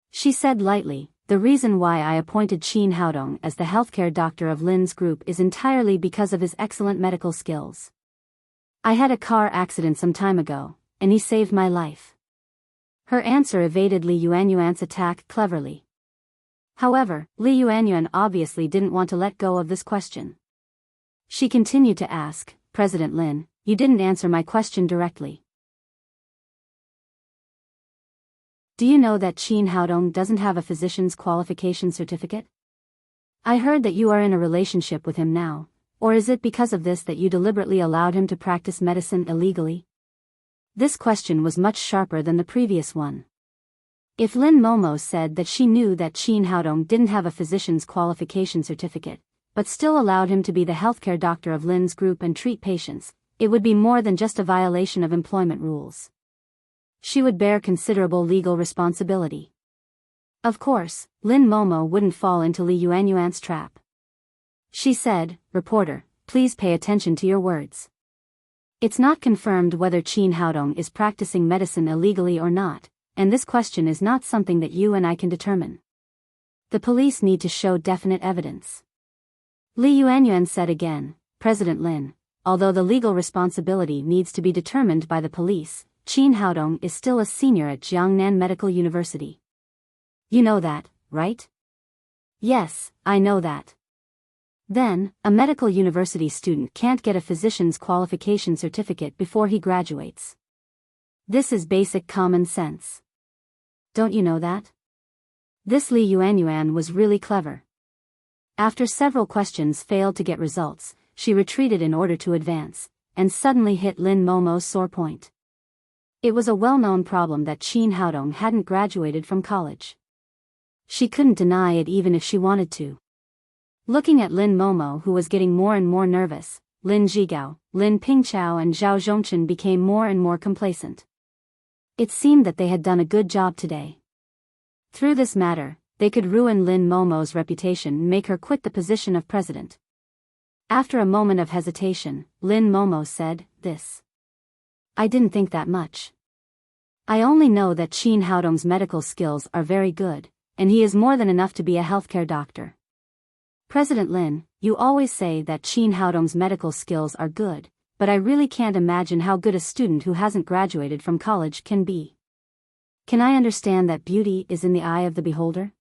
She said lightly, "The reason why I appointed Qin Haodong as the healthcare doctor of Lin's group is entirely because of his excellent medical skills. I had a car accident some time ago, and he saved my life." Her answer evaded Li Yuanyuan's attack cleverly. However, Li Yuanyuan obviously didn't want to let go of this question. She continued to ask, "President Lin, you didn't answer my question directly. Do you know that Qin Haodong doesn't have a physician's qualification certificate? I heard that you are in a relationship with him now, or is it because of this that you deliberately allowed him to practice medicine illegally?" This question was much sharper than the previous one. If Lin Momo said that she knew that Qin Haodong didn't have a physician's qualification certificate, but still allowed him to be the healthcare doctor of Lin's group and treat patients, it would be more than just a violation of employment rules. She would bear considerable legal responsibility. Of course, Lin Momo wouldn't fall into Li Yuanyuan's trap. She said, "Reporter, please pay attention to your words. It's not confirmed whether Qin Haodong is practicing medicine illegally or not, and this question is not something that you and I can determine. The police need to show definite evidence." Li Yuanyuan said again, "President Lin, although the legal responsibility needs to be determined by the police, Qin Haodong is still a senior at Jiangnan Medical University. You know that, right?" "Yes, I know that." "Then, a medical university student can't get a physician's qualification certificate before he graduates. This is basic common sense. Don't you know that?" This Li Yuanyuan was really clever. After several questions failed to get results, she retreated in order to advance, and suddenly hit Lin Momo's sore point. It was a well-known problem that Qin Haodong hadn't graduated from college. She couldn't deny it even if she wanted to. Looking at Lin Momo, who was getting more and more nervous, Lin Zhigao, Lin Pingchao and Zhao Zhongchen became more and more complacent. It seemed that they had done a good job today. Through this matter, they could ruin Lin Momo's reputation and make her quit the position of president. After a moment of hesitation, Lin Momo said, "This. I didn't think that much. I only know that Qin Haodong's medical skills are very good, and he is more than enough to be a healthcare doctor. President Lin, you always say that Qin Haodong's medical skills are good, but I really can't imagine how good a student who hasn't graduated from college can be. Can I understand that beauty is in the eye of the beholder?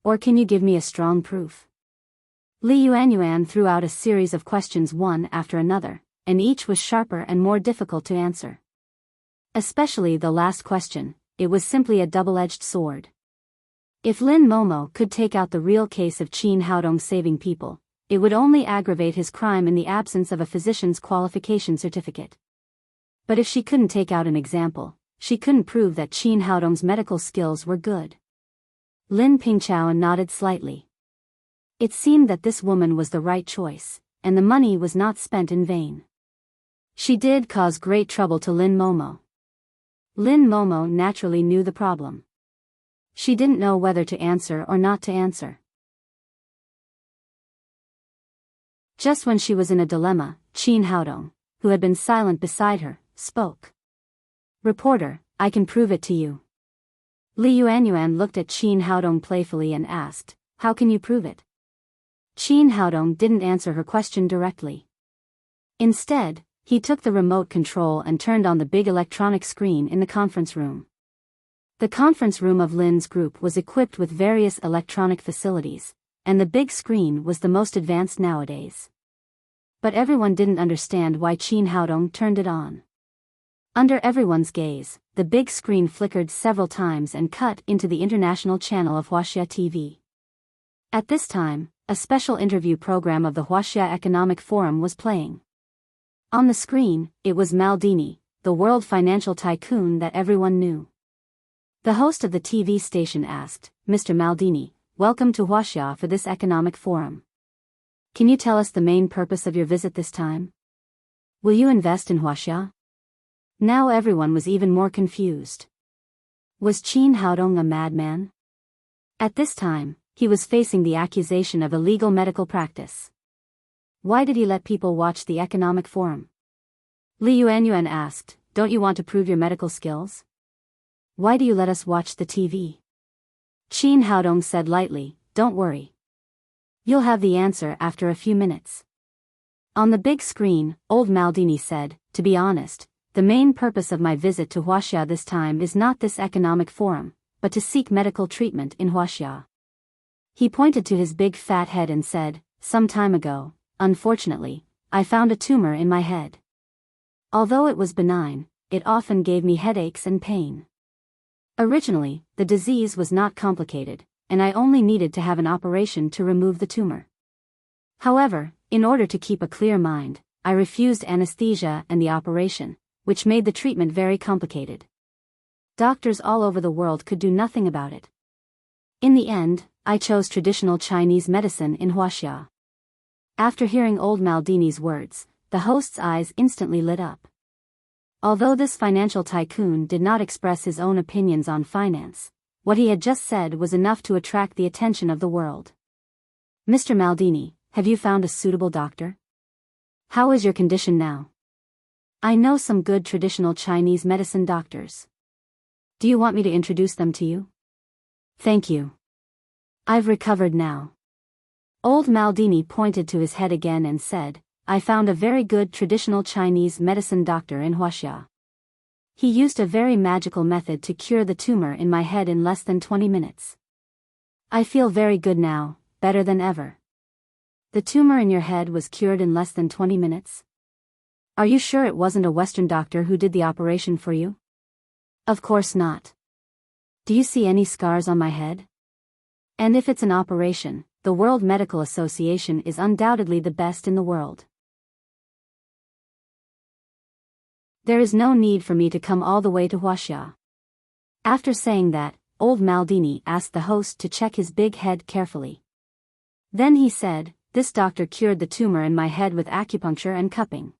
Or can you give me a strong proof?" Li Yuanyuan threw out a series of questions one after another, and each was sharper and more difficult to answer. Especially the last question, it was simply a double-edged sword. If Lin Momo could take out the real case of Qin Haodong saving people, it would only aggravate his crime in the absence of a physician's qualification certificate. But if she couldn't take out an example, she couldn't prove that Qin Haodong's medical skills were good. Lin Pingchao nodded slightly. It seemed that this woman was the right choice, and the money was not spent in vain. She did cause great trouble to Lin Momo. Lin Momo naturally knew the problem. She didn't know whether to answer or not to answer. Just when she was in a dilemma, Qin Haodong, who had been silent beside her, spoke. "Reporter, I can prove it to you." Li Yuanyuan looked at Qin Haodong playfully and asked, "How can you prove it?" Qin Haodong didn't answer her question directly. Instead, he took the remote control and turned on the big electronic screen in the conference room. The conference room of Lin's group was equipped with various electronic facilities, and the big screen was the most advanced nowadays. But everyone didn't understand why Qin Haodong turned it on. Under everyone's gaze, the big screen flickered several times and cut into the international channel of Huaxia TV. At this time, a special interview program of the Huaxia Economic Forum was playing. On the screen, it was Maldini, the world financial tycoon that everyone knew. The host of the TV station asked, "Mr. Maldini, welcome to Huaxia for this economic forum. Can you tell us the main purpose of your visit this time? Will you invest in Huaxia?" Now everyone was even more confused. Was Qin Haodong a madman? At this time, he was facing the accusation of illegal medical practice. Why did he let people watch the economic forum? Li Yuanyuan asked, "Don't you want to prove your medical skills? Why do you let us watch the TV?" Qin Haodong said lightly, "Don't worry. You'll have the answer after a few minutes." On the big screen, old Maldini said, "To be honest, the main purpose of my visit to Huaxia this time is not this economic forum, but to seek medical treatment in Huaxia." He pointed to his big fat head and said, "Some time ago, unfortunately, I found a tumor in my head. Although it was benign, it often gave me headaches and pain. Originally, the disease was not complicated, and I only needed to have an operation to remove the tumor. However, in order to keep a clear mind, I refused anesthesia and the operation, which made the treatment very complicated. Doctors all over the world could do nothing about it. In the end, I chose traditional Chinese medicine in Huaxia." After hearing old Maldini's words, the host's eyes instantly lit up. Although this financial tycoon did not express his own opinions on finance, what he had just said was enough to attract the attention of the world. "Mr. Maldini, have you found a suitable doctor? How is your condition now? I know some good traditional Chinese medicine doctors. Do you want me to introduce them to you?" "Thank you. I've recovered now." Old Maldini pointed to his head again and said, "I found a very good traditional Chinese medicine doctor in Huaxia. He used a very magical method to cure the tumor in my head in less than 20 minutes. I feel very good now, better than ever." "The tumor in your head was cured in less than 20 minutes? Are you sure it wasn't a Western doctor who did the operation for you?" "Of course not. Do you see any scars on my head? And if it's an operation, the World Medical Association is undoubtedly the best in the world. There is no need for me to come all the way to Huaxia." After saying that, old Maldini asked the host to check his big head carefully. Then he said, "This doctor cured the tumor in my head with acupuncture and cupping.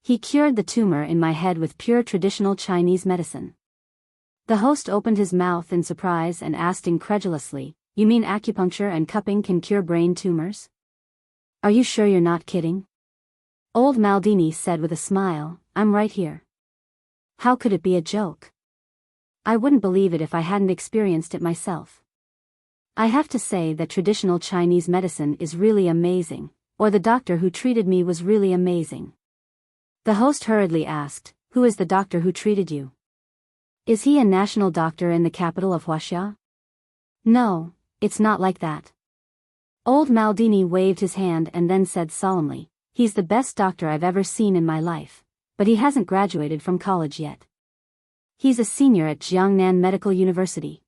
He cured the tumor in my head with pure traditional Chinese medicine." The host opened his mouth in surprise and asked incredulously, "You mean acupuncture and cupping can cure brain tumors? Are you sure you're not kidding?" Old Maldini said with a smile, "I'm right here. How could it be a joke? I wouldn't believe it if I hadn't experienced it myself. I have to say that traditional Chinese medicine is really amazing, or the doctor who treated me was really amazing." The host hurriedly asked, "Who is the doctor who treated you? Is he a national doctor in the capital of Huaxia?" "No, it's not like that." Old Maldini waved his hand and then said solemnly, "He's the best doctor I've ever seen in my life, but he hasn't graduated from college yet. He's a senior at Jiangnan Medical University.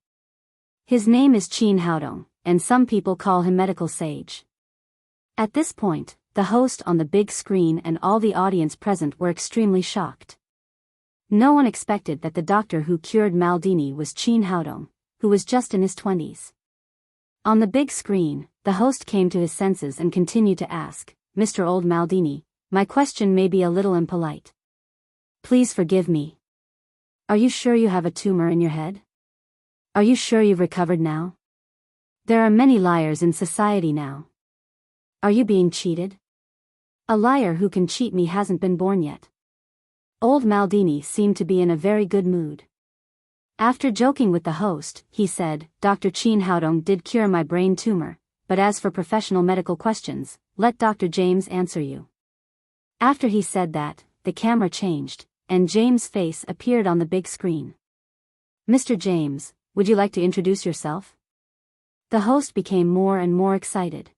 His name is Qin Haodong, and some people call him Medical Sage." At this point, the host on the big screen and all the audience present were extremely shocked. No one expected that the doctor who cured Maldini was Qin Haodong, who was just in his 20s. On the big screen, the host came to his senses and continued to ask, "Mr. Old Maldini, my question may be a little impolite. Please forgive me. Are you sure you have a tumor in your head? Are you sure you've recovered now? There are many liars in society now. Are you being cheated? A liar who can cheat me hasn't been born yet." Old Maldini seemed to be in a very good mood. After joking with the host, he said, "Dr. Chin Haodong did cure my brain tumor, but as for professional medical questions, let Dr. James answer you." After he said that, the camera changed, and James' face appeared on the big screen. "Mr. James, would you like to introduce yourself?" The host became more and more excited.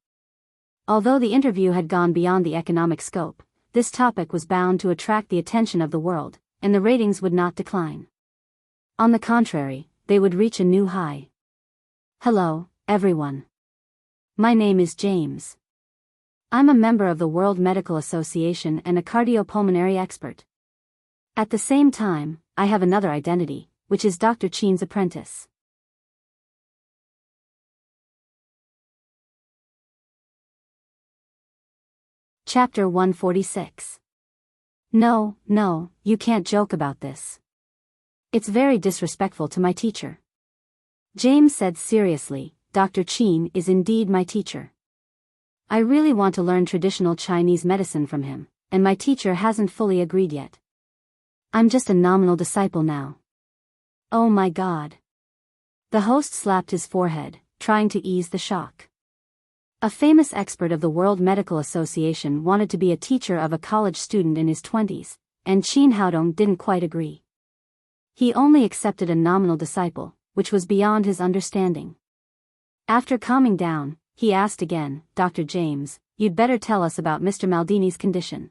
Although the interview had gone beyond the economic scope, this topic was bound to attract the attention of the world, and the ratings would not decline. On the contrary, they would reach a new high. "Hello, everyone. My name is James. I'm a member of the World Medical Association and a cardiopulmonary expert. At the same time, I have another identity, which is Dr. Chin's apprentice." Chapter 146. No, you can't joke about this. It's very disrespectful to my teacher. James said seriously, "Dr. Chin is indeed my teacher. I really want to learn traditional Chinese medicine from him, and my teacher hasn't fully agreed yet. I'm just a nominal disciple now." Oh my God. The host slapped his forehead, trying to ease the shock. A famous expert of the World Medical Association wanted to be a teacher of a college student in his 20s, and Chin Haodong didn't quite agree. He only accepted a nominal disciple, which was beyond his understanding. After calming down, he asked again, "Dr. James, you'd better tell us about Mr. Maldini's condition.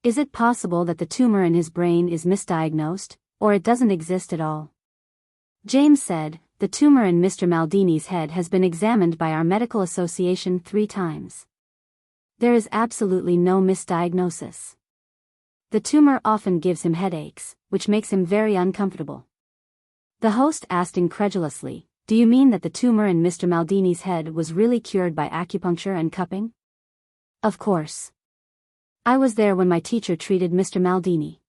Is it possible that the tumor in his brain is misdiagnosed, or it doesn't exist at all?" James said, "The tumor in Mr. Maldini's head has been examined by our medical association 3 times. There is absolutely no misdiagnosis. The tumor often gives him headaches, which makes him very uncomfortable." The host asked incredulously, "Do you mean that the tumor in Mr. Maldini's head was really cured by acupuncture and cupping?" "Of course. I was there when my teacher treated Mr. Maldini.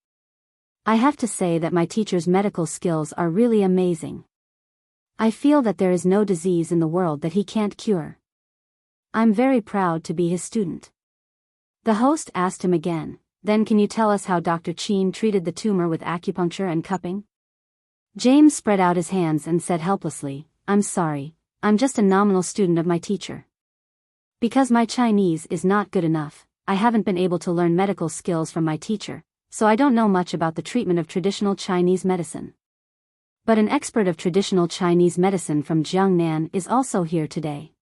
I have to say that my teacher's medical skills are really amazing. I feel that there is no disease in the world that he can't cure. I'm very proud to be his student." The host asked him again, "Then can you tell us how Dr. Chin treated the tumor with acupuncture and cupping?" James spread out his hands and said helplessly, "I'm sorry, I'm just a nominal student of my teacher. Because my Chinese is not good enough, I haven't been able to learn medical skills from my teacher, so I don't know much about the treatment of traditional Chinese medicine. But an expert of traditional Chinese medicine from Jiangnan is also here today.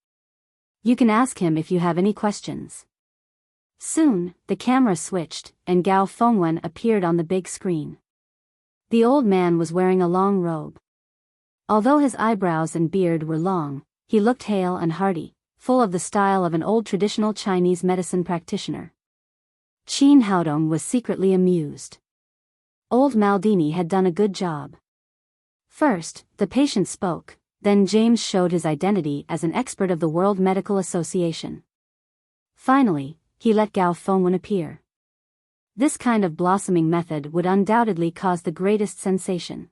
You can ask him if you have any questions." Soon, the camera switched, and Gao Fengwen appeared on the big screen. The old man was wearing a long robe. Although his eyebrows and beard were long, he looked hale and hearty, full of the style of an old traditional Chinese medicine practitioner. Chin Haodong was secretly amused. Old Maldini had done a good job. First, the patient spoke, then James showed his identity as an expert of the World Medical Association. Finally, he let Gao Fengwen appear. This kind of blossoming method would undoubtedly cause the greatest sensation.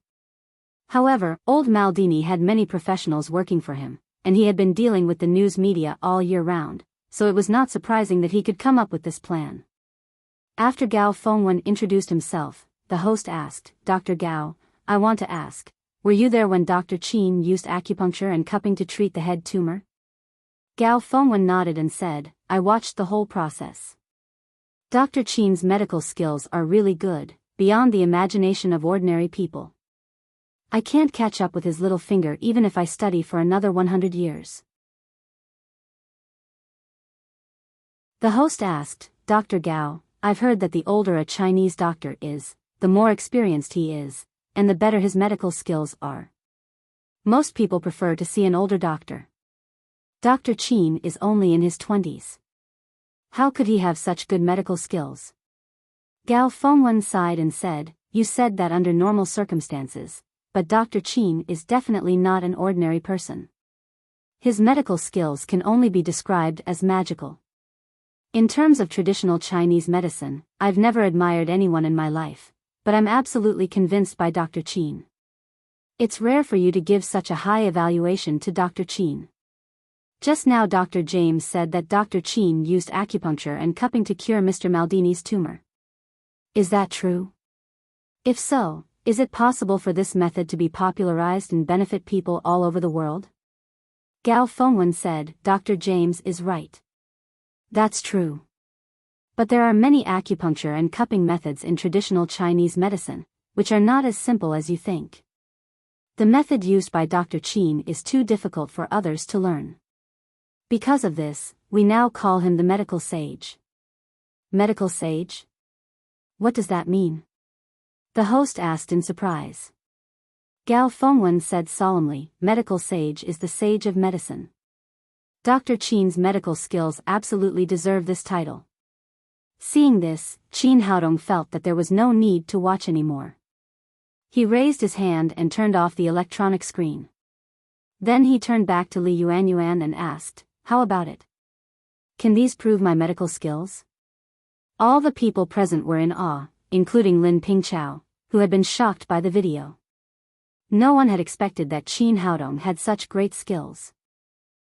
However, old Maldini had many professionals working for him, and he had been dealing with the news media all year round, so it was not surprising that he could come up with this plan. After Gao Fengwen introduced himself, the host asked, "Dr. Gao, I want to ask, were you there when Dr. Chin used acupuncture and cupping to treat the head tumor?" Gao Fengwen nodded and said, "I watched the whole process. Dr. Chin's medical skills are really good, beyond the imagination of ordinary people. I can't catch up with his little finger even if I study for another 100 years." The host asked, "Dr. Gao, I've heard that the older a Chinese doctor is, the more experienced he is, and the better his medical skills are. Most people prefer to see an older doctor. Dr. Chin is only in his 20s. How could he have such good medical skills?" Gao Fengwen sighed and said, "You said that under normal circumstances, but Dr. Chin is definitely not an ordinary person. His medical skills can only be described as magical. In terms of traditional Chinese medicine, I've never admired anyone in my life, but I'm absolutely convinced by Dr. Qin. It's rare for you to give such a high evaluation to Dr. Qin. Just now Dr. James said that Dr. Qin used acupuncture and cupping to cure Mr. Maldini's tumor. Is that true? If so, is it possible for this method to be popularized and benefit people all over the world? Gao Fengwen said, Dr. James is right. That's true. But there are many acupuncture and cupping methods in traditional Chinese medicine, which are not as simple as you think. The method used by Dr. Qin is too difficult for others to learn. Because of this, we now call him the medical sage. Medical sage? What does that mean? The host asked in surprise. Gao Fengwen said solemnly, medical sage is the sage of medicine. Dr. Qin's medical skills absolutely deserve this title. Seeing this, Qin Haodong felt that there was no need to watch anymore. He raised his hand and turned off the electronic screen. Then he turned back to Li Yuanyuan and asked, how about it? Can these prove my medical skills? All the people present were in awe, including Lin Pingchao, who had been shocked by the video. No one had expected that Qin Haodong had such great skills.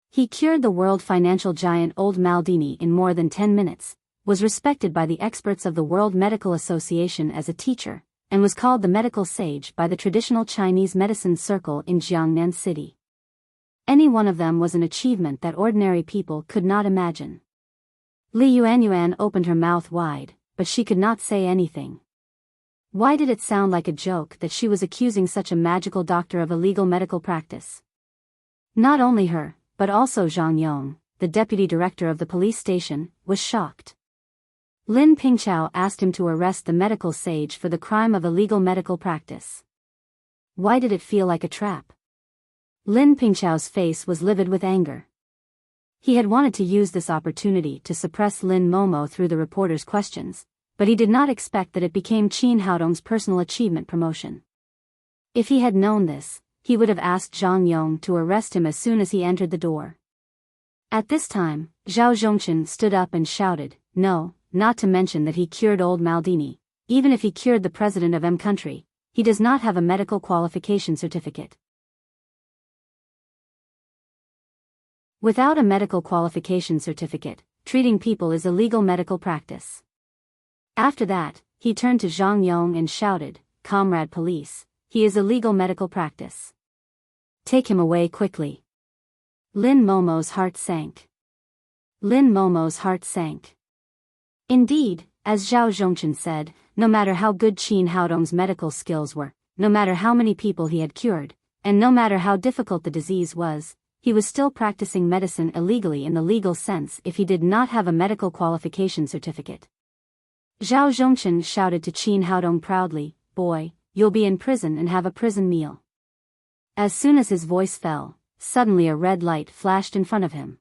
He cured the world financial giant old Maldini in more than 10 minutes, was respected by the experts of the World Medical Association as a teacher, and was called the medical sage by the traditional Chinese medicine circle in Jiangnan City. Any one of them was an achievement that ordinary people could not imagine. Li Yuanyuan opened her mouth wide, but she could not say anything. Why did it sound like a joke that she was accusing such a magical doctor of illegal medical practice? Not only her, but also Zhang Yong, the deputy director of the police station, was shocked. Lin Pingchao asked him to arrest the medical sage for the crime of illegal medical practice. Why did it feel like a trap? Lin Pingchao's face was livid with anger. He had wanted to use this opportunity to suppress Lin Momo through the reporter's questions, but he did not expect that it became Qin Haodong's personal achievement promotion. If he had known this, he would have asked Zhang Yong to arrest him as soon as he entered the door. At this time, Zhao Zhongchen stood up and shouted, no, not to mention that he cured old Maldini. Even if he cured the president of M country, he does not have a medical qualification certificate. Without a medical qualification certificate, treating people is illegal medical practice. After that, he turned to Zhang Yong and shouted, Comrade police, he is illegal medical practice. Take him away quickly. Lin Momo's heart sank. Lin Momo's heart sank. Indeed, as Zhao Zhongchen said, no matter how good Qin Haodong's medical skills were, no matter how many people he had cured, and no matter how difficult the disease was, he was still practicing medicine illegally in the legal sense if he did not have a medical qualification certificate. Zhao Zhongchen shouted to Qin Haodong proudly, boy, you'll be in prison and have a prison meal. As soon as his voice fell, suddenly a red light flashed in front of him.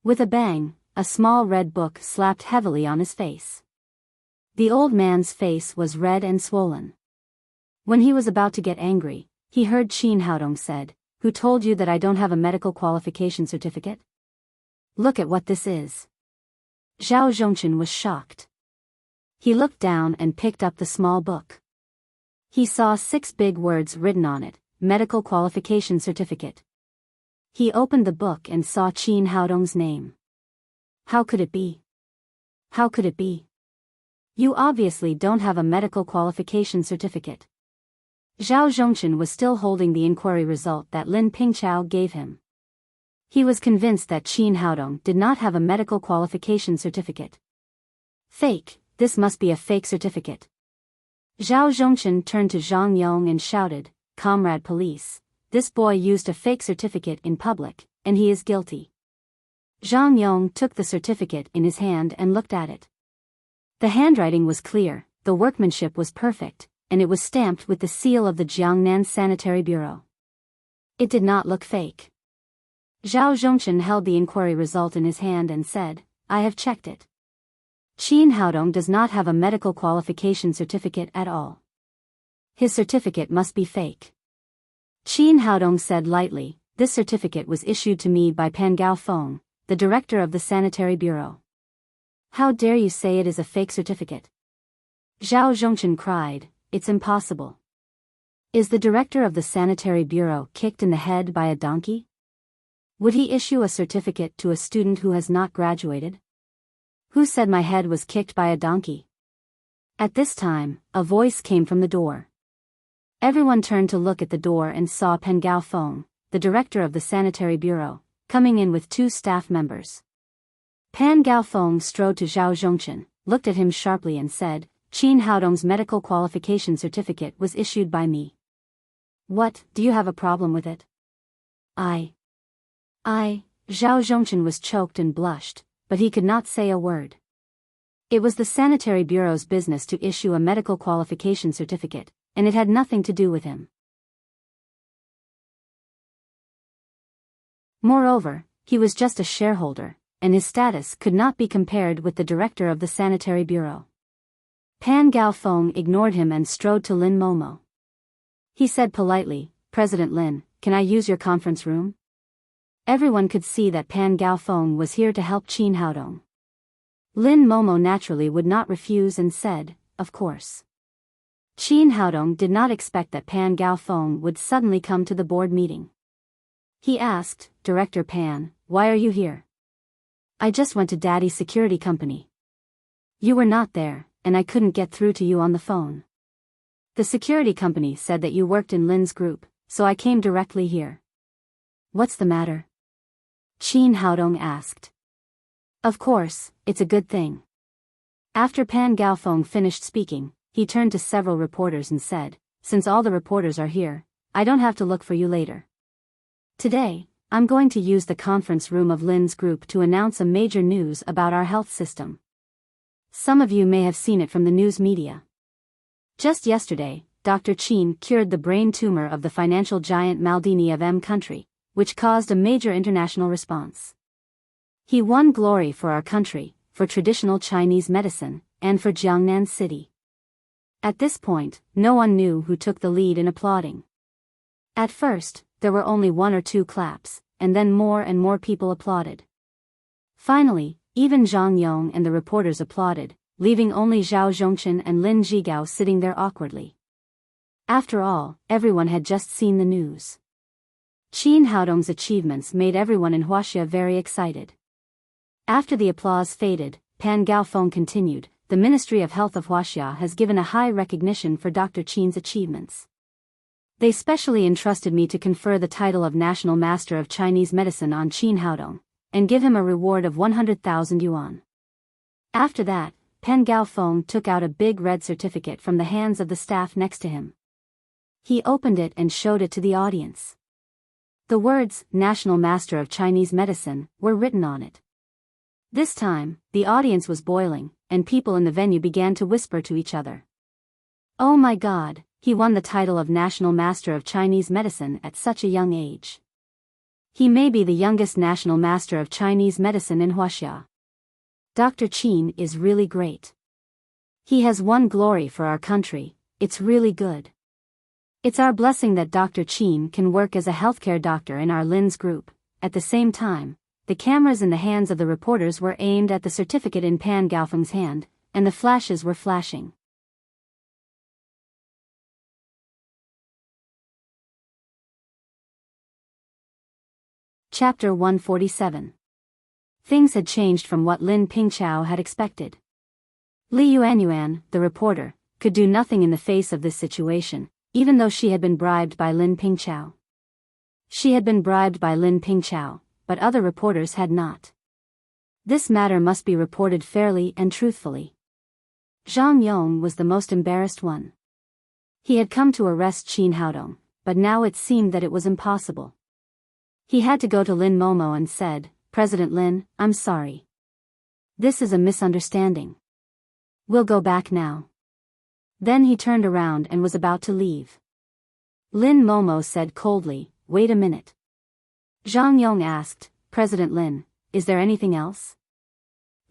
With a bang, a small red book slapped heavily on his face. The old man's face was red and swollen. When he was about to get angry, he heard Qin Haodong said, who told you that I don't have a medical qualification certificate? Look at what this is. Zhao Zhongchen was shocked. He looked down and picked up the small book. He saw 6 big words written on it, medical qualification certificate. He opened the book and saw Qin Haodong's name. How could it be? How could it be? You obviously don't have a medical qualification certificate. Zhao Zhongchen was still holding the inquiry result that Lin Pingchao gave him. He was convinced that Qin Haodong did not have a medical qualification certificate. Fake, this must be a fake certificate. Zhao Zhongchen turned to Zhang Yong and shouted, Comrade police, this boy used a fake certificate in public, and he is guilty. Zhang Yong took the certificate in his hand and looked at it. The handwriting was clear, the workmanship was perfect, and it was stamped with the seal of the Jiangnan Sanitary Bureau. It did not look fake. Zhao Zhongchen held the inquiry result in his hand and said, I have checked it. Qin Haodong does not have a medical qualification certificate at all. His certificate must be fake. Qin Haodong said lightly, This certificate was issued to me by Pan Gaofeng, the director of the Sanitary Bureau. How dare you say it is a fake certificate? Zhao Zhongchen cried, it's impossible. Is the director of the Sanitary Bureau kicked in the head by a donkey? Would he issue a certificate to a student who has not graduated? Who said my head was kicked by a donkey? At this time, a voice came from the door. Everyone turned to look at the door and saw Pan Gaofeng, the director of the Sanitary Bureau, coming in with 2 staff members. Pan Gaofeng strode to Zhao Zhongchen, looked at him sharply and said, Qin Haodong's medical qualification certificate was issued by me. What, do you have a problem with it? Zhao Zhongchen was choked and blushed, but he could not say a word. It was the Sanitary Bureau's business to issue a medical qualification certificate, and it had nothing to do with him. Moreover, he was just a shareholder, and his status could not be compared with the director of the Sanitary Bureau. Pan Gaofeng ignored him and strode to Lin Momo. He said politely, President Lin, can I use your conference room? Everyone could see that Pan Gaofeng was here to help Qin Haodong. Lin Momo naturally would not refuse and said, of course. Qin Haodong did not expect that Pan Gaofeng would suddenly come to the board meeting. He asked, Director Pan, why are you here? I just went to Daddy's security company. You were not there, and I couldn't get through to you on the phone. The security company said that you worked in Lin's group, so I came directly here. What's the matter? Qin Haodong asked. Of course, it's a good thing. After Pan Gaofeng finished speaking, he turned to several reporters and said, since all the reporters are here, I don't have to look for you later. Today, I'm going to use the conference room of Lin's group to announce a major news about our health system. Some of you may have seen it from the news media. Just yesterday, Dr. Qin cured the brain tumor of the financial giant Maldini of M country, which caused a major international response. He won glory for our country, for traditional Chinese medicine, and for Jiangnan City. At this point, no one knew who took the lead in applauding. At first, there were only 1 or 2 claps, and then more and more people applauded. Finally, even Zhang Yong and the reporters applauded, leaving only Zhao Zhongchen and Lin Zhigao sitting there awkwardly. After all, everyone had just seen the news. Qin Haodong's achievements made everyone in Huaxia very excited. After the applause faded, Pan Gaofeng continued, the Ministry of Health of Huaxia has given a high recognition for Dr. Qin's achievements. They specially entrusted me to confer the title of National Master of Chinese Medicine on Qin Haodong, and give him a reward of 100,000 yuan. After that, Pan Gaofeng took out a big red certificate from the hands of the staff next to him. He opened it and showed it to the audience. The words, National Master of Chinese Medicine, were written on it. This time, the audience was boiling, and people in the venue began to whisper to each other. Oh my God, he won the title of National Master of Chinese Medicine at such a young age. He may be the youngest National Master of Chinese Medicine in Huaxia. Dr. Qin is really great. He has won glory for our country, it's really good. It's our blessing that Dr. Qin can work as a healthcare doctor in our Lin's group. At the same time, the cameras in the hands of the reporters were aimed at the certificate in Pan Gaofeng's hand, and the flashes were flashing. Chapter 147. Things had changed from what Lin Pingchao had expected. Li Yuanyuan, the reporter, could do nothing in the face of this situation, even though she had been bribed by Lin Pingchao. She had been bribed by Lin Pingchao, but other reporters had not. This matter must be reported fairly and truthfully. Zhang Yong was the most embarrassed one. He had come to arrest Qin Haodong, but now it seemed that it was impossible. He had to go to Lin Momo and said, President Lin, I'm sorry. This is a misunderstanding. We'll go back now. Then he turned around and was about to leave. Lin Momo said coldly, wait a minute. Zhang Yong asked, President Lin, is there anything else?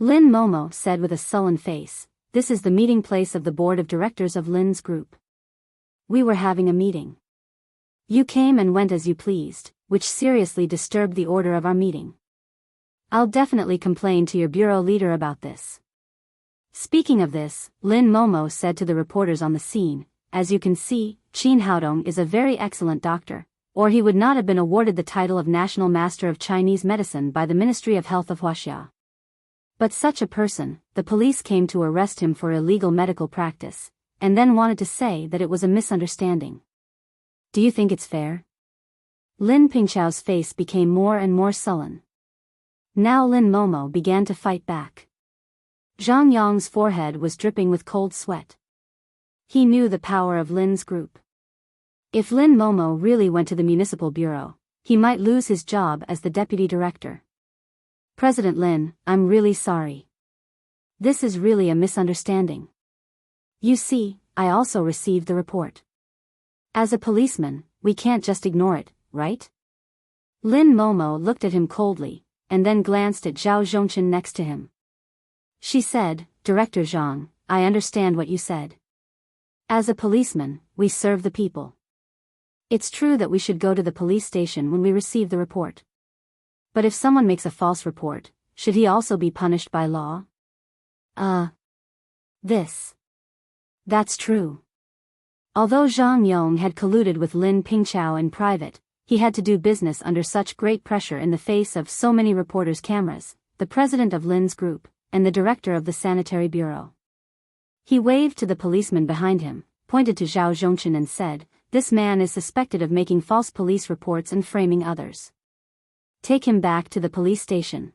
Lin Momo said with a sullen face, this is the meeting place of the board of directors of Lin's group. We were having a meeting. You came and went as you pleased, which seriously disturbed the order of our meeting. I'll definitely complain to your bureau leader about this. Speaking of this, Lin Momo said to the reporters on the scene, as you can see, Qin Haodong is a very excellent doctor, or he would not have been awarded the title of National Master of Chinese Medicine by the Ministry of Health of Huaxia. But such a person, the police came to arrest him for illegal medical practice, and then wanted to say that it was a misunderstanding. Do you think it's fair? Lin Pingchao's face became more and more sullen. Now Lin Momo began to fight back. Zhang Yong's forehead was dripping with cold sweat. He knew the power of Lin's group. If Lin Momo really went to the municipal bureau, he might lose his job as the deputy director. President Lin, I'm really sorry. This is really a misunderstanding. You see, I also received the report. As a policeman, we can't just ignore it, right? Lin Momo looked at him coldly, and then glanced at Zhao Zhongchen next to him. She said, Director Zhang, I understand what you said. As a policeman, we serve the people. It's true that we should go to the police station when we receive the report. But if someone makes a false report, should he also be punished by law? That's true. Although Zhang Yong had colluded with Lin Pingchao in private, he had to do business under such great pressure in the face of so many reporters' cameras, the president of Lin's group, and the director of the sanitary bureau. He waved to the policeman behind him, pointed to Zhao Zhongchen and said, This man is suspected of making false police reports and framing others. Take him back to the police station.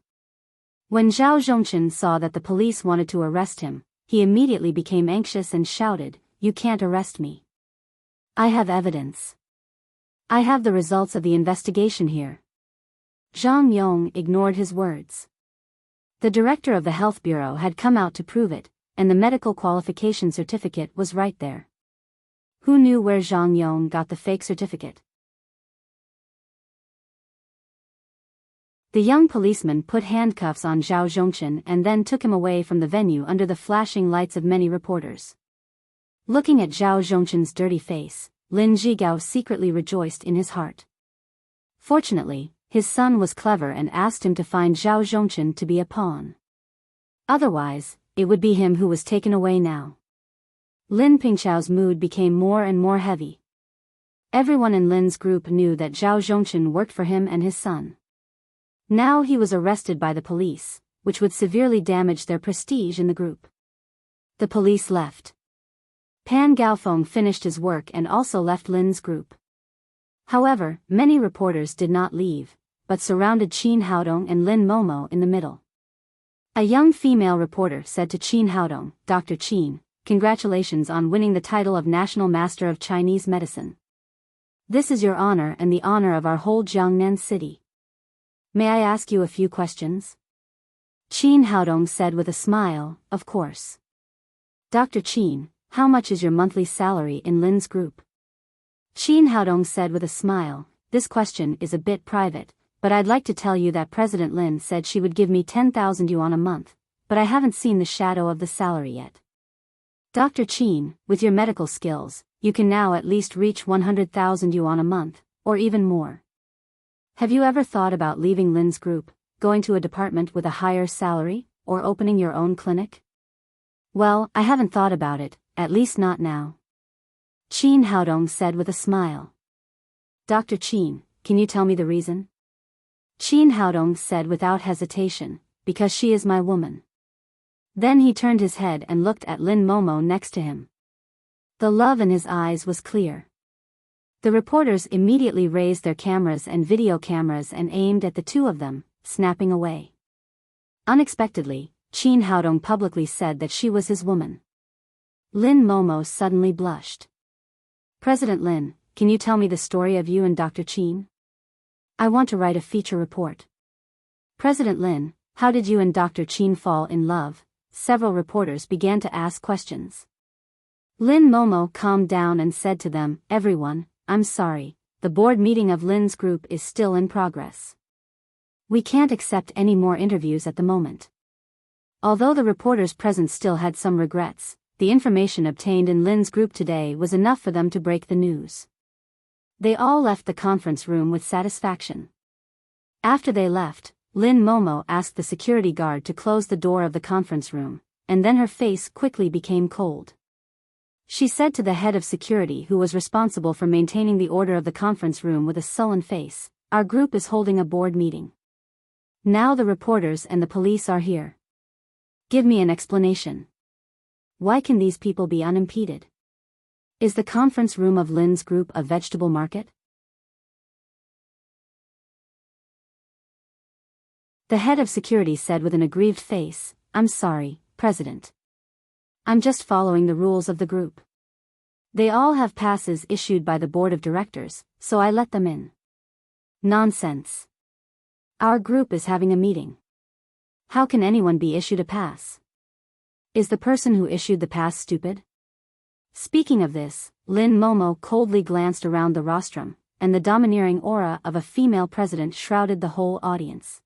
When Zhao Zhongchen saw that the police wanted to arrest him, he immediately became anxious and shouted, You can't arrest me. I have evidence. I have the results of the investigation here. Zhang Yong ignored his words. The director of the health bureau had come out to prove it, and the medical qualification certificate was right there. Who knew where Zhang Yong got the fake certificate? The young policeman put handcuffs on Zhao Zhongchen and then took him away from the venue under the flashing lights of many reporters. Looking at Zhao Zhongchen's dirty face, Lin Zhigao secretly rejoiced in his heart. Fortunately, his son was clever and asked him to find Zhao Zhongchen to be a pawn. Otherwise, it would be him who was taken away now. Lin Pingchao's mood became more and more heavy. Everyone in Lin's group knew that Zhao Zhongchen worked for him and his son. Now he was arrested by the police, which would severely damage their prestige in the group. The police left. Pan Gaofeng finished his work and also left Lin's group. However, many reporters did not leave, but surrounded Qin Haodong and Lin Momo in the middle. A young female reporter said to Qin Haodong, Dr. Qin, congratulations on winning the title of National Master of Chinese Medicine. This is your honor and the honor of our whole Jiangnan city. May I ask you a few questions? Qin Haodong said with a smile, Of course. Dr. Qin, how much is your monthly salary in Lin's group? Qin Haodong said with a smile, This question is a bit private, but I'd like to tell you that President Lin said she would give me 10,000 yuan a month, but I haven't seen the shadow of the salary yet. Dr. Qin, with your medical skills, you can now at least reach 100,000 yuan a month, or even more. Have you ever thought about leaving Lin's group, going to a department with a higher salary, or opening your own clinic? Well, I haven't thought about it, at least not now. Qin Haodong said with a smile. Dr. Qin, can you tell me the reason? Qin Haodong said without hesitation, Because she is my woman. Then he turned his head and looked at Lin Momo next to him. The love in his eyes was clear. The reporters immediately raised their cameras and video cameras and aimed at the two of them, snapping away. Unexpectedly, Qin Haodong publicly said that she was his woman. Lin Momo suddenly blushed. President Lin, can you tell me the story of you and Dr. Qin? I want to write a feature report. President Lin, how did you and Dr. Qin fall in love? Several reporters began to ask questions. Lin Momo calmed down and said to them, Everyone, I'm sorry, the board meeting of Lin's group is still in progress. We can't accept any more interviews at the moment. Although the reporters present still had some regrets, the information obtained in Lin's group today was enough for them to break the news. They all left the conference room with satisfaction. After they left, Lin Momo asked the security guard to close the door of the conference room, and then her face quickly became cold. She said to the head of security, who was responsible for maintaining the order of the conference room, with a sullen face, "Our group is holding a board meeting. Now the reporters and the police are here. Give me an explanation. Why can these people be unimpeded? Is the conference room of Lin's group a vegetable market?" The head of security said with an aggrieved face, "I'm sorry, President. I'm just following the rules of the group. They all have passes issued by the board of directors, so I let them in." "Nonsense. Our group is having a meeting. How can anyone be issued a pass? Is the person who issued the pass stupid?" Speaking of this, Lin Momo coldly glanced around the rostrum, and the domineering aura of a female president shrouded the whole audience.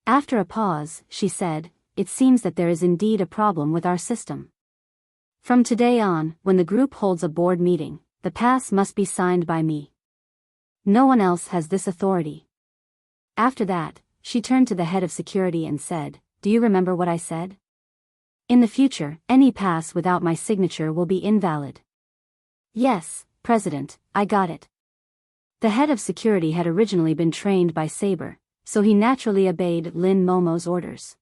After a pause, she said, "It seems that there is indeed a problem with our system. From today on, when the group holds a board meeting, the pass must be signed by me. No one else has this authority." After that, she turned to the head of security and said, "Do you remember what I said? In the future, any pass without my signature will be invalid." "Yes, President, I got it." The head of security had originally been trained by Saber, so he naturally obeyed Lin Momo's orders.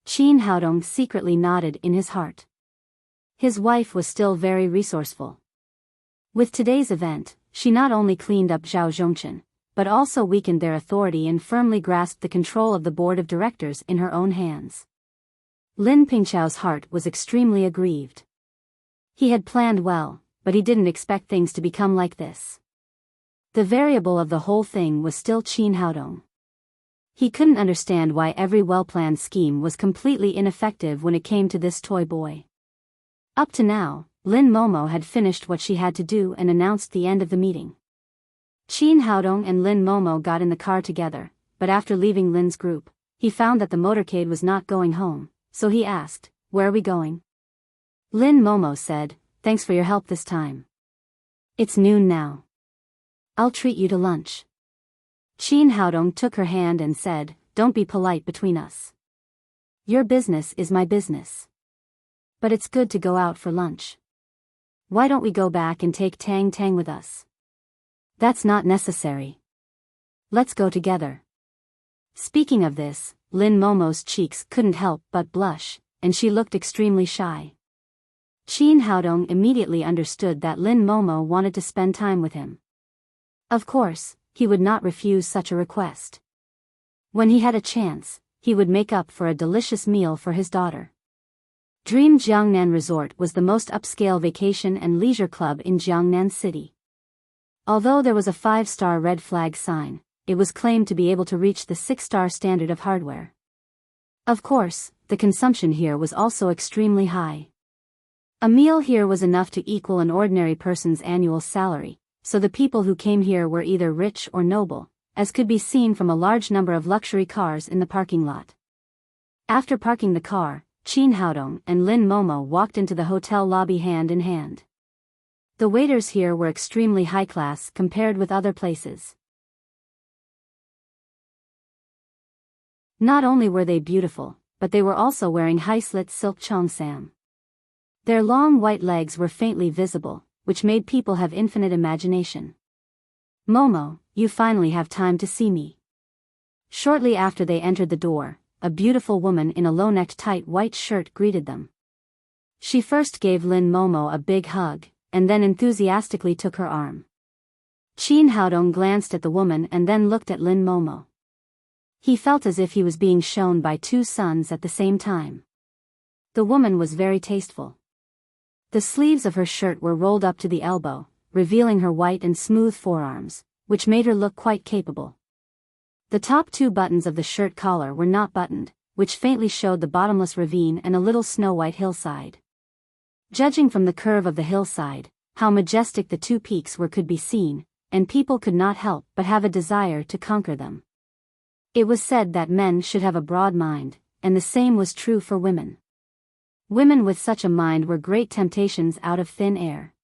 Qin Haodong secretly nodded in his heart. His wife was still very resourceful. With today's event, she not only cleaned up Zhao Zhongchen, but also weakened their authority and firmly grasped the control of the board of directors in her own hands. Lin Pingchao's heart was extremely aggrieved. He had planned well, but he didn't expect things to become like this. The variable of the whole thing was still Qin Haodong. He couldn't understand why every well-planned scheme was completely ineffective when it came to this toy boy. Up to now, Lin Momo had finished what she had to do and announced the end of the meeting. Qin Haodong and Lin Momo got in the car together, but after leaving Lin's group, he found that the motorcade was not going home, so he asked, "Where are we going?" Lin Momo said, "Thanks for your help this time. It's noon now. I'll treat you to lunch." Qin Haodong took her hand and said, "Don't be polite between us. Your business is my business. But it's good to go out for lunch. Why don't we go back and take Tang Tang with us?" "That's not necessary. Let's go together." Speaking of this, Lin Momo's cheeks couldn't help but blush, and she looked extremely shy. Qin Haodong immediately understood that Lin Momo wanted to spend time with him. Of course, he would not refuse such a request. When he had a chance, he would make up for a delicious meal for his daughter. Dream Jiangnan Resort was the most upscale vacation and leisure club in Jiangnan City. Although there was a 5-star red flag sign, it was claimed to be able to reach the 6-star standard of hardware. Of course, the consumption here was also extremely high. A meal here was enough to equal an ordinary person's annual salary, so the people who came here were either rich or noble, as could be seen from a large number of luxury cars in the parking lot. After parking the car, Qin Haodong and Lin Momo walked into the hotel lobby hand in hand. The waiters here were extremely high class compared with other places. Not only were they beautiful, but they were also wearing high-slit silk cheongsam. Their long white legs were faintly visible, which made people have infinite imagination. "Momo, you finally have time to see me." Shortly after they entered the door, a beautiful woman in a low-necked tight white shirt greeted them. She first gave Lin Momo a big hug, and then enthusiastically took her arm. Qin Haodong glanced at the woman and then looked at Lin Momo. He felt as if he was being shown by two suns at the same time. The woman was very tasteful. The sleeves of her shirt were rolled up to the elbow, revealing her white and smooth forearms, which made her look quite capable. The top 2 buttons of the shirt collar were not buttoned, which faintly showed the bottomless ravine and a little snow-white hillside. Judging from the curve of the hillside, how majestic the 2 peaks were could be seen, and people could not help but have a desire to conquer them. It was said that men should have a broad mind, and the same was true for women. Women with such a mind were great temptations out of thin air.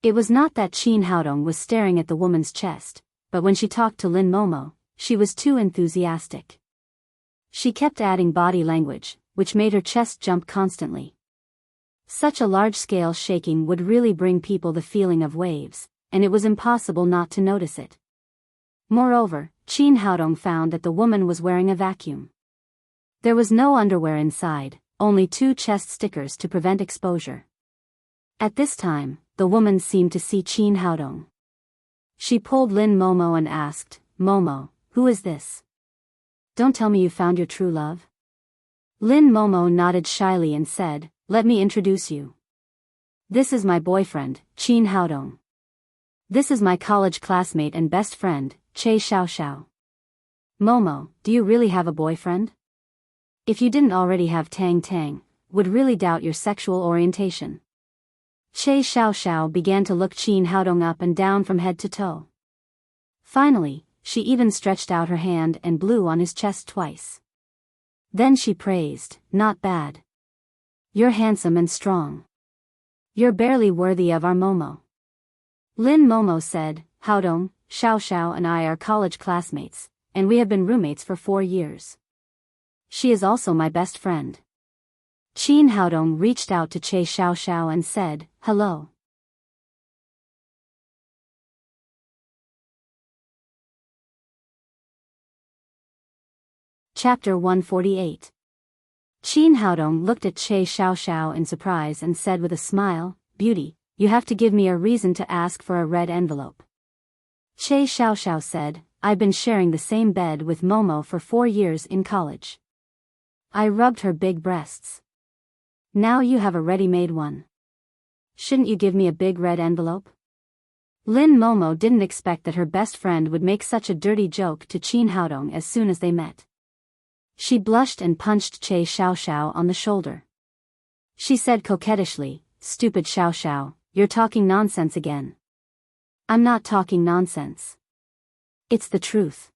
It was not that Chin Haodong was staring at the woman's chest, but when she talked to Lin Momo, she was too enthusiastic. She kept adding body language, which made her chest jump constantly. Such a large-scale shaking would really bring people the feeling of waves, and it was impossible not to notice it. Moreover, Chin Haodong found that the woman was wearing a vacuum. There was no underwear inside, only 2 chest stickers to prevent exposure. At this time, the woman seemed to see Chin Haodong. She pulled Lin Momo and asked, "Momo, who is this? Don't tell me you found your true love?" Lin Momo nodded shyly and said, "Let me introduce you. This is my boyfriend, Chin Haodong. This is my college classmate and best friend, Che Xiaoxiao." "Momo, do you really have a boyfriend? If you didn't already have Tang Tang, would really doubt your sexual orientation." Che Xiaoxiao began to look Chin Haodong up and down from head to toe. Finally, she even stretched out her hand and blew on his chest twice. Then she praised, "Not bad. You're handsome and strong. You're barely worthy of our Momo." Lin Momo said, "Haodong, Xiaoxiao and I are college classmates, and we have been roommates for 4 years. She is also my best friend." Chin Haodong reached out to Che Xiaoxiao and said, "Hello." Chapter 148. Chin Haodong looked at Che Xiaoxiao in surprise and said with a smile, "Beauty, you have to give me a reason to ask for a red envelope." Che Xiaoxiao said, "I've been sharing the same bed with Momo for 4 years in college. I rubbed her big breasts. Now you have a ready-made one. Shouldn't you give me a big red envelope?" Lin Momo didn't expect that her best friend would make such a dirty joke to Chin Haodong as soon as they met. She blushed and punched Che Xiaoxiao on the shoulder. She said coquettishly, "Stupid Xiaoxiao, you're talking nonsense again." "I'm not talking nonsense. It's the truth.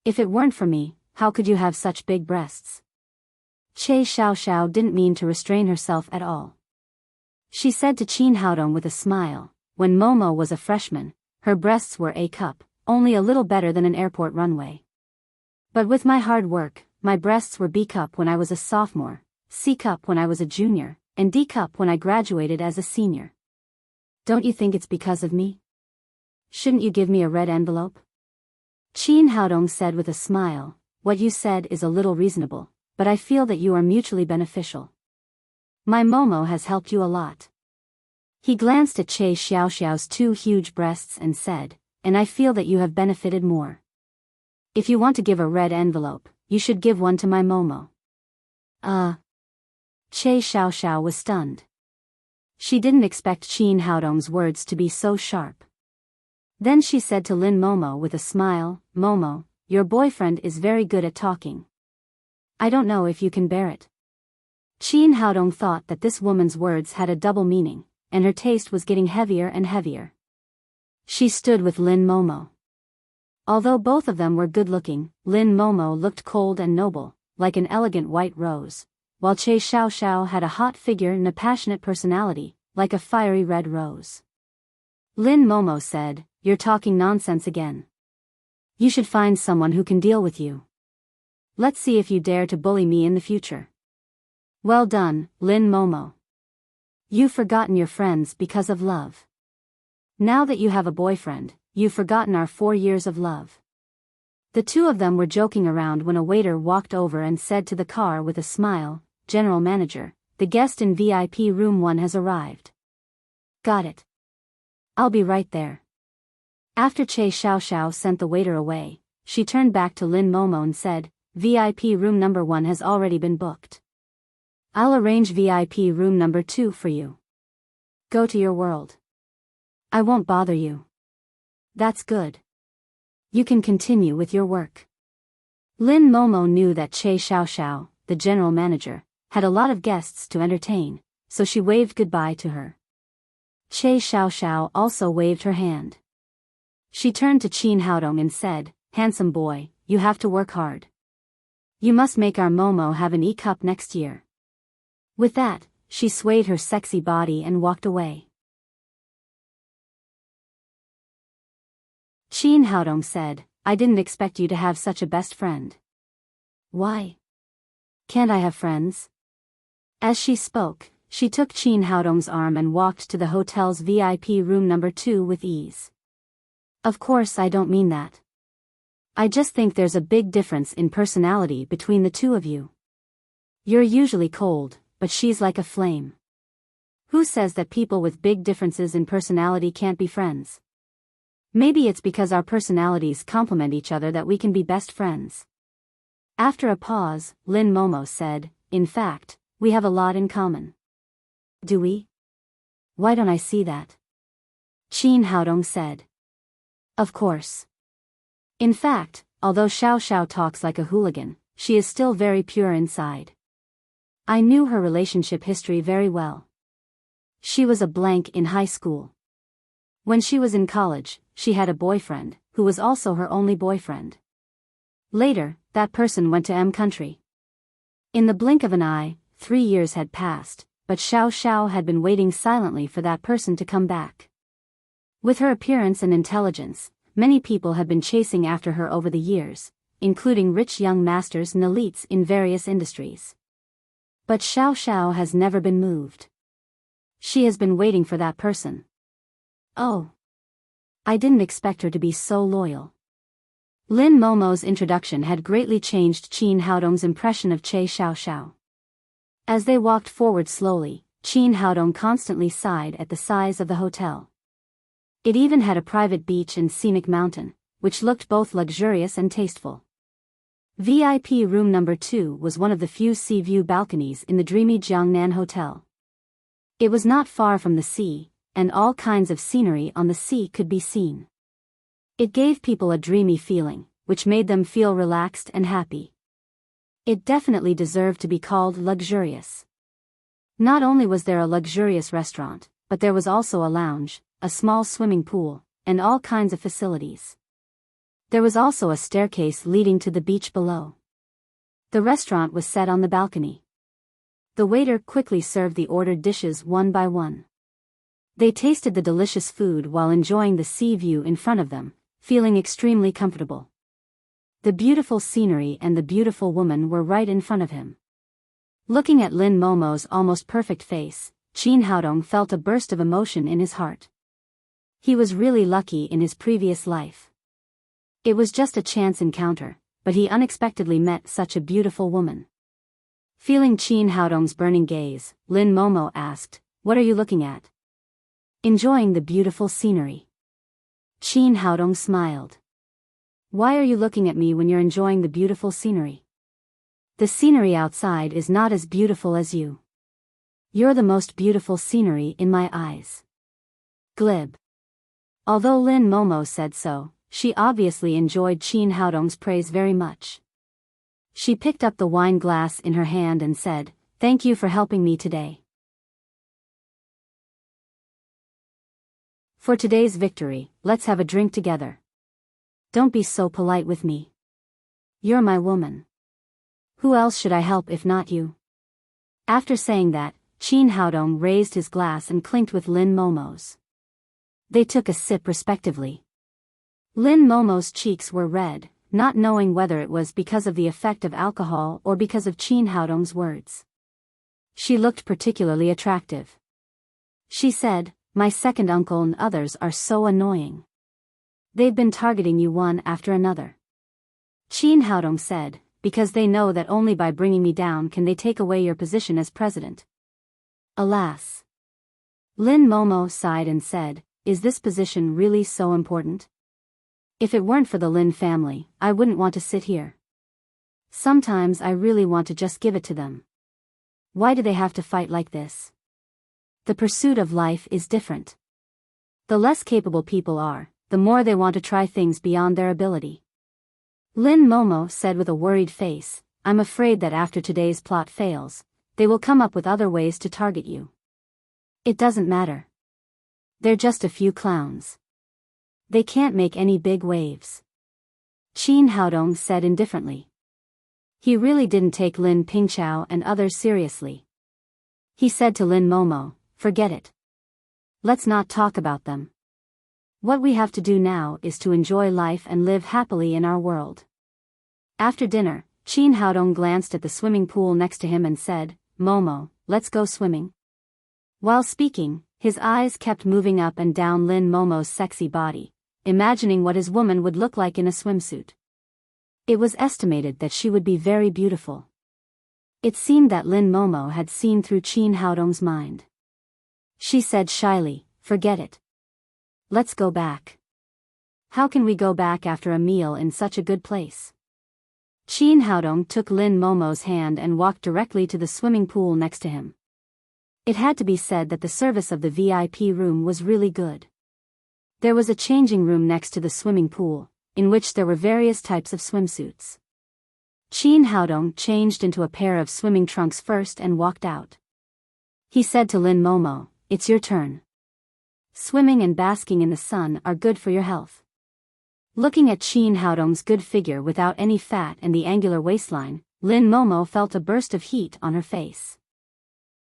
If it weren't for me, how could you have such big breasts?" Che Xiaoxiao didn't mean to restrain herself at all. She said to Chin Haodong with a smile, "When Momo was a freshman, her breasts were A cup, only a little better than an airport runway. But with my hard work, my breasts were B cup when I was a sophomore, C cup when I was a junior, and D cup when I graduated as a senior. Don't you think it's because of me? Shouldn't you give me a red envelope?" Chin Haodong said with a smile, "What you said is a little reasonable, but I feel that you are mutually beneficial. My Momo has helped you a lot." He glanced at Che Xiaoxiao's 2 huge breasts and said, "And I feel that you have benefited more. If you want to give a red envelope, you should give one to my Momo." Che Xiaoxiao was stunned. She didn't expect Chin Haodong's words to be so sharp. Then she said to Lin Momo with a smile, "Momo, your boyfriend is very good at talking. I don't know if you can bear it." Chin Haodong thought that this woman's words had a double meaning, and her taste was getting heavier and heavier. She stood with Lin Momo. Although both of them were good-looking, Lin Momo looked cold and noble, like an elegant white rose, while Che Xiaoxiao had a hot figure and a passionate personality, like a fiery red rose. Lin Momo said, "You're talking nonsense again. You should find someone who can deal with you. Let's see if you dare to bully me in the future." "Well done, Lin Momo. You've forgotten your friends because of love. Now that you have a boyfriend, you've forgotten our 4 years of love." The 2 of them were joking around when a waiter walked over and said to the car with a smile, "General Manager, the guest in VIP room 1 has arrived." "Got it. I'll be right there." After Che Xiaoxiao sent the waiter away, she turned back to Lin Momo and said, "VIP room number 1 has already been booked. I'll arrange VIP room number 2 for you. Go to your world. I won't bother you." "That's good. You can continue with your work." Lin Momo knew that Che Xiaoxiao, the general manager, had a lot of guests to entertain, so she waved goodbye to her. Che Xiaoxiao also waved her hand. She turned to Chin Haodong and said, "Handsome boy, you have to work hard. You must make our Momo have an E-cup next year." With that, she swayed her sexy body and walked away. Qin Haodong said, I didn't expect you to have such a best friend. Why? Can't I have friends? As she spoke, she took Qin Haodong's arm and walked to the hotel's VIP room number 2 with ease. Of course I don't mean that. I just think there's a big difference in personality between the two of you. You're usually cold, but she's like a flame. Who says that people with big differences in personality can't be friends? Maybe it's because our personalities complement each other that we can be best friends. After a pause, Lin Momo said, in fact, we have a lot in common. Do we? Why don't I see that? Qin Haodong said. Of course. In fact, although Xiao Xiao talks like a hooligan, she is still very pure inside. I knew her relationship history very well. She was a blank in high school. When she was in college, she had a boyfriend, who was also her only boyfriend. Later, that person went to M country. In the blink of an eye, 3 years had passed, but Xiao Xiao had been waiting silently for that person to come back. With her appearance and intelligence, many people had been chasing after her over the years, including rich young masters and elites in various industries. But Xiao Xiao has never been moved. She has been waiting for that person. Oh. I didn't expect her to be so loyal. Lin Momo's introduction had greatly changed Qin Haodong's impression of Che Xiao Xiao. As they walked forward slowly, Qin Haodong constantly sighed at the size of the hotel. It even had a private beach and scenic mountain, which looked both luxurious and tasteful. VIP room number 2 was one of the few sea view balconies in the dreamy Jiangnan Hotel. It was not far from the sea, and all kinds of scenery on the sea could be seen. It gave people a dreamy feeling, which made them feel relaxed and happy. It definitely deserved to be called luxurious. Not only was there a luxurious restaurant, but there was also a lounge, a small swimming pool, and all kinds of facilities. There was also a staircase leading to the beach below. The restaurant was set on the balcony. The waiter quickly served the ordered dishes one by one. They tasted the delicious food while enjoying the sea view in front of them, feeling extremely comfortable. The beautiful scenery and the beautiful woman were right in front of him. Looking at Lin Momo's almost perfect face, Qin Haodong felt a burst of emotion in his heart. He was really lucky in his previous life. It was just a chance encounter, but he unexpectedly met such a beautiful woman. Feeling Qin Haodong's burning gaze, Lin Momo asked, "What are you looking at?" "Enjoying the beautiful scenery." Qin Haodong smiled. "Why are you looking at me when you're enjoying the beautiful scenery?" "The scenery outside is not as beautiful as you. You're the most beautiful scenery in my eyes." Glib. Although Lin Momo said so, she obviously enjoyed Qin Haodong's praise very much. She picked up the wine glass in her hand and said, "Thank you for helping me today. For today's victory, let's have a drink together. Don't be so polite with me. You're my woman. Who else should I help if not you?" After saying that, Qin Haodong raised his glass and clinked with Lin Momo's. They took a sip respectively. Lin Momo's cheeks were red, not knowing whether it was because of the effect of alcohol or because of Qin Haodong's words. She looked particularly attractive. She said, "My second uncle and others are so annoying. They've been targeting you one after another." Qin Haodong said, "Because they know that only by bringing me down can they take away your position as president." Alas. Lin Momo sighed and said, "Is this position really so important? If it weren't for the Lin family, I wouldn't want to sit here. Sometimes I really want to just give it to them. Why do they have to fight like this? The pursuit of life is different. The less capable people are, the more they want to try things beyond their ability." Lin Momo said with a worried face, "I'm afraid that after today's plot fails, they will come up with other ways to target you. It doesn't matter. They're just a few clowns. They can't make any big waves." Qin Haodong said indifferently. He really didn't take Lin Pingchao and others seriously. He said to Lin Momo, "Forget it. Let's not talk about them. What we have to do now is to enjoy life and live happily in our world. After dinner, Chin Haodong glanced at the swimming pool next to him and said, Momo, let's go swimming. While speaking, his eyes kept moving up and down Lin Momo's sexy body, imagining what his woman would look like in a swimsuit. It was estimated that she would be very beautiful. It seemed that Lin Momo had seen through Chin Haodong's mind. She said shyly, forget it. Let's go back. How can we go back after a meal in such a good place? Chin Haodong took Lin Momo's hand and walked directly to the swimming pool next to him. It had to be said that the service of the VIP room was really good. There was a changing room next to the swimming pool, in which there were various types of swimsuits. Chin Haodong changed into a pair of swimming trunks first and walked out. He said to Lin Momo, it's your turn. Swimming and basking in the sun are good for your health. Looking at Chin Haodong's good figure without any fat and the angular waistline, Lin Momo felt a burst of heat on her face.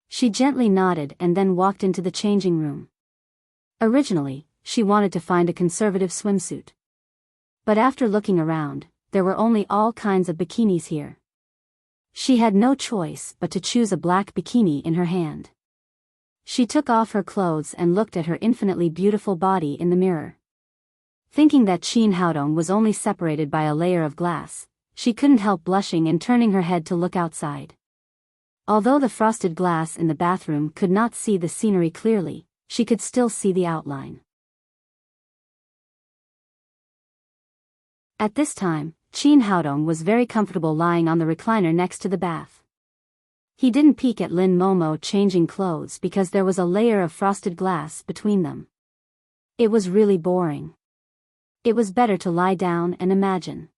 She gently nodded and then walked into the changing room. Originally, she wanted to find a conservative swimsuit. But after looking around, there were only all kinds of bikinis here. She had no choice but to choose a black bikini in her hand. She took off her clothes and looked at her infinitely beautiful body in the mirror. Thinking that Chin Haodong was only separated by a layer of glass, she couldn't help blushing and turning her head to look outside. Although the frosted glass in the bathroom could not see the scenery clearly, she could still see the outline. At this time, Chin Haodong was very comfortable lying on the recliner next to the bath. He didn't peek at Lin Momo changing clothes because there was a layer of frosted glass between them. It was really boring. It was better to lie down and imagine.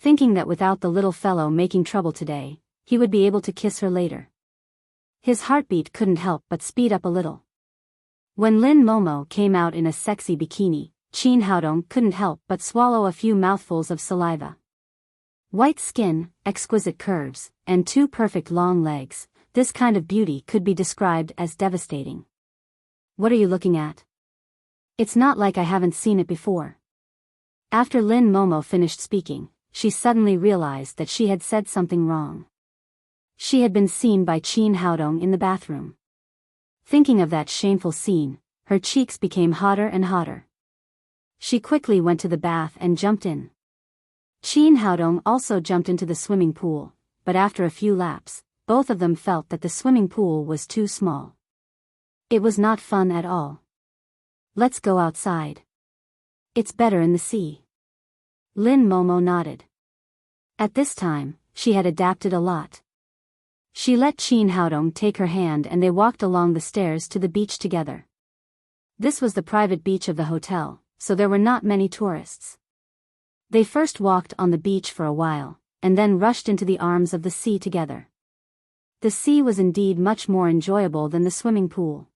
Thinking that without the little fellow making trouble today, he would be able to kiss her later. His heartbeat couldn't help but speed up a little. When Lin Momo came out in a sexy bikini, Chin Haodong couldn't help but swallow a few mouthfuls of saliva. White skin, exquisite curves, and two perfect long legs, this kind of beauty could be described as devastating. What are you looking at? It's not like I haven't seen it before. After Lin Momo finished speaking, she suddenly realized that she had said something wrong. She had been seen by Chin Haodong in the bathroom. Thinking of that shameful scene, her cheeks became hotter and hotter. She quickly went to the bath and jumped in. Chin Haodong also jumped into the swimming pool, but after a few laps, both of them felt that the swimming pool was too small. It was not fun at all. Let's go outside. It's better in the sea. Lin Momo nodded. At this time, she had adapted a lot. She let Chin Haodong take her hand and they walked along the stairs to the beach together. This was the private beach of the hotel, so there were not many tourists. They first walked on the beach for a while, and then rushed into the arms of the sea together. The sea was indeed much more enjoyable than the swimming pool.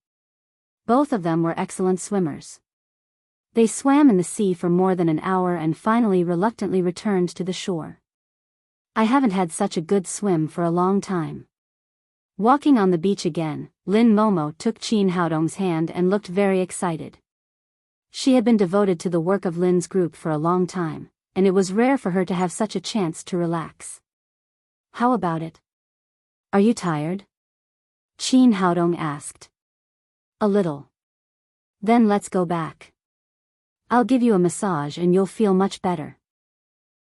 Both of them were excellent swimmers. They swam in the sea for more than an hour and finally reluctantly returned to the shore. I haven't had such a good swim for a long time. Walking on the beach again, Lin Momo took Chin Haodong's hand and looked very excited. She had been devoted to the work of Lin's group for a long time, and it was rare for her to have such a chance to relax. How about it? Are you tired? Chin Haodong asked. A little. Then let's go back. I'll give you a massage and you'll feel much better.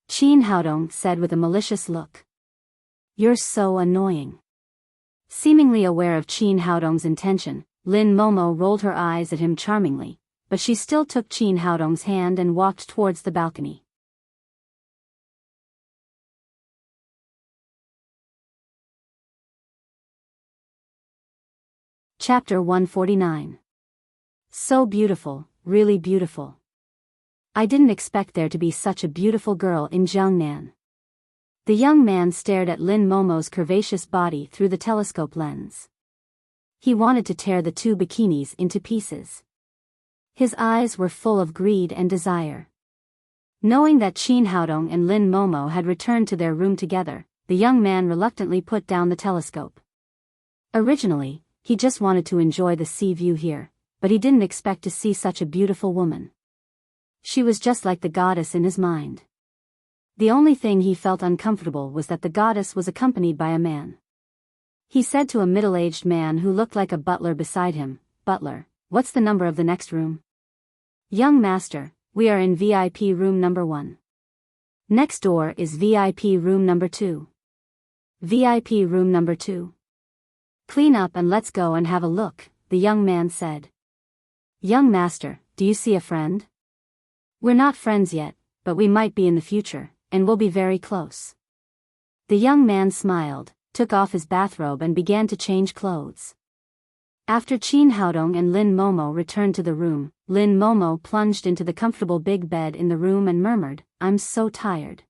Chin Haodong said with a malicious look. You're so annoying. Seemingly aware of Chin Haodong's intention, Lin Momo rolled her eyes at him charmingly, but she still took Chin Haodong's hand and walked towards the balcony. Chapter 149. So beautiful, really beautiful. I didn't expect there to be such a beautiful girl in Jiangnan. The young man stared at Lin Momo's curvaceous body through the telescope lens. He wanted to tear the two bikinis into pieces. His eyes were full of greed and desire. Knowing that Chin Haodong and Lin Momo had returned to their room together, the young man reluctantly put down the telescope. Originally, he just wanted to enjoy the sea view here, but he didn't expect to see such a beautiful woman. She was just like the goddess in his mind. The only thing he felt uncomfortable was that the goddess was accompanied by a man. He said to a middle-aged man who looked like a butler beside him, "Butler, what's the number of the next room?" "Young master, we are in VIP room number 1. Next door is VIP room number 2. VIP room number 2. Clean up and let's go and have a look," the young man said. "Young master, do you see a friend? We're not friends yet, but we might be in the future, and we'll be very close." The young man smiled, took off his bathrobe and began to change clothes. After Qin Haodong and Lin Momo returned to the room, Lin Momo plunged into the comfortable big bed in the room and murmured, "I'm so tired.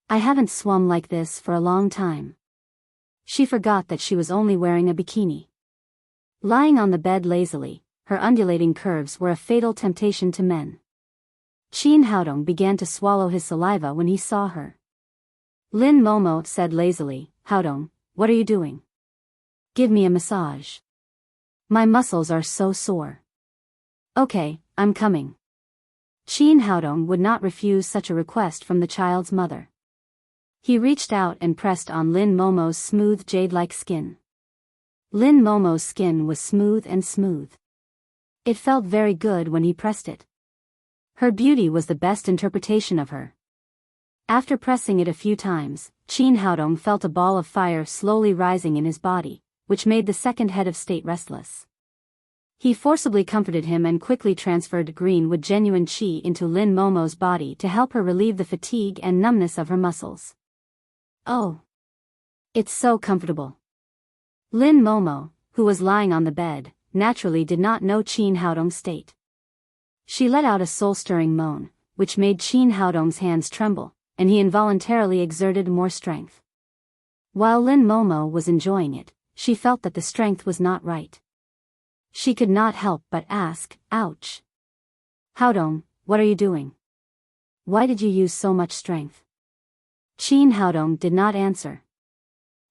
I haven't swum like this for a long time." She forgot that she was only wearing a bikini. Lying on the bed lazily, her undulating curves were a fatal temptation to men. Qin Haodong began to swallow his saliva when he saw her. Lin Momo said lazily, "Haodong, what are you doing? Give me a massage. My muscles are so sore." "Okay, I'm coming." Qin Haodong would not refuse such a request from the child's mother. He reached out and pressed on Lin Momo's smooth jade-like skin. Lin Momo's skin was smooth and smooth. It felt very good when he pressed it. Her beauty was the best interpretation of her. After pressing it a few times, Qin Haodong felt a ball of fire slowly rising in his body, which made the second head of state restless. He forcibly comforted him and quickly transferred green with genuine qi into Lin Momo's body to help her relieve the fatigue and numbness of her muscles. "Oh, it's so comfortable." Lin Momo, who was lying on the bed, naturally did not know Qin Haodong's state. She let out a soul-stirring moan, which made Qin Haodong's hands tremble, and he involuntarily exerted more strength. While Lin Momo was enjoying it, she felt that the strength was not right. She could not help but ask, "Ouch. Haodong, what are you doing? Why did you use so much strength?" Qin Haodong did not answer.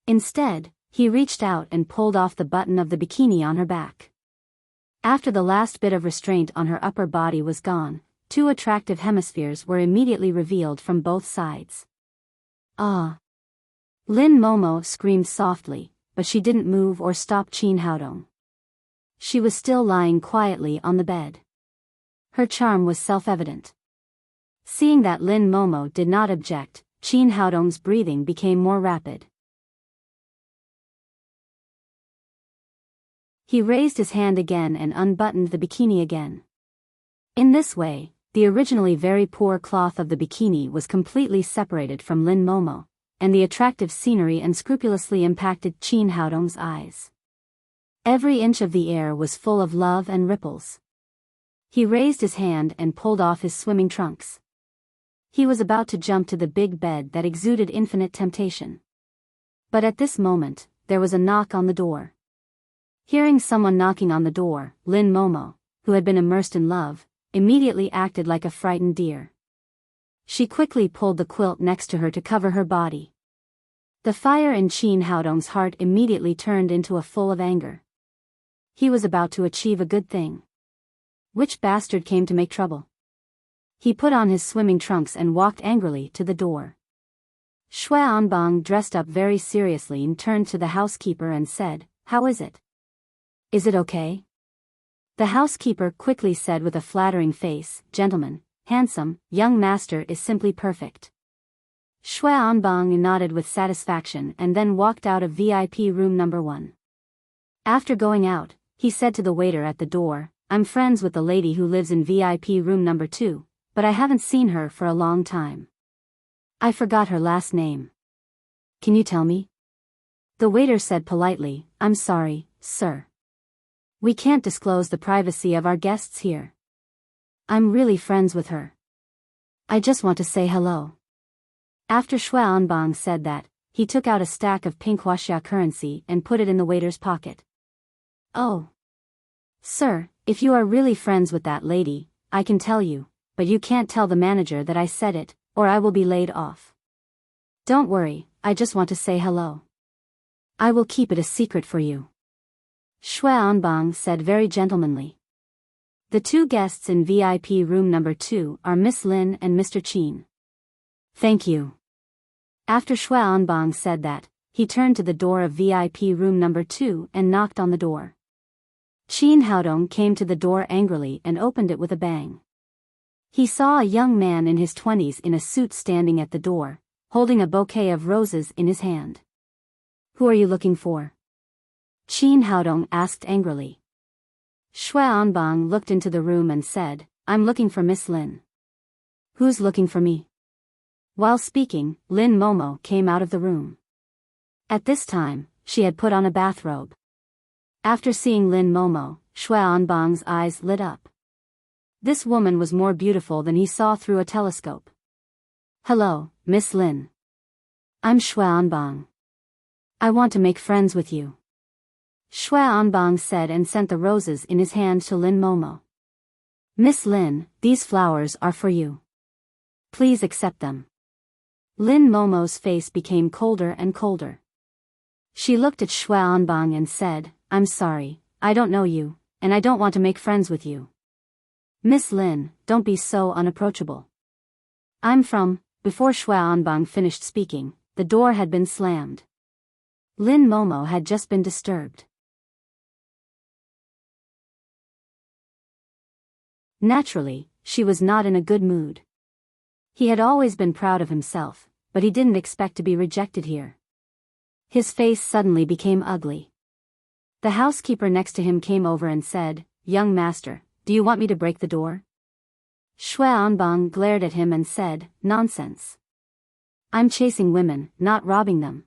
Instead, he reached out and pulled off the button of the bikini on her back. After the last bit of restraint on her upper body was gone, 2 attractive hemispheres were immediately revealed from both sides. "Ah!" Lin Momo screamed softly, but she didn't move or stop Qin Haodong. She was still lying quietly on the bed. Her charm was self-evident. Seeing that Lin Momo did not object, Qin Haodong's breathing became more rapid. He raised his hand again and unbuttoned the bikini again. In this way, the originally very poor cloth of the bikini was completely separated from Lin Momo, and the attractive scenery unscrupulously impacted Qin Haodong's eyes. Every inch of the air was full of love and ripples. He raised his hand and pulled off his swimming trunks. He was about to jump to the big bed that exuded infinite temptation. But at this moment, there was a knock on the door. Hearing someone knocking on the door, Lin Momo, who had been immersed in love, immediately acted like a frightened deer. She quickly pulled the quilt next to her to cover her body. The fire in Qin Haodong's heart immediately turned into a full of anger. He was about to achieve a good thing. Which bastard came to make trouble? He put on his swimming trunks and walked angrily to the door. Shui Anbang dressed up very seriously and turned to the housekeeper and said, "How is it? Is it okay?" The housekeeper quickly said with a flattering face, "Gentleman, handsome, young master is simply perfect." Shui Anbang nodded with satisfaction and then walked out of VIP room number 1. After going out, he said to the waiter at the door, "I'm friends with the lady who lives in VIP room number 2, but I haven't seen her for a long time. I forgot her last name. Can you tell me?" The waiter said politely, "I'm sorry, sir. We can't disclose the privacy of our guests here. I'm really friends with her. I just want to say hello." After Shui Anbang said that, he took out a stack of pink huaxia currency and put it in the waiter's pocket. "Oh. Sir, if you are really friends with that lady, I can tell you, but you can't tell the manager that I said it, or I will be laid off. Don't worry, I just want to say hello. I will keep it a secret for you," Shui Anbang said very gentlemanly. The two guests in VIP room number 2 are Miss Lin and Mr. Qin. Thank you. After Xuanbang said that, he turned to the door of VIP room number 2 and knocked on the door. Qin Haodong came to the door angrily and opened it with a bang. He saw a young man in his 20s in a suit standing at the door, holding a bouquet of roses in his hand. Who are you looking for? Qin Haodong asked angrily. Xuanbang looked into the room and said, I'm looking for Miss Lin. Who's looking for me? While speaking, Lin Momo came out of the room. At this time, she had put on a bathrobe. After seeing Lin Momo, Xuanbang's eyes lit up. This woman was more beautiful than he saw through a telescope. Hello, Miss Lin. I'm Xuanbang. I want to make friends with you. Xuanbang said and sent the roses in his hand to Lin Momo. Miss Lin, these flowers are for you. Please accept them. Lin Momo's face became colder and colder. She looked at Xuanbang and said, I'm sorry, I don't know you, and I don't want to make friends with you. Miss Lin, don't be so unapproachable. Before Xuanbang finished speaking, the door had been slammed. Lin Momo had just been disturbed. Naturally, she was not in a good mood. He had always been proud of himself, but he didn't expect to be rejected here. His face suddenly became ugly. The housekeeper next to him came over and said, Young master, do you want me to break the door? Xuanbang glared at him and said, Nonsense. I'm chasing women, not robbing them.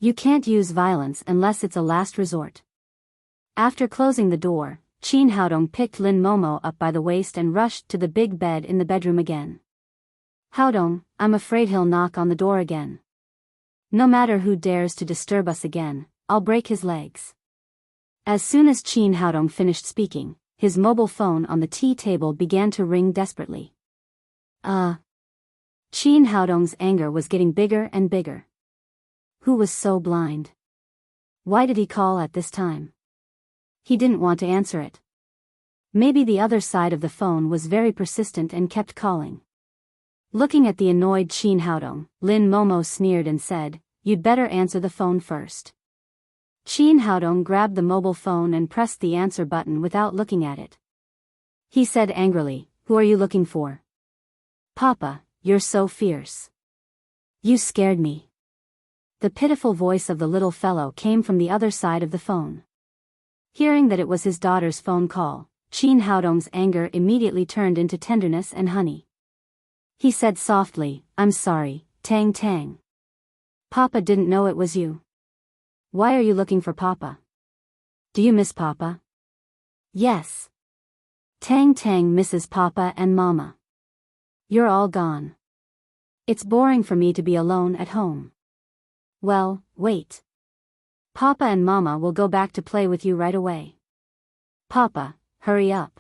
You can't use violence unless it's a last resort. After closing the door, Qin Haodong picked Lin Momo up by the waist and rushed to the big bed in the bedroom again. Haodong, I'm afraid he'll knock on the door again. No matter who dares to disturb us again, I'll break his legs. As soon as Qin Haodong finished speaking, his mobile phone on the tea table began to ring desperately. Qin Haodong's anger was getting bigger and bigger. Who was so blind? Why did he call at this time? He didn't want to answer it. Maybe the other side of the phone was very persistent and kept calling. Looking at the annoyed Qin Haodong, Lin Momo sneered and said, You'd better answer the phone first. Qin Haodong grabbed the mobile phone and pressed the answer button without looking at it. He said angrily, Who are you looking for? Papa, you're so fierce. You scared me. The pitiful voice of the little fellow came from the other side of the phone. Hearing that it was his daughter's phone call, Qin Haodong's anger immediately turned into tenderness and honey. He said softly, I'm sorry, Tang Tang. Papa didn't know it was you. Why are you looking for Papa? Do you miss Papa? Yes. Tang Tang misses Papa and Mama. You're all gone. It's boring for me to be alone at home. Well, wait. Papa and Mama will go back to play with you right away. Papa, hurry up.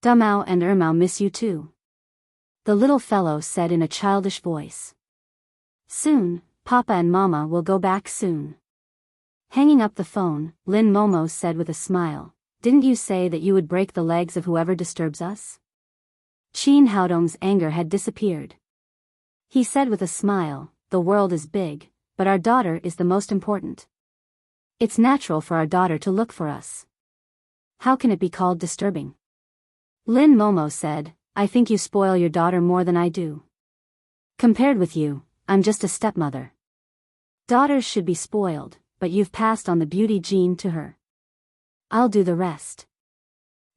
Dumao and Ermao miss you too. The little fellow said in a childish voice. Soon, Papa and Mama will go back soon. Hanging up the phone, Lin Momo said with a smile, Didn't you say that you would break the legs of whoever disturbs us? Qin Haodong's anger had disappeared. He said with a smile, The world is big, but our daughter is the most important. It's natural for our daughter to look for us. How can it be called disturbing? Lin Momo said, I think you spoil your daughter more than I do. Compared with you, I'm just a stepmother. Daughters should be spoiled, but you've passed on the beauty gene to her. I'll do the rest.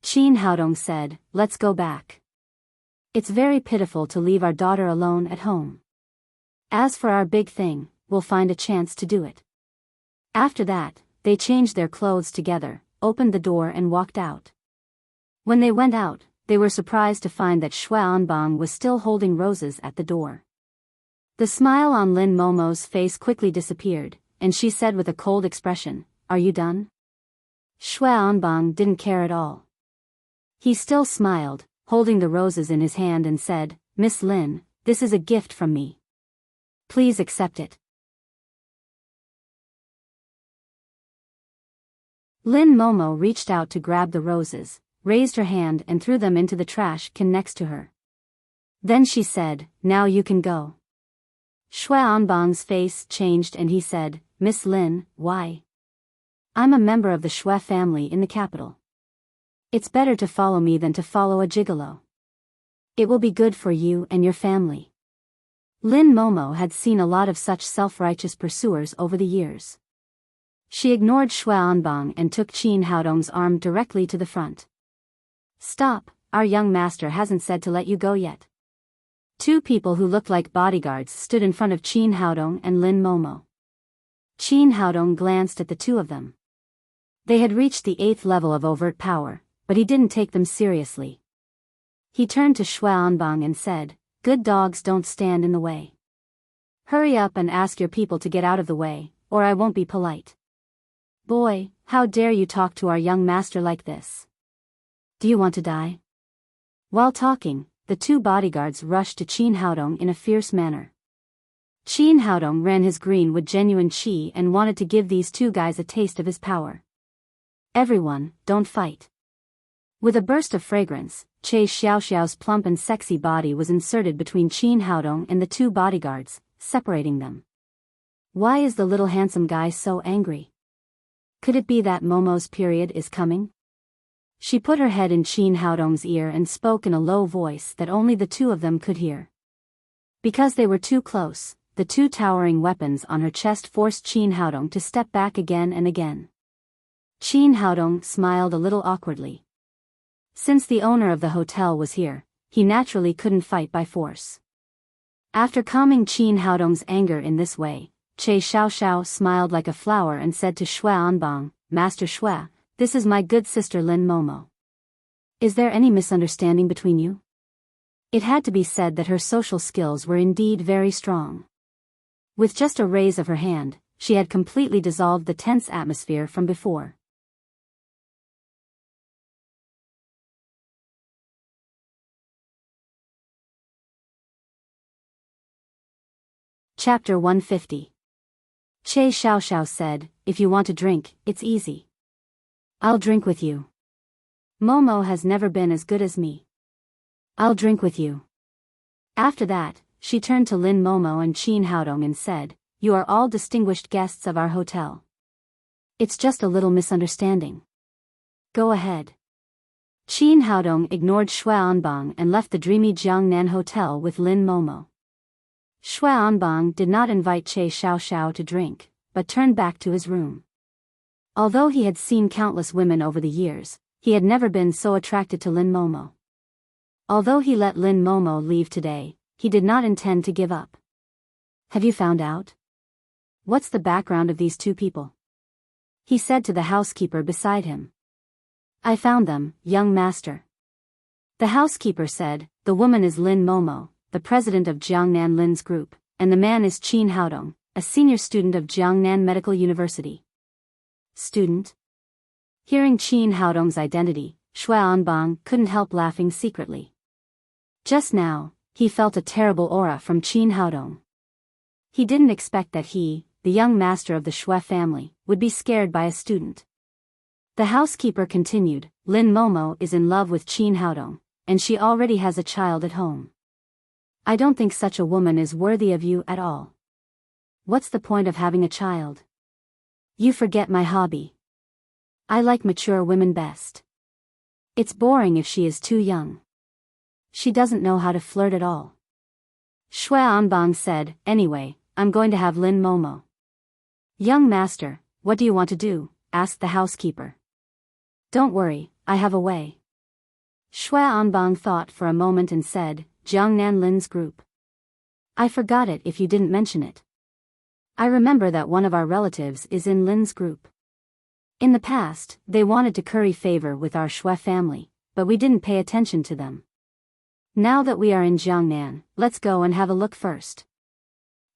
Qin Haodong said, Let's go back. It's very pitiful to leave our daughter alone at home. As for our big thing, we'll find a chance to do it. After that, they changed their clothes together, opened the door and walked out. When they went out, they were surprised to find that Xuanbang was still holding roses at the door. The smile on Lin Momo's face quickly disappeared, and she said with a cold expression, Are you done? Xuanbang didn't care at all. He still smiled, holding the roses in his hand and said, Miss Lin, this is a gift from me. Please accept it. Lin Momo reached out to grab the roses, raised her hand and threw them into the trash can next to her. Then she said, "Now you can go." Shui Anbang's face changed and he said, "Miss Lin, why? I'm a member of the Shui family in the capital. It's better to follow me than to follow a gigolo. It will be good for you and your family." Lin Momo had seen a lot of such self-righteous pursuers over the years. She ignored Shui Anbang and took Qin Haodong's arm directly to the front. "Stop, our young master hasn't said to let you go yet." Two people who looked like bodyguards stood in front of Qin Haodong and Lin Momo. Qin Haodong glanced at the two of them. They had reached the 8th level of overt power, but he didn't take them seriously. He turned to Shui Anbang and said, "Good dogs don't stand in the way. Hurry up and ask your people to get out of the way, or I won't be polite." "Boy, how dare you talk to our young master like this? Do you want to die?" While talking, the two bodyguards rushed to Qin Haodong in a fierce manner. Qin Haodong ran his green with genuine chi and wanted to give these two guys a taste of his power. "Everyone, don't fight." With a burst of fragrance, Che Xiaoxiao's plump and sexy body was inserted between Qin Haodong and the two bodyguards, separating them. Why is the little handsome guy so angry? Could it be that Momo's period is coming? She put her head in Qin Haodong's ear and spoke in a low voice that only the two of them could hear. Because they were too close, the two towering weapons on her chest forced Qin Haodong to step back again and again. Qin Haodong smiled a little awkwardly. Since the owner of the hotel was here, he naturally couldn't fight by force. After calming Qin Haodong's anger in this way, Che Xiaoxiao smiled like a flower and said to Shui Anbang, "Master Shui, this is my good sister Lin Momo. Is there any misunderstanding between you?" It had to be said that her social skills were indeed very strong. With just a raise of her hand, she had completely dissolved the tense atmosphere from before. Chapter 150. Che Xiaoxiao said, "If you want to drink, it's easy. I'll drink with you. Momo has never been as good as me. I'll drink with you." After that, she turned to Lin Momo and Qin Haodong and said, "You are all distinguished guests of our hotel. It's just a little misunderstanding. Go ahead." Qin Haodong ignored Shui Anbang and left the dreamy Jiangnan Hotel with Lin Momo. Shui Anbang did not invite Che Xiaoxiao to drink, but turned back to his room. Although he had seen countless women over the years, he had never been so attracted to Lin Momo. Although he let Lin Momo leave today, he did not intend to give up. "Have you found out? What's the background of these two people?" he said to the housekeeper beside him. "I found them, young master." The housekeeper said, "The woman is Lin Momo, the president of Jiangnan Lin's group, and the man is Qin Haodong, a senior student of Jiangnan Medical University." Student? Hearing Qin Haodong's identity, Shui Anbang couldn't help laughing secretly. Just now, he felt a terrible aura from Qin Haodong. He didn't expect that he, the young master of the Shui family, would be scared by a student. The housekeeper continued, "Lin Momo is in love with Qin Haodong, and she already has a child at home. I don't think such a woman is worthy of you at all. What's the point of having a child? You forget my hobby. I like mature women best. It's boring if she is too young. She doesn't know how to flirt at all." Shui Anbang said, "Anyway, I'm going to have Lin Momo." "Young master, what do you want to do?" asked the housekeeper. "Don't worry, I have a way." Shui Anbang thought for a moment and said, "Jiangnan Lin's group. I forgot it if you didn't mention it. I remember that one of our relatives is in Lin's group. In the past, they wanted to curry favor with our Shui family, but we didn't pay attention to them. Now that we are in Jiangnan, let's go and have a look first."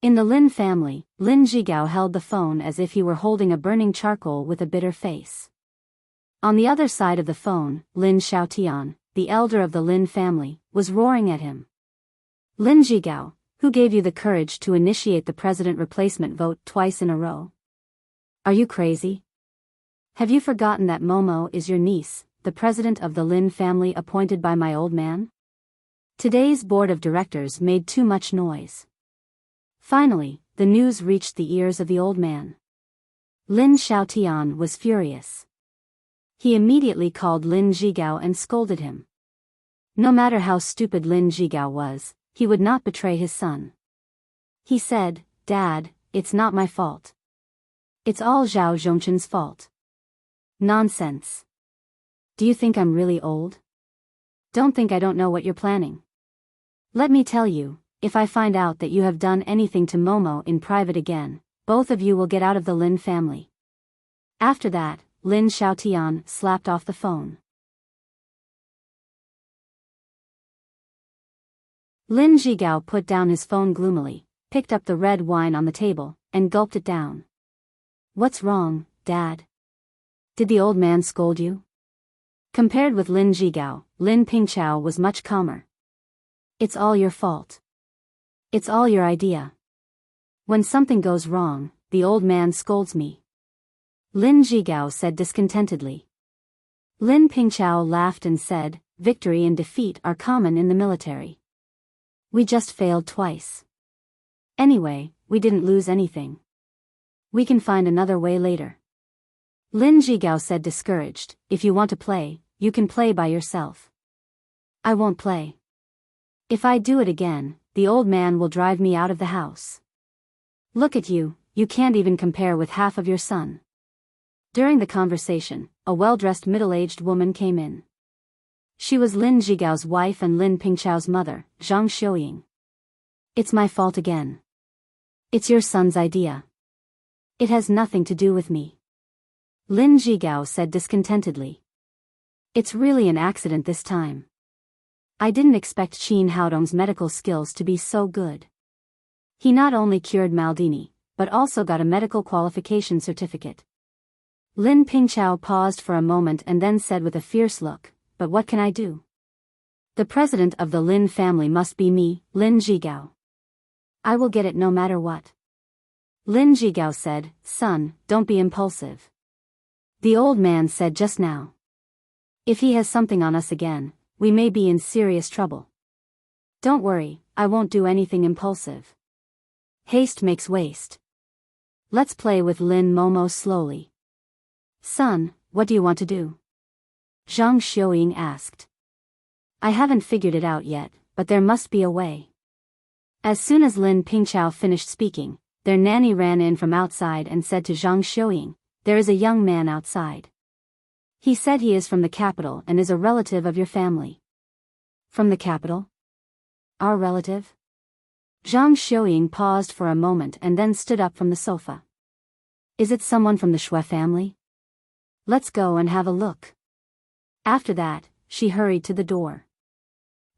In the Lin family, Lin Zhigao held the phone as if he were holding a burning charcoal with a bitter face. On the other side of the phone, Lin Xiaotian, the elder of the Lin family, was roaring at him. "Lin Zhigao, who gave you the courage to initiate the president replacement vote twice in a row? Are you crazy? Have you forgotten that Momo is your niece, the president of the Lin family appointed by my old man? Today's board of directors made too much noise. Finally, the news reached the ears of the old man. Lin Xiaotian was furious. He immediately called Lin Zhigao and scolded him. No matter how stupid Lin Zhigao was, he would not betray his son. He said, "Dad, it's not my fault. It's all Zhao Zhongchen's fault." Nonsense. Do you think I'm really old? Don't think I don't know what you're planning. Let me tell you, if I find out that you have done anything to Momo in private again, both of you will get out of the Lin family. After that, Lin Xiaotian slapped off the phone. Lin Zhigao put down his phone gloomily, picked up the red wine on the table, and gulped it down. What's wrong, Dad? Did the old man scold you? Compared with Lin Zhigao, Lin Pingchao was much calmer. It's all your fault. It's all your idea. When something goes wrong, the old man scolds me. Lin Zhigao said discontentedly. Lin Pingchao laughed and said, victory and defeat are common in the military. We just failed twice. Anyway, we didn't lose anything. We can find another way later. Lin Zhigao said discouraged, if you want to play, you can play by yourself. I won't play. If I do it again, the old man will drive me out of the house. Look at you, you can't even compare with half of your son. During the conversation, a well-dressed middle-aged woman came in. She was Lin Zhigao's wife and Lin Pingchao's mother, Zhang Xiuying. It's my fault again. It's your son's idea. It has nothing to do with me. Lin Zhigao said discontentedly. It's really an accident this time. I didn't expect Qin Haodong's medical skills to be so good. He not only cured Maldini, but also got a medical qualification certificate. Lin Pingchao paused for a moment and then said with a fierce look, but what can I do? The president of the Lin family must be me, Lin Zhigao. I will get it no matter what. Lin Zhigao said, son, don't be impulsive. The old man said just now. If he has something on us again, we may be in serious trouble. Don't worry, I won't do anything impulsive. Haste makes waste. Let's play with Lin Momo slowly. Son, what do you want to do? Zhang Xiuying asked. I haven't figured it out yet, but there must be a way. As soon as Lin Pingchao finished speaking, their nanny ran in from outside and said to Zhang Xiuying, there is a young man outside. He said he is from the capital and is a relative of your family. From the capital? Our relative? Zhang Xiuying paused for a moment and then stood up from the sofa. Is it someone from the Shui family? Let's go and have a look. After that, she hurried to the door.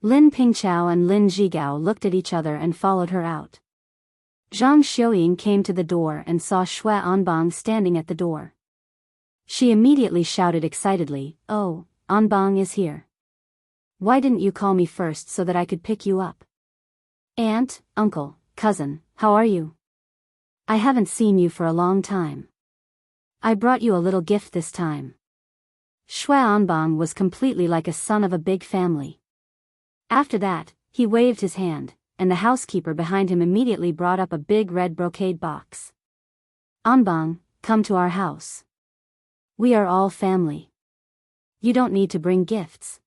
Lin Pingchao and Lin Zhigao looked at each other and followed her out. Zhang Xiuying came to the door and saw Shui Anbang standing at the door. She immediately shouted excitedly, oh, Anbang is here. Why didn't you call me first so that I could pick you up? Aunt, uncle, cousin, how are you? I haven't seen you for a long time. I brought you a little gift this time. Shui Anbang was completely like a son of a big family. After that, he waved his hand, and the housekeeper behind him immediately brought up a big red brocade box. Anbang, come to our house. We are all family. You don't need to bring gifts.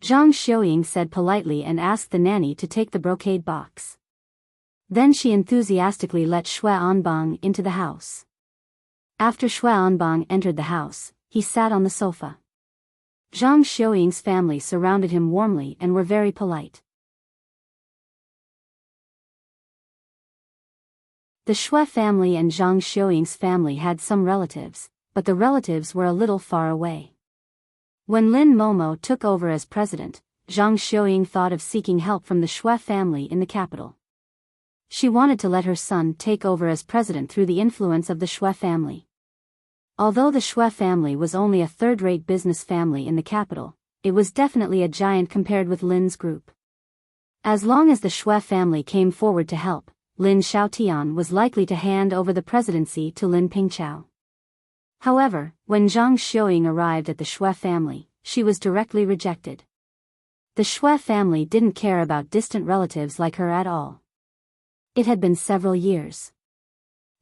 Zhang Xiuying said politely and asked the nanny to take the brocade box. Then she enthusiastically let Shui Anbang into the house. After Shui Anbang entered the house, he sat on the sofa. Zhang Xiuying's family surrounded him warmly and were very polite. The Shui family and Zhang Xiuying's family had some relatives, but the relatives were a little far away. When Lin Momo took over as president, Zhang Xiuying thought of seeking help from the Shui family in the capital. She wanted to let her son take over as president through the influence of the Shui family. Although the Shui family was only a third-rate business family in the capital, it was definitely a giant compared with Lin's group. As long as the Shui family came forward to help, Lin Xiaotian was likely to hand over the presidency to Lin Pingchao. However, when Zhang Xiuying arrived at the Shui family, she was directly rejected. The Shui family didn't care about distant relatives like her at all. It had been several years.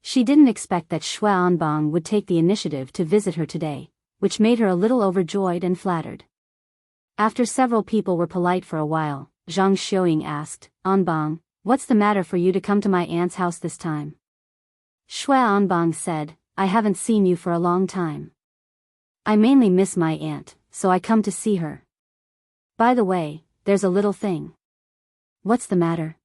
She didn't expect that Shui Anbang would take the initiative to visit her today, which made her a little overjoyed and flattered. After several people were polite for a while, Zhang Xiuying asked, Anbang, what's the matter for you to come to my aunt's house this time? Shui Anbang said, I haven't seen you for a long time. I mainly miss my aunt, so I come to see her. By the way, there's a little thing. What's the matter?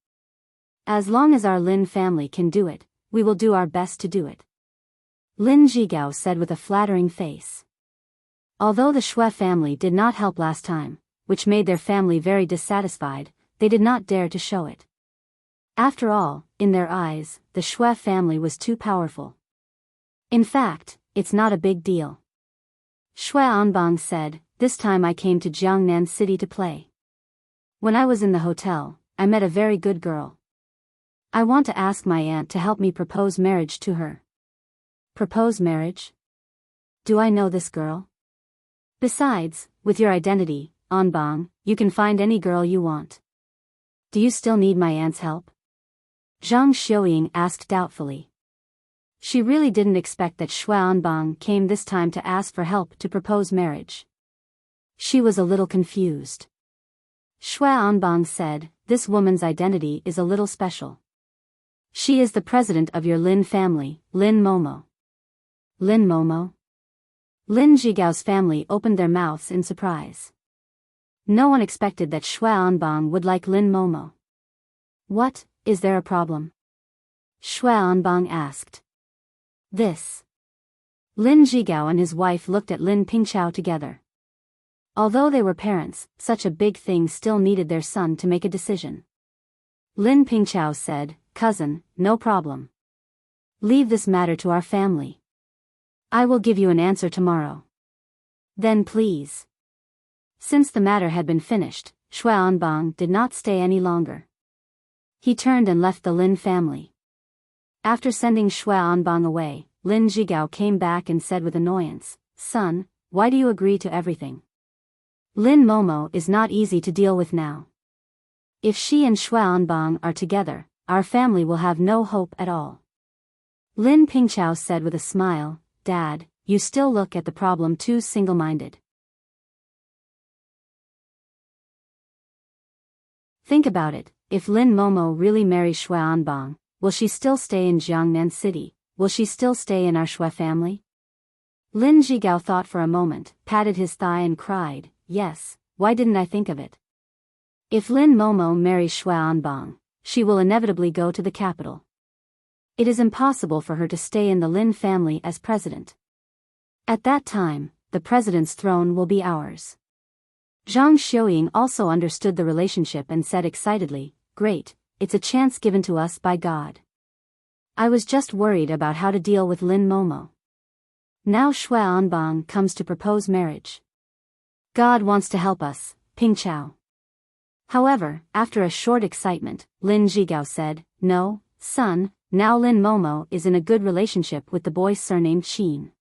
As long as our Lin family can do it, we will do our best to do it. Lin Zhigao said with a flattering face. Although the Shui family did not help last time, which made their family very dissatisfied, they did not dare to show it. After all, in their eyes, the Shui family was too powerful. In fact, it's not a big deal. Shui Anbang said, this time I came to Jiangnan City to play. When I was in the hotel, I met a very good girl. I want to ask my aunt to help me propose marriage to her. Propose marriage? Do I know this girl? Besides, with your identity, Anbang, you can find any girl you want. Do you still need my aunt's help? Zhang Xiuying asked doubtfully. She really didn't expect that Shui Anbang came this time to ask for help to propose marriage. She was a little confused. Shui Anbang said, this woman's identity is a little special. She is the president of your Lin family, Lin Momo. Lin Momo? Lin Zhigao's family opened their mouths in surprise. No one expected that Shui Anbang would like Lin Momo. What, is there a problem? Shui Anbang asked. This. Lin Zhigao and his wife looked at Lin Pingchao together. Although they were parents, such a big thing still needed their son to make a decision. Lin Pingchao said, cousin, no problem. Leave this matter to our family. I will give you an answer tomorrow. Then please. Since the matter had been finished, Shui Anbang did not stay any longer. He turned and left the Lin family. After sending Shui Anbang away, Lin Zhigao came back and said with annoyance, son, why do you agree to everything? Lin Momo is not easy to deal with now. If she and Shui Anbang are together, our family will have no hope at all. Lin Pingchao said with a smile, Dad, you still look at the problem too single-minded. Think about it, if Lin Momo really marries Shui Anbang, will she still stay in Jiangnan City? Will she still stay in our Shui family? Lin Zhigao thought for a moment, patted his thigh and cried, yes, why didn't I think of it? If Lin Momo marries Shui Anbang, she will inevitably go to the capital. It is impossible for her to stay in the Lin family as president. At that time, the president's throne will be ours. Zhang Xiuying also understood the relationship and said excitedly, great, it's a chance given to us by God. I was just worried about how to deal with Lin Momo. Now Shui Anbang comes to propose marriage. God wants to help us, Pingchao. However, after a short excitement, Lin Zhigao said, no, son, now Lin Momo is in a good relationship with the boy surnamed Qin.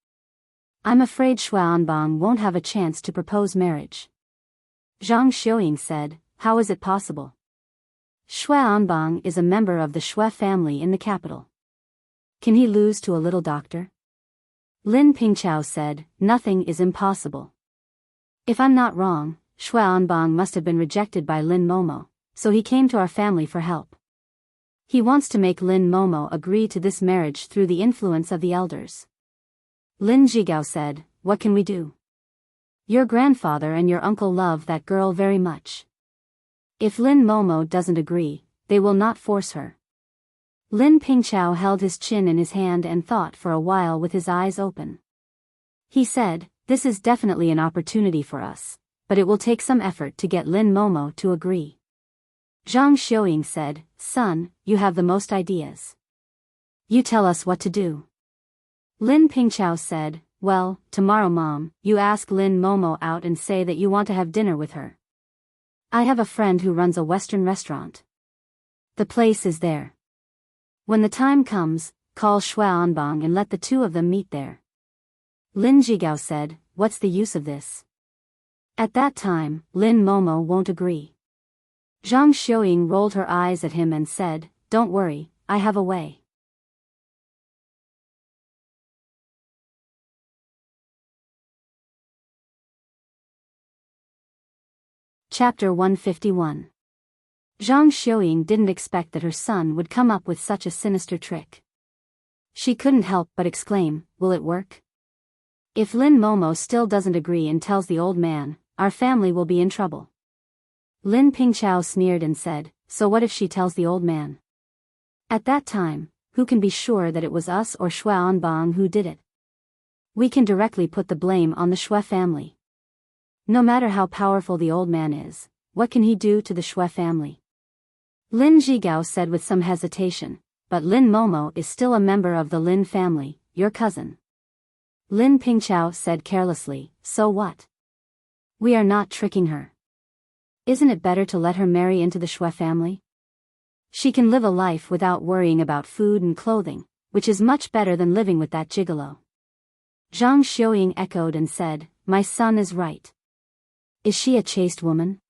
I'm afraid Shui Anbang won't have a chance to propose marriage. Zhang Xiuying said, how is it possible? Shui Anbang is a member of the Shui family in the capital. Can he lose to a little doctor? Lin Pingchao said, nothing is impossible. If I'm not wrong, Shui Anbang must have been rejected by Lin Momo, so he came to our family for help. He wants to make Lin Momo agree to this marriage through the influence of the elders. Lin Zhigao said, what can we do? Your grandfather and your uncle love that girl very much. If Lin Momo doesn't agree, they will not force her. Lin Pingchao held his chin in his hand and thought for a while with his eyes open. He said, this is definitely an opportunity for us, but it will take some effort to get Lin Momo to agree. Zhang Xiuying said, son, you have the most ideas. You tell us what to do. Lin Pingchao said, well, tomorrow mom, you ask Lin Momo out and say that you want to have dinner with her. I have a friend who runs a Western restaurant. The place is there. When the time comes, call Shui Anbang and let the two of them meet there. Lin Jigao said, what's the use of this? At that time, Lin Momo won't agree. Zhang Xiuying rolled her eyes at him and said, don't worry, I have a way. Chapter 151. Zhang Xiuying didn't expect that her son would come up with such a sinister trick. She couldn't help but exclaim, will it work? If Lin Momo still doesn't agree and tells the old man, our family will be in trouble. Lin Pingchao sneered and said, so what if she tells the old man? At that time, who can be sure that it was us or Xuanbang who did it? We can directly put the blame on the Xue family. No matter how powerful the old man is, what can he do to the Xue family? Lin Jigao said with some hesitation, but Lin Momo is still a member of the Lin family, your cousin. Lin Pingchao said carelessly, so what? We are not tricking her. Isn't it better to let her marry into the Xue family? She can live a life without worrying about food and clothing, which is much better than living with that gigolo. Zhang Xiuying echoed and said, my son is right. Is she a chaste woman?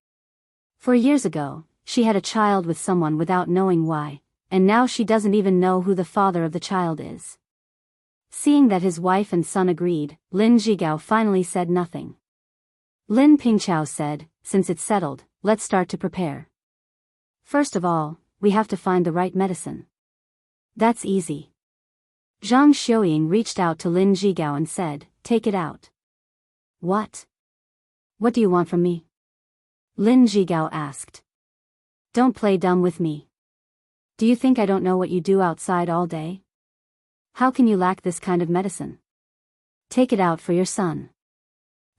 4 years ago, she had a child with someone without knowing why, and now she doesn't even know who the father of the child is. Seeing that his wife and son agreed, Lin Jigao finally said nothing. Lin Pingchao said, since it's settled, let's start to prepare. First of all, we have to find the right medicine. That's easy. Zhang Xiuying reached out to Lin Jigao and said, take it out. What? What do you want from me? Lin Jigao asked. Don't play dumb with me. Do you think I don't know what you do outside all day? How can you lack this kind of medicine? Take it out for your son.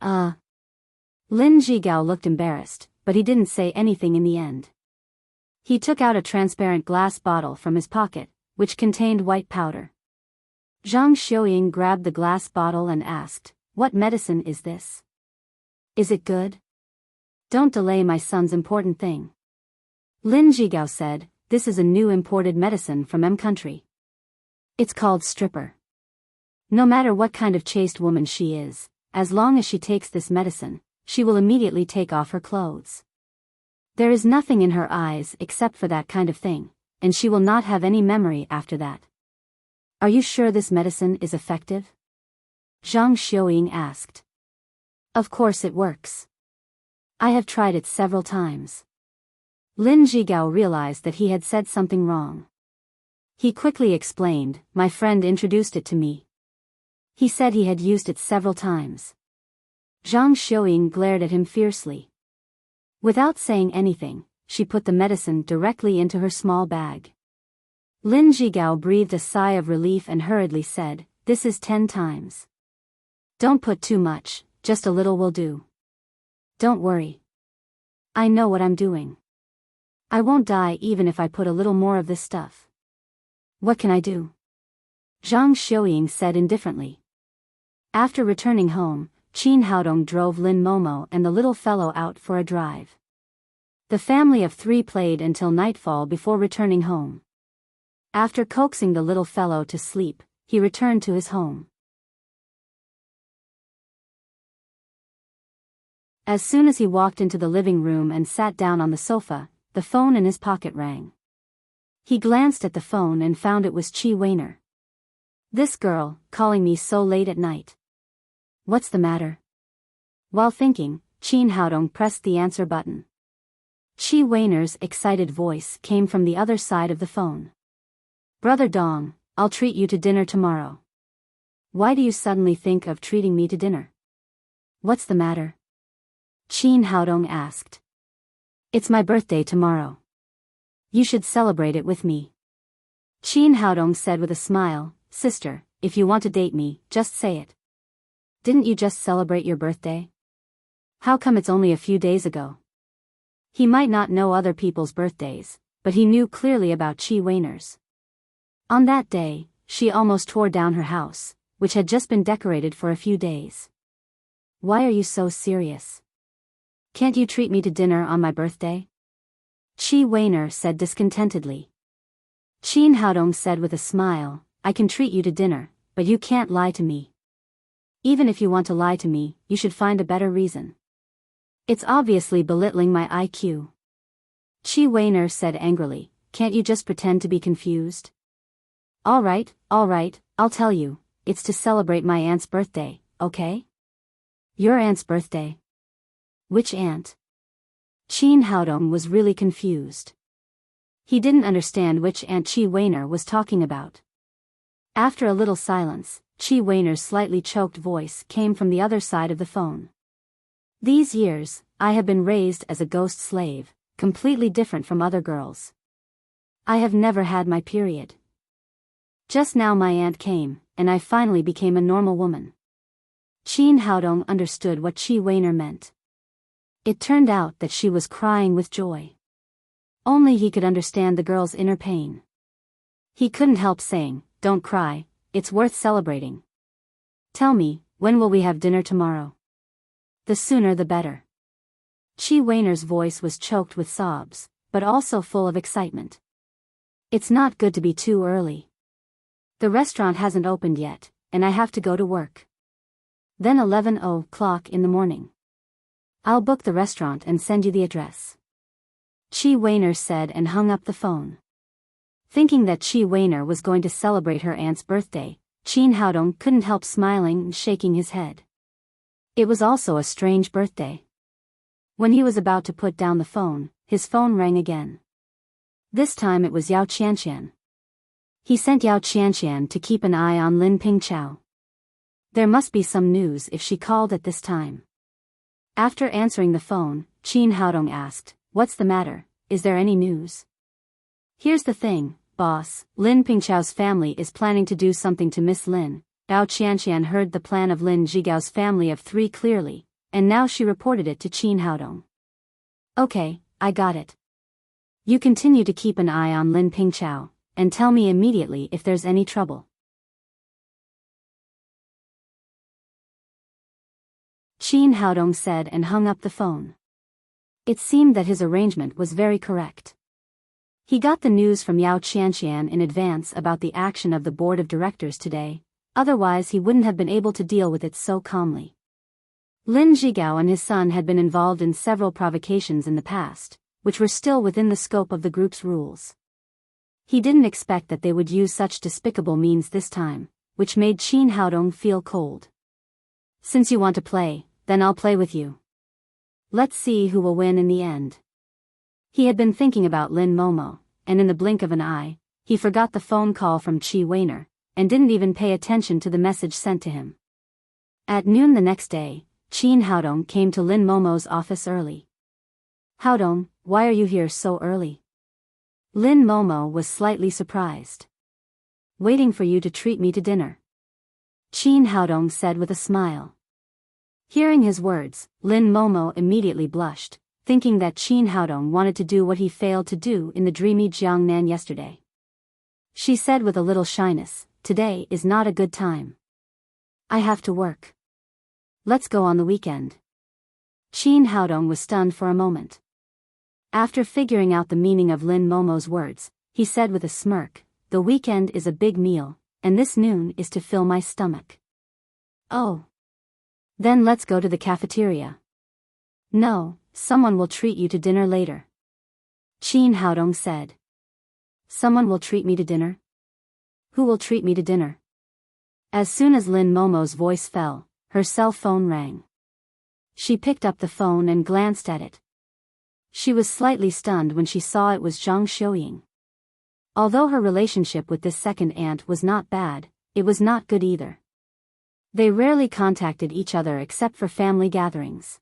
Lin Jigao looked embarrassed, but he didn't say anything in the end. He took out a transparent glass bottle from his pocket, which contained white powder. Zhang Xiuying grabbed the glass bottle and asked, what medicine is this? Is it good? Don't delay my son's important thing. Lin Jigao said, this is a new imported medicine from M country. It's called stripper. No matter what kind of chaste woman she is, as long as she takes this medicine, she will immediately take off her clothes. There is nothing in her eyes except for that kind of thing, and she will not have any memory after that. Are you sure this medicine is effective? Zhang Xiuying asked. Of course it works. I have tried it several times. Lin Jigao realized that he had said something wrong. He quickly explained, my friend introduced it to me. He said he had used it several times. Zhang Xiuying glared at him fiercely. Without saying anything, she put the medicine directly into her small bag. Lin Jigao breathed a sigh of relief and hurriedly said, this is 10 times. Don't put too much, just a little will do. Don't worry. I know what I'm doing. I won't die even if I put a little more of this stuff. What can I do? Zhang Xiuying said indifferently. After returning home, Qin Haodong drove Lin Momo and the little fellow out for a drive. The family of 3 played until nightfall before returning home. After coaxing the little fellow to sleep, he returned to his home. As soon as he walked into the living room and sat down on the sofa, the phone in his pocket rang. He glanced at the phone and found it was Chi Weiner. This girl, calling me so late at night. What's the matter? While thinking, Qin Haodong pressed the answer button. Chi Weiner's excited voice came from the other side of the phone. Brother Dong, I'll treat you to dinner tomorrow. Why do you suddenly think of treating me to dinner? What's the matter? Qin Haodong asked. It's my birthday tomorrow. You should celebrate it with me. Qin Haodong said with a smile, sister, if you want to date me, just say it. Didn't you just celebrate your birthday? How come it's only a few days ago? He might not know other people's birthdays, but he knew clearly about Chi Weiner's. On that day, she almost tore down her house, which had just been decorated for a few days. Why are you so serious? Can't you treat me to dinner on my birthday? Chi Weiner said discontentedly. Qin Haodong said with a smile, I can treat you to dinner, but you can't lie to me. Even if you want to lie to me, you should find a better reason. It's obviously belittling my IQ. Chi Weiner said angrily, can't you just pretend to be confused? All right, I'll tell you, it's to celebrate my aunt's birthday, okay? Your aunt's birthday? Which aunt? Qin Haodong was really confused. He didn't understand which aunt Chi Weiner was talking about. After a little silence, Chi Weiner's slightly choked voice came from the other side of the phone. These years, I have been raised as a ghost slave, completely different from other girls. I have never had my period. Just now my aunt came, and I finally became a normal woman. Qin Haodong understood what Chi Weiner meant. It turned out that she was crying with joy. Only he could understand the girl's inner pain. He couldn't help saying, don't cry, it's worth celebrating. Tell me, when will we have dinner tomorrow? The sooner the better. Chi Weiner's voice was choked with sobs, but also full of excitement. It's not good to be too early. The restaurant hasn't opened yet, and I have to go to work. Then 11:00 in the morning. I'll book the restaurant and send you the address. Chi Weiner said and hung up the phone. Thinking that Chi Weiner was going to celebrate her aunt's birthday, Qin Haodong couldn't help smiling and shaking his head. It was also a strange birthday. When he was about to put down the phone, his phone rang again. This time it was Yao Qianqian. He sent Yao Qianqian to keep an eye on Lin Pingqiao. There must be some news if she called at this time. After answering the phone, Qin Haodong asked, what's the matter, is there any news? Here's the thing, boss, Lin Pingqiao's family is planning to do something to Miss Lin. Yao Qianqian heard the plan of Lin Zhigao's family of 3 clearly, and now she reported it to Qin Haodong. Okay, I got it. You continue to keep an eye on Lin Pingqiao, and tell me immediately if there's any trouble. Qin Haodong said and hung up the phone. It seemed that his arrangement was very correct. He got the news from Yao Qianqian in advance about the action of the board of directors today, otherwise he wouldn't have been able to deal with it so calmly. Lin Zhigao and his son had been involved in several provocations in the past, which were still within the scope of the group's rules. He didn't expect that they would use such despicable means this time, which made Qin Haodong feel cold. Since you want to play, then I'll play with you. Let's see who will win in the end. He had been thinking about Lin Momo, and in the blink of an eye, he forgot the phone call from Chi Weiner, and didn't even pay attention to the message sent to him. At noon the next day, Qin Haodong came to Lin Momo's office early. Haodong, why are you here so early? Lin Momo was slightly surprised. Waiting for you to treat me to dinner. Qin Haodong said with a smile. Hearing his words, Lin Momo immediately blushed, thinking that Qin Haodong wanted to do what he failed to do in the dreamy Jiangnan yesterday. She said with a little shyness, today is not a good time. I have to work. Let's go on the weekend. Qin Haodong was stunned for a moment. After figuring out the meaning of Lin Momo's words, he said with a smirk, the weekend is a big meal, and this noon is to fill my stomach. Oh. Then let's go to the cafeteria. No, someone will treat you to dinner later. Qin Haodong said. Someone will treat me to dinner? Who will treat me to dinner? As soon as Lin Momo's voice fell, her cell phone rang. She picked up the phone and glanced at it. She was slightly stunned when she saw it was Zhang Xiuying. Although her relationship with this second aunt was not bad, it was not good either. They rarely contacted each other except for family gatherings.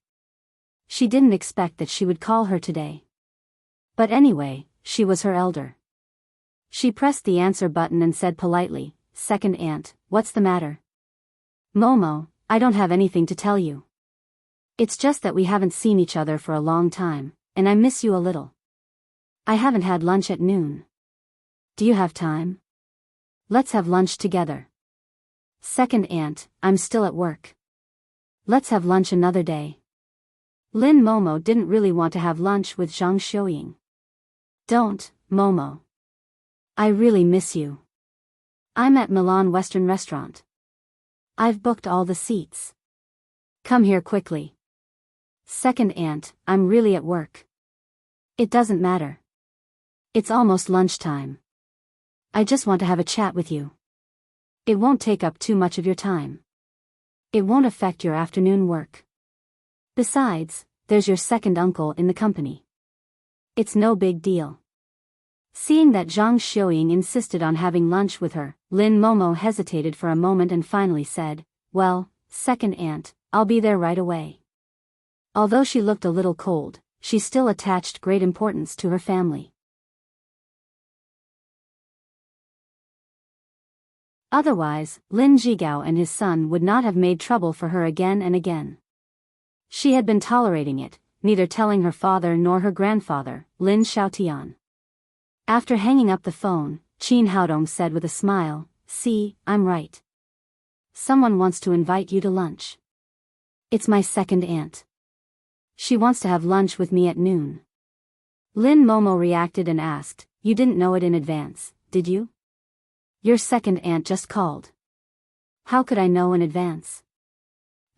She didn't expect that she would call her today. But anyway, she was her elder. She pressed the answer button and said politely, second aunt, what's the matter? Momo, I don't have anything to tell you. It's just that we haven't seen each other for a long time, and I miss you a little. I haven't had lunch at noon. Do you have time? Let's have lunch together. Second aunt, I'm still at work. Let's have lunch another day. Lin Momo didn't really want to have lunch with Zhang Xiuying. Don't, Momo. I really miss you. I'm at Milan Western Restaurant. I've booked all the seats. Come here quickly. Second aunt, I'm really at work. It doesn't matter. It's almost lunchtime. I just want to have a chat with you. It won't take up too much of your time. It won't affect your afternoon work. Besides, there's your second uncle in the company. It's no big deal. Seeing that Zhang Xiuying insisted on having lunch with her, Lin Momo hesitated for a moment and finally said, "Well, second aunt, I'll be there right away." Although she looked a little cold, she still attached great importance to her family. Otherwise, Lin Zhigao and his son would not have made trouble for her again and again. She had been tolerating it, neither telling her father nor her grandfather, Lin Xiaotian. After hanging up the phone, Qin Haodong said with a smile, "See, I'm right. Someone wants to invite you to lunch. It's my second aunt. She wants to have lunch with me at noon." Lin Momo reacted and asked, "You didn't know it in advance, did you? Your second aunt just called." "How could I know in advance?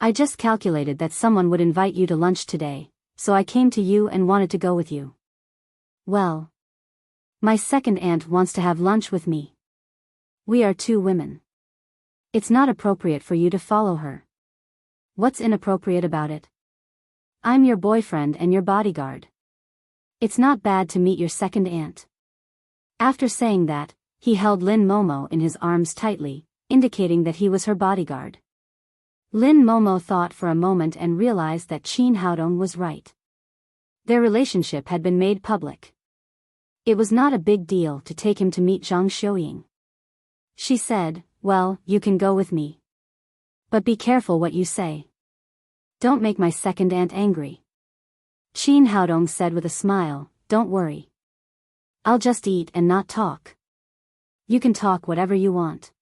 I just calculated that someone would invite you to lunch today, so I came to you and wanted to go with you." "Well, my second aunt wants to have lunch with me. We are two women. It's not appropriate for you to follow her." "What's inappropriate about it? I'm your boyfriend and your bodyguard. It's not bad to meet your second aunt." After saying that, he held Lin Momo in his arms tightly, indicating that he was her bodyguard. Lin Momo thought for a moment and realized that Qin Haodong was right. Their relationship had been made public. It was not a big deal to take him to meet Zhang Xiuying. She said, "Well, you can go with me. But be careful what you say. Don't make my second aunt angry." Qin Haodong said with a smile, "Don't worry. I'll just eat and not talk. You can talk whatever you want."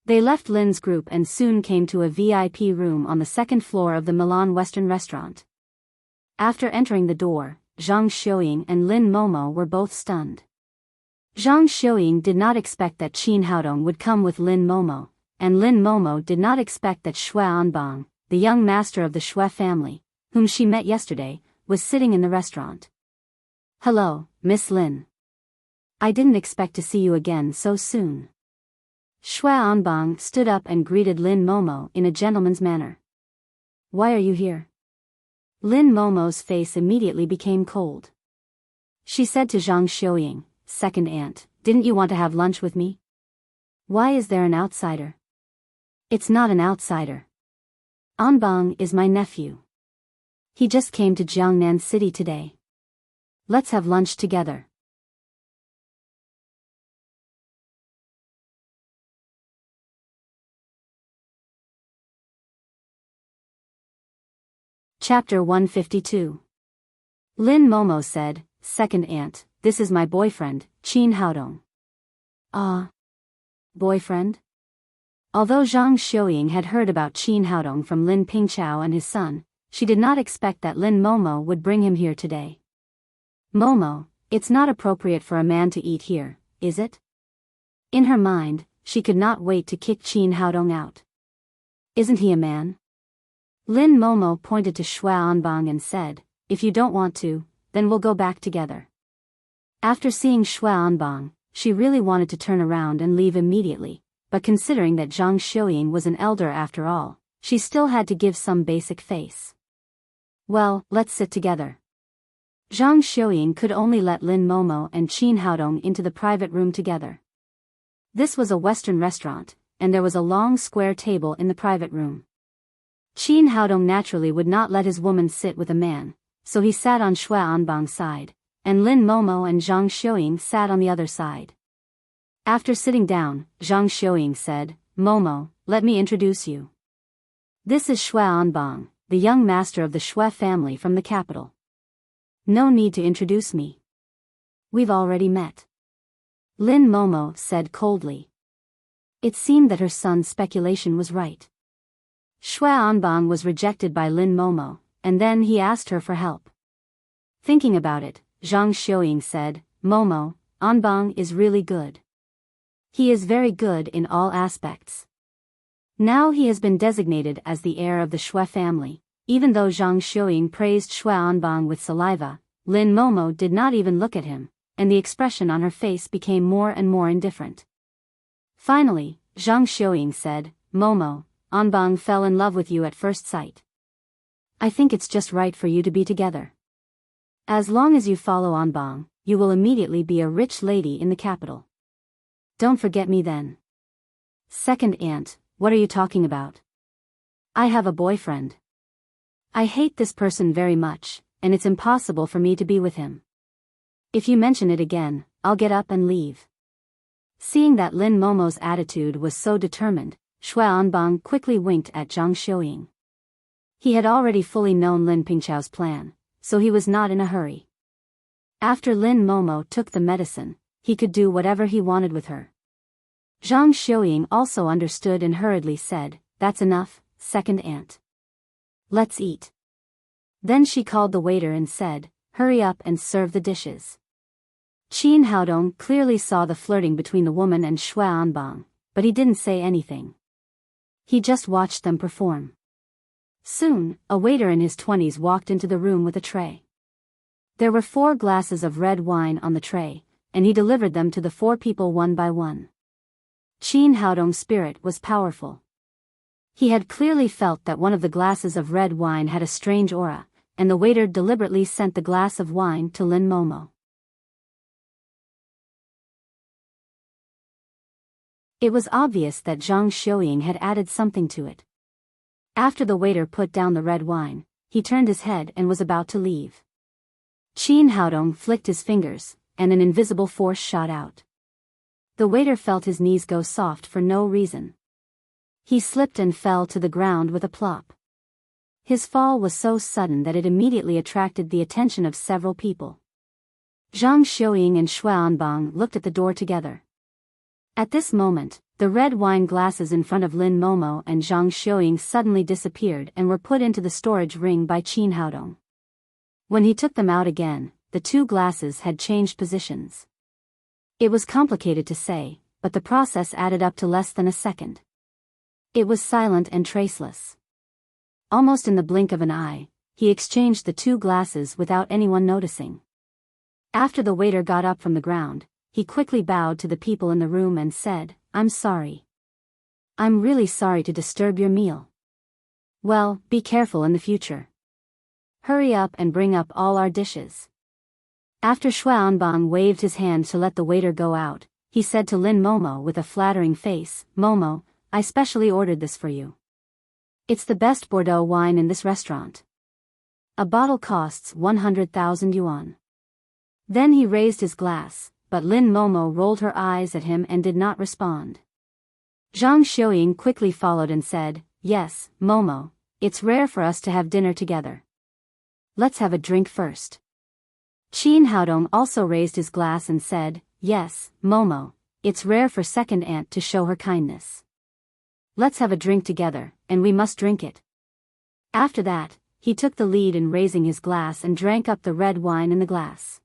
They left Lin's group and soon came to a VIP room on the second floor of the Milan Western restaurant. After entering the door, Zhang Xiuying and Lin Momo were both stunned. Zhang Xiuying did not expect that Qin Haodong would come with Lin Momo, and Lin Momo did not expect that Xue Anbang, the young master of the Xue family, whom she met yesterday, was sitting in the restaurant. "Hello, Miss Lin. I didn't expect to see you again so soon." Xue Anbang stood up and greeted Lin Momo in a gentleman's manner. "Why are you here?" Lin Momo's face immediately became cold. She said to Zhang Xiuying, "Second aunt, didn't you want to have lunch with me? Why is there an outsider?" "It's not an outsider. Anbang is my nephew. He just came to Jiangnan City today. Let's have lunch together." Chapter 152. Lin Momo said, "Second aunt, this is my boyfriend, Qin Haodong." "Ah. Boyfriend?" Although Zhang Xiuying had heard about Qin Haodong from Lin Pingchao and his son, she did not expect that Lin Momo would bring him here today. "Momo, it's not appropriate for a man to eat here, is it?" In her mind, she could not wait to kick Qin Haodong out. "Isn't he a man?" Lin Momo pointed to Xue Anbang and said, "If you don't want to, then we'll go back together." After seeing Xue Anbang, she really wanted to turn around and leave immediately, but considering that Zhang Xiuying was an elder after all, she still had to give some basic face. "Well, let's sit together." Zhang Xiuying could only let Lin Momo and Qin Haodong into the private room together. This was a Western restaurant, and there was a long square table in the private room. Qin Haodong naturally would not let his woman sit with a man, so he sat on Xue Anbang's side, and Lin Momo and Zhang Xiuying sat on the other side. After sitting down, Zhang Xiuying said, "Momo, let me introduce you. This is Xue Anbang, the young master of the Xue family from the capital." "No need to introduce me. We've already met," Lin Momo said coldly. It seemed that her son's speculation was right. Xue Anbang was rejected by Lin Momo, and then he asked her for help. Thinking about it, Zhang Xiuying said, "Momo, Anbang is really good. He is very good in all aspects. Now he has been designated as the heir of the Shui family. Even though Zhang Xiuying praised Shui Anbang with saliva, Lin Momo did not even look at him, and the expression on her face became more and more indifferent. Finally, Zhang Xiuying said, "Momo, Anbang fell in love with you at first sight. I think it's just right for you to be together. As long as you follow Anbang, you will immediately be a rich lady in the capital. Don't forget me then." Second aunt, what are you talking about? I have a boyfriend. I hate this person very much, and it's impossible for me to be with him. If you mention it again, I'll get up and leave. Seeing that Lin Momo's attitude was so determined, Shui Anbang quickly winked at Zhang Xiuying. He had already fully known Lin Pingchao's plan, so he was not in a hurry. After Lin Momo took the medicine, he could do whatever he wanted with her. Zhang Xiuying also understood and hurriedly said, "That's enough, second aunt. Let's eat." Then she called the waiter and said, "Hurry up and serve the dishes." Qin Haodong clearly saw the flirting between the woman and Shui Anbang, but he didn't say anything. He just watched them perform. Soon, a waiter in his 20s walked into the room with a tray. There were 4 glasses of red wine on the tray, and he delivered them to the 4 people one by one. Qin Haodong's spirit was powerful. He had clearly felt that one of the glasses of red wine had a strange aura, and the waiter deliberately sent the glass of wine to Lin Momo. It was obvious that Zhang Xiuying had added something to it. After the waiter put down the red wine, he turned his head and was about to leave. Qin Haodong flicked his fingers, and an invisible force shot out. The waiter felt his knees go soft for no reason. He slipped and fell to the ground with a plop. His fall was so sudden that it immediately attracted the attention of several people. Zhang Xiuying and Shui Anbang looked at the door together. At this moment, the red wine glasses in front of Lin Momo and Zhang Xiuying suddenly disappeared and were put into the storage ring by Qin Haodong. When he took them out again, the 2 glasses had changed positions. It was complicated to say, but the process added up to less than a second. It was silent and traceless. Almost in the blink of an eye, he exchanged the 2 glasses without anyone noticing. After the waiter got up from the ground, he quickly bowed to the people in the room and said, "I'm sorry. I'm really sorry to disturb your meal. Well, be careful in the future. Hurry up and bring up all our dishes." After Shui Anbang waved his hand to let the waiter go out, he said to Lin Momo with a flattering face, "Momo, I specially ordered this for you. It's the best Bordeaux wine in this restaurant. A bottle costs 100,000 yuan. Then he raised his glass, but Lin Momo rolled her eyes at him and did not respond. Zhang Xiuying quickly followed and said, "Yes, Momo, it's rare for us to have dinner together. Let's have a drink first." Qin Haodong also raised his glass and said, "Yes, Momo, it's rare for second aunt to show her kindness. Let's have a drink together, and we must drink it." After that, he took the lead in raising his glass and drank up the red wine in the glass.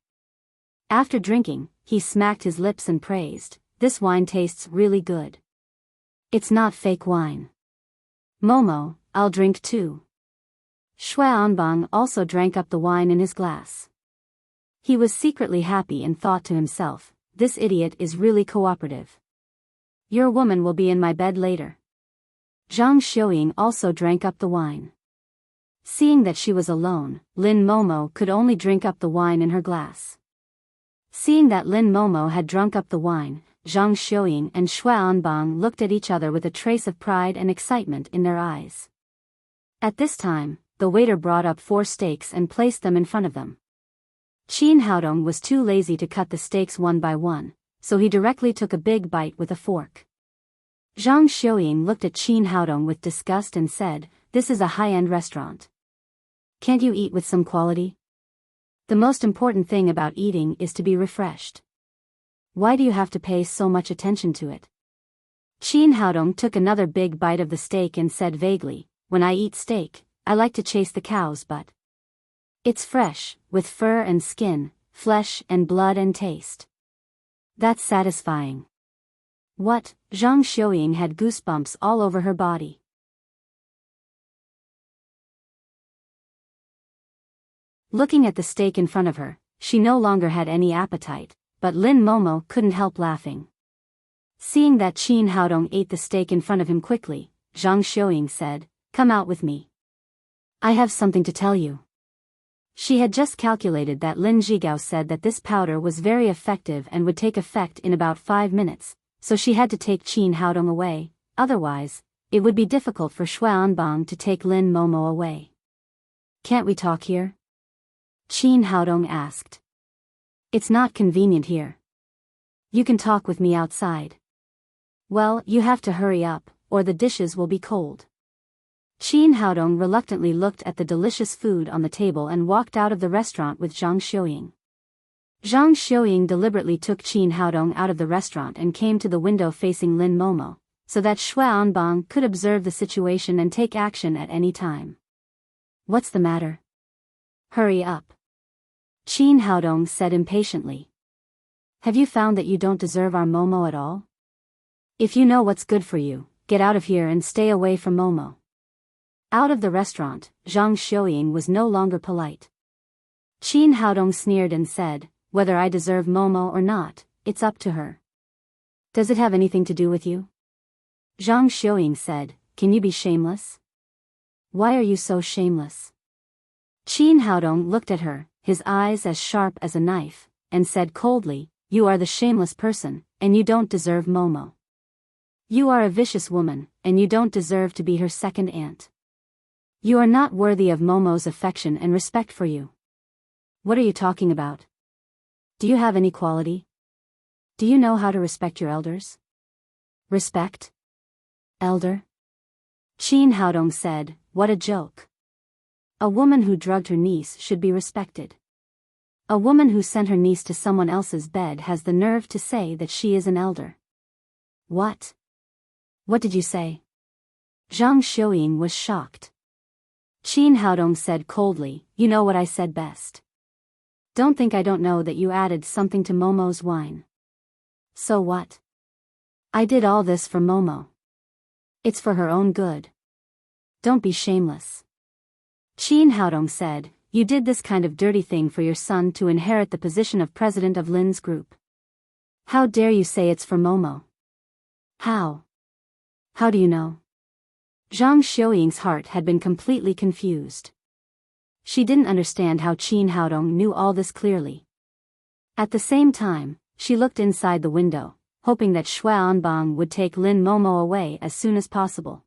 After drinking, he smacked his lips and praised, "This wine tastes really good. It's not fake wine. Momo, I'll drink too." Shui Anbang also drank up the wine in his glass. He was secretly happy and thought to himself, "This idiot is really cooperative. Your woman will be in my bed later." Zhang Xiuying also drank up the wine. Seeing that she was alone, Lin Momo could only drink up the wine in her glass. Seeing that Lin Momo had drunk up the wine, Zhang Xiuying and Shui Anbang looked at each other with a trace of pride and excitement in their eyes. At this time, the waiter brought up 4 steaks and placed them in front of them. Qin Haodong was too lazy to cut the steaks one by one, so he directly took a big bite with a fork. Zhang Xiuying looked at Qin Haodong with disgust and said, "This is a high-end restaurant. Can't you eat with some quality? The most important thing about eating is to be refreshed. Why do you have to pay so much attention to it?" Qin Haodong took another big bite of the steak and said vaguely, "When I eat steak, I like to chase the cows, but it's fresh, with fur and skin, flesh and blood and taste. That's satisfying. What? Zhang Xiuying had goosebumps all over her body. Looking at the steak in front of her, she no longer had any appetite, but Lin Momo couldn't help laughing. Seeing that Qin Haodong ate the steak in front of him quickly, Zhang Xiuying said, "Come out with me. I have something to tell you." She had just calculated that Lin Zhigao said that this powder was very effective and would take effect in about 5 minutes, so she had to take Qin Haodong away, otherwise, it would be difficult for Xuanbang to take Lin Momo away. "Can't we talk here?" Qin Haodong asked. "It's not convenient here. You can talk with me outside." "Well, you have to hurry up, or the dishes will be cold." Qin Haodong reluctantly looked at the delicious food on the table and walked out of the restaurant with Zhang Xiuying. Zhang Xiuying deliberately took Qin Haodong out of the restaurant and came to the window facing Lin Momo, so that Xuanbang could observe the situation and take action at any time. "What's the matter? Hurry up," Qin Haodong said impatiently. "Have you found that you don't deserve our Momo at all? If you know what's good for you, get out of here and stay away from Momo." Out of the restaurant, Zhang Xiuying was no longer polite. Qin Haodong sneered and said, "Whether I deserve Momo or not, it's up to her. Does it have anything to do with you?" Zhang Xiuying said, "Can you be shameless? Why are you so shameless?" Qin Haodong looked at her, his eyes as sharp as a knife, and said coldly, "You are the shameless person, and you don't deserve Momo. You are a vicious woman, and you don't deserve to be her second aunt. You are not worthy of Momo's affection and respect for you. What are you talking about? Do you have any quality? Do you know how to respect your elders?" "Respect? Elder?" Qin Haodong said, "What a joke. A woman who drugged her niece should be respected. A woman who sent her niece to someone else's bed has the nerve to say that she is an elder." "What? What did you say?" Zhang Xiuying was shocked. Qin Haodong said coldly, "You know what I said best. Don't think I don't know that you added something to Momo's wine." "So what? I did all this for Momo. It's for her own good. Don't be shameless." Qin Haodong said, "You did this kind of dirty thing for your son to inherit the position of president of Lin's group. How dare you say it's for Momo? How? How do you know?" Zhang Xiuying's heart had been completely confused. She didn't understand how Qin Haodong knew all this clearly. At the same time, she looked inside the window, hoping that Xuanbang would take Lin Momo away as soon as possible.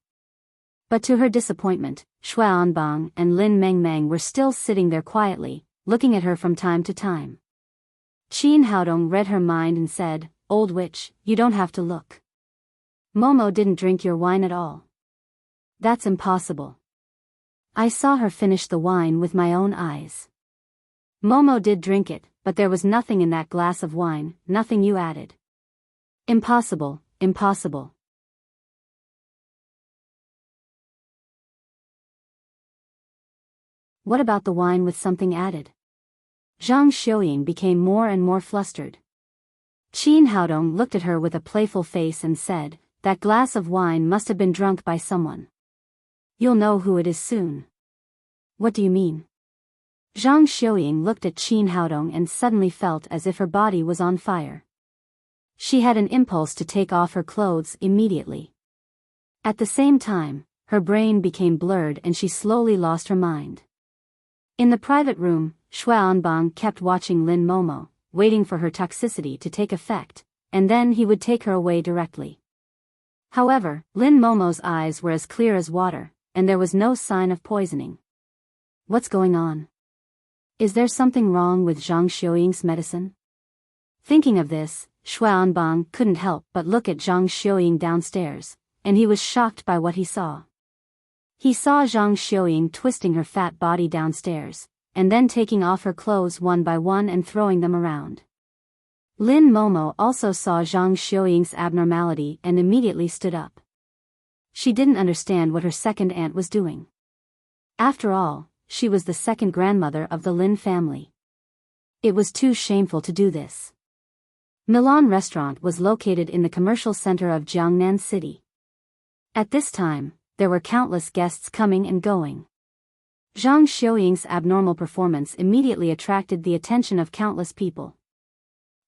But to her disappointment, Xuanbang and Lin Mengmeng were still sitting there quietly, looking at her from time to time. Qin Haodong read her mind and said, "Old witch, you don't have to look. Momo didn't drink your wine at all. That's impossible. I saw her finish the wine with my own eyes. Momo did drink it, but there was nothing in that glass of wine, nothing you added. Impossible, impossible." "What about the wine with something added?" Zhang Xiuying became more and more flustered. Qin Haodong looked at her with a playful face and said, "That glass of wine must have been drunk by someone. You'll know who it is soon." "What do you mean?" Zhang Xiuying looked at Qin Haodong and suddenly felt as if her body was on fire. She had an impulse to take off her clothes immediately. At the same time, her brain became blurred and she slowly lost her mind. In the private room, Xuanbang kept watching Lin Momo, waiting for her toxicity to take effect, and then he would take her away directly. However, Lin Momo's eyes were as clear as water, and there was no sign of poisoning. What's going on? Is there something wrong with Zhang Xiuying's medicine? Thinking of this, Xuanbang couldn't help but look at Zhang Xiuying downstairs, and he was shocked by what he saw. He saw Zhang Xiuying twisting her fat body downstairs, and then taking off her clothes one by one and throwing them around. Lin Momo also saw Zhang Xiuying's abnormality and immediately stood up. She didn't understand what her second aunt was doing. After all, she was the second grandmother of the Lin family. It was too shameful to do this. Milan restaurant was located in the commercial center of Jiangnan City. At this time, there were countless guests coming and going. Zhang Xiuying's abnormal performance immediately attracted the attention of countless people.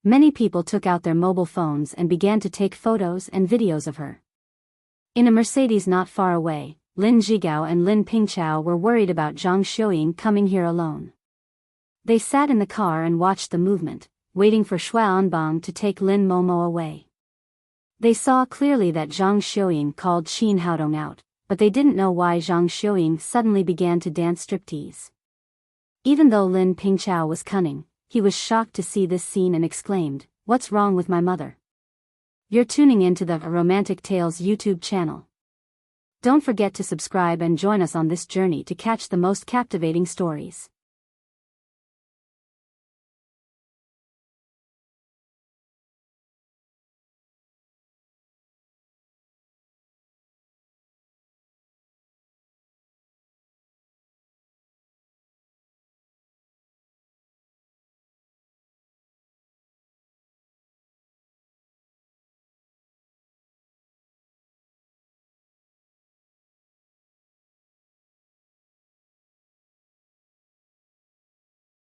Many people took out their mobile phones and began to take photos and videos of her. In a Mercedes not far away, Lin Zhigao and Lin Pingchao were worried about Zhang Xiuying coming here alone. They sat in the car and watched the movement, waiting for Xue Anbang to take Lin Momo away. They saw clearly that Zhang Xiuying called Qin Haodong out, but they didn't know why Zhang Xiuying suddenly began to dance striptease. Even though Lin Pingchao was cunning, he was shocked to see this scene and exclaimed, "What's wrong with my mother?" You're tuning into the Romantic Tales YouTube channel. Don't forget to subscribe and join us on this journey to catch the most captivating stories.